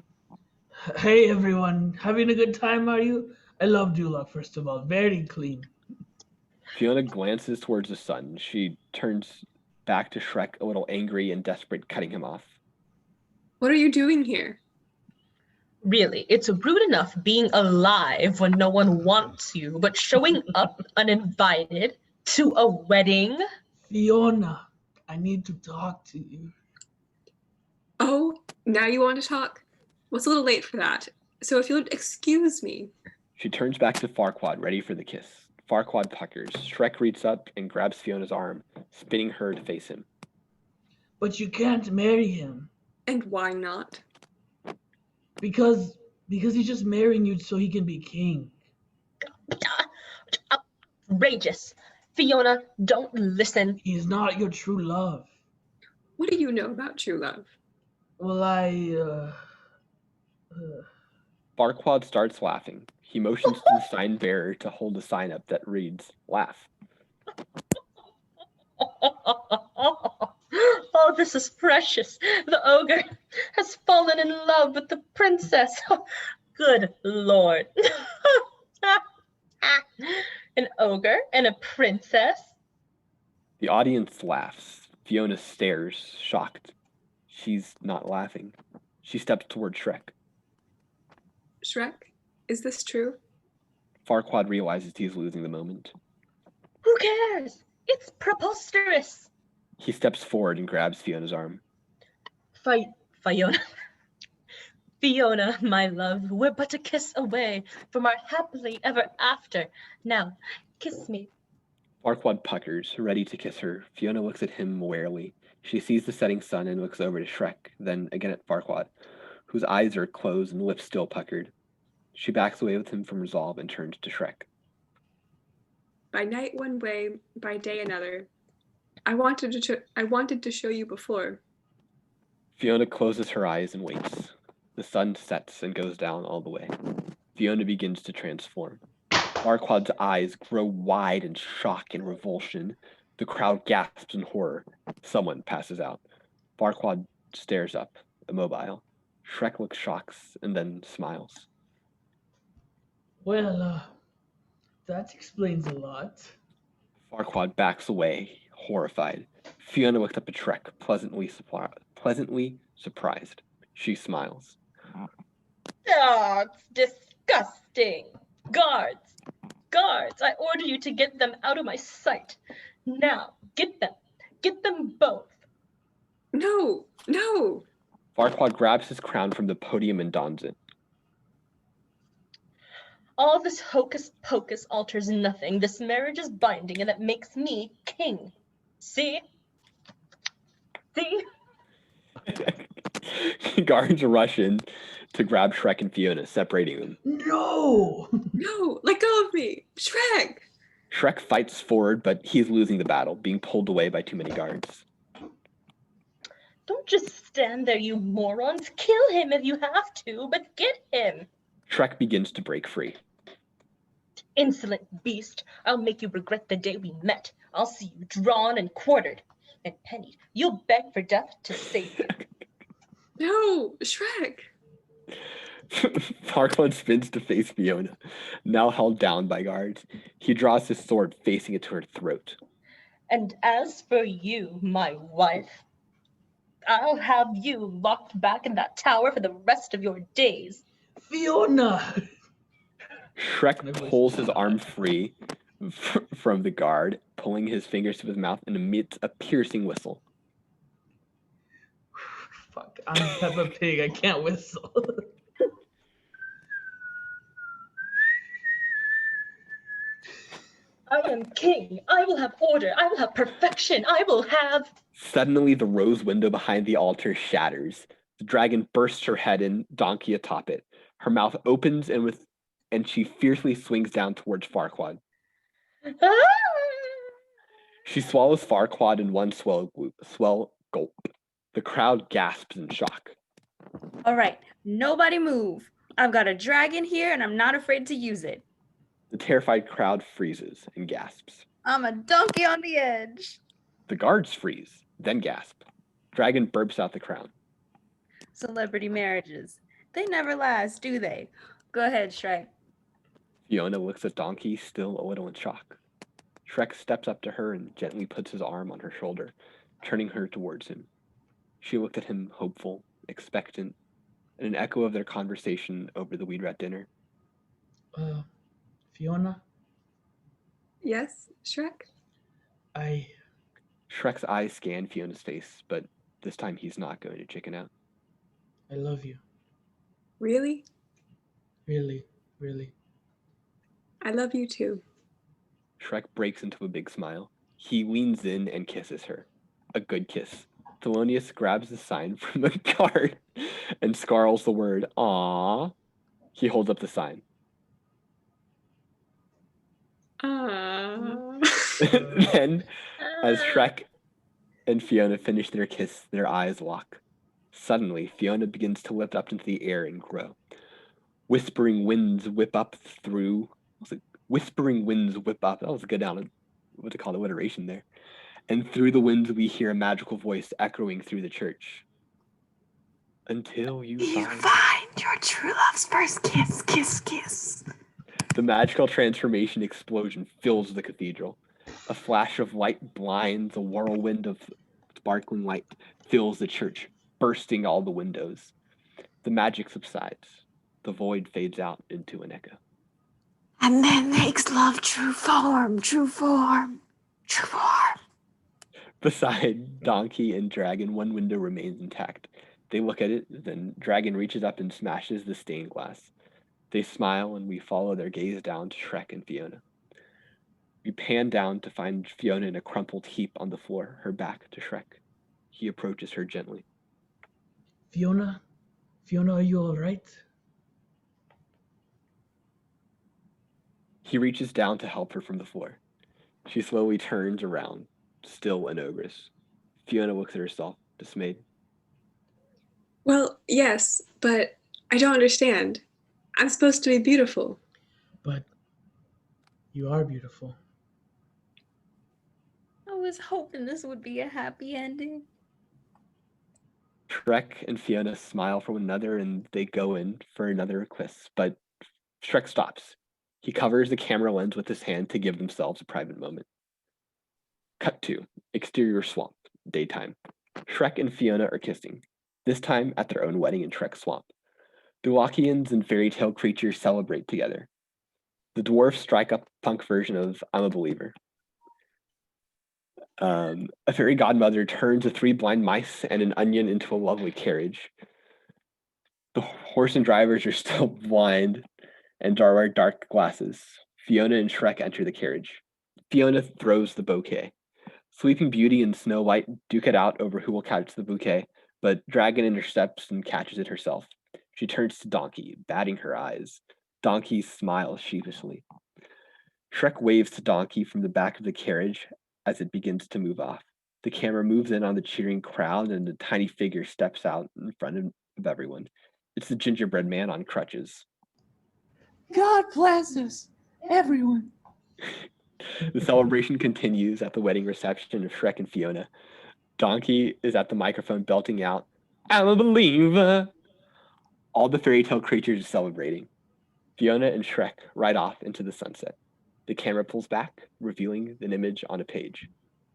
Hey everyone, having a good time, are you? I love Dulac, first of all. Very clean. Fiona glances towards the sun. She turns back to Shrek, a little angry and desperate, cutting him off. What are you doing here? Really, it's rude enough being alive when no one wants you, but showing up uninvited to a wedding? Fiona, I need to talk to you. Oh, now you want to talk? Well, it's a little late for that. So if you'll excuse me. She turns back to Farquaad, ready for the kiss. Farquaad puckers. Shrek reaches up and grabs Fiona's arm, spinning her to face him. But you can't marry him. And why not? Because he's just marrying you so he can be king. Outrageous. Fiona, don't listen. He's not your true love. What do you know about true love? Well, Farquaad starts laughing. He motions to the sign bearer to hold a sign up that reads, "Laugh." Oh, this is precious. The ogre has fallen in love with the princess. Good Lord. An ogre and a princess? The audience laughs. Fiona stares, shocked. She's not laughing. She steps toward Shrek. Shrek, is this true? Farquaad realizes he's losing the moment. Who cares? It's preposterous. He steps forward and grabs Fiona's arm. Fiona. Fiona, my love, we're but a kiss away from our happily ever after. Now, kiss me. Farquaad puckers, ready to kiss her. Fiona looks at him warily. She sees the setting sun and looks over to Shrek, then again at Farquaad, whose eyes are closed and lips still puckered. She backs away with him from resolve and turns to Shrek. By night one way, by day another. I wanted to show you before. Fiona closes her eyes and waits. The sun sets and goes down all the way. Fiona begins to transform. Farquaad's eyes grow wide in shock and revulsion. The crowd gasps in horror. Someone passes out. Farquaad stares up, immobile. Shrek looks shocked and then smiles. well, that explains a lot. Farquaad backs away, horrified. Fiona looks up at Shrek, pleasantly surprised. She smiles. Oh, it's disgusting. Guards, I order you to get them out of my sight. Now, get them both. No. Farquaad grabs his crown from the podium and dons it. All this hocus pocus alters nothing. This marriage is binding and it makes me king. See? Guards rush in to grab Shrek and Fiona, separating them. No! No, let go of me. Shrek! Shrek fights forward, but he's losing the battle, being pulled away by too many guards. Don't just stand there, you morons. Kill him if you have to, but get him. Shrek begins to break free. Insolent beast, I'll make you regret the day we met. I'll see you drawn and quartered. And Penny, you'll beg for death to save you. No, Shrek! Farquaad spins to face Fiona, now held down by guards. He draws his sword, facing it to her throat. And as for you, my wife, I'll have you locked back in that tower for the rest of your days. Fiona! Shrek pulls his arm free from the guard, pulling his fingers to his mouth and emits a piercing whistle. Fuck, I'm Peppa Pig. I can't whistle. I am king. I will have order. I will have perfection. I will have... Suddenly, the rose window behind the altar shatters. The dragon bursts her head and donkey atop it. Her mouth opens and she fiercely swings down towards Farquaad. Ah! She swallows Farquaad in one swell gulp. The crowd gasps in shock. All right, nobody move. I've got a dragon here and I'm not afraid to use it. The terrified crowd freezes and gasps. I'm a donkey on the edge. The guards freeze, then gasp. Dragon burps out the crown. Celebrity marriages. They never last, do they? Go ahead, Shrek. Fiona looks at Donkey, still a little in shock. Shrek steps up to her and gently puts his arm on her shoulder, turning her towards him. She looked at him, hopeful, expectant, and an echo of their conversation over the weed rat dinner. Fiona, Yes, Shrek? I Shrek's eyes scan Fiona's face, but this time he's not going to chicken out. love you. Really? Really, really. I love you too. Shrek breaks into a big smile. He leans in and kisses her. A good kiss. Thelonious grabs the sign from the card and scrawls the word "Aww." He holds up the sign. Then, as Shrek and Fiona finish their kiss, their eyes lock. Suddenly, Fiona begins to lift up into the air and grow. Whispering winds whip up through. Whispering winds whip up. That was a good what to call it, alliteration there. And through the winds, we hear a magical voice echoing through the church. Until you find your true love's first kiss, kiss, kiss. The magical transformation explosion fills the cathedral. A flash of light blinds, a whirlwind of sparkling light fills the church, bursting all the windows. The magic subsides. The void fades out into an echo. And then makes love true form, true form, true form. Beside Donkey and Dragon, one window remains intact. They look at it, then Dragon reaches up and smashes the stained glass. They smile, and we follow their gaze down to Shrek and Fiona. We pan down to find Fiona in a crumpled heap on the floor, her back to Shrek. He approaches her gently. Fiona, are you all right? He reaches down to help her from the floor. She slowly turns around, still an ogress. Fiona looks at herself, dismayed. Well, yes, but I don't understand. I'm supposed to be beautiful. But you are beautiful. I was hoping this would be a happy ending. Shrek and Fiona smile for one another and they go in for another kiss, but Shrek stops. He covers the camera lens with his hand to give themselves a private moment. Cut to exterior swamp, daytime. Shrek and Fiona are kissing, this time at their own wedding in Shrek's swamp. Duakians and fairy tale creatures celebrate together. The dwarfs strike up a punk version of I'm a Believer. A fairy godmother turns the 3 blind mice and an onion into a lovely carriage. The horse and drivers are still blind and wear dark glasses. Fiona and Shrek enter the carriage. Fiona throws the bouquet. Sleeping Beauty and Snow White duke it out over who will catch the bouquet, but Dragon intercepts and catches it herself. She turns to Donkey, batting her eyes. Donkey smiles sheepishly. Shrek waves to Donkey from the back of the carriage as it begins to move off. The camera moves in on the cheering crowd and a tiny figure steps out in front of everyone. It's the gingerbread man on crutches. God bless us, everyone. The celebration continues at the wedding reception of Shrek and Fiona. Donkey is at the microphone belting out, I'm a believer. All the fairy tale creatures are celebrating. Fiona and Shrek ride off into the sunset. The camera pulls back, revealing an image on a page.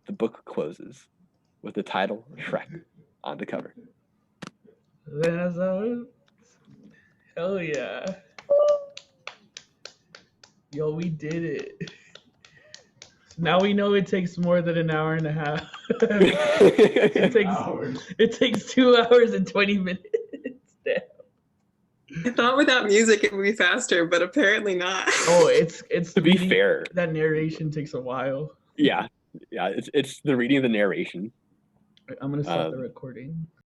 The book closes with the title Shrek on the cover. That's how. Hell yeah. Yo, we did it. Now we know it takes more than an hour and a half. It takes 2 hours and 20 minutes. Damn. I thought without music it would be faster, but apparently not. Oh, it's To be fair, that narration takes a while. yeah, it's the reading of the narration. I'm gonna stop the recording.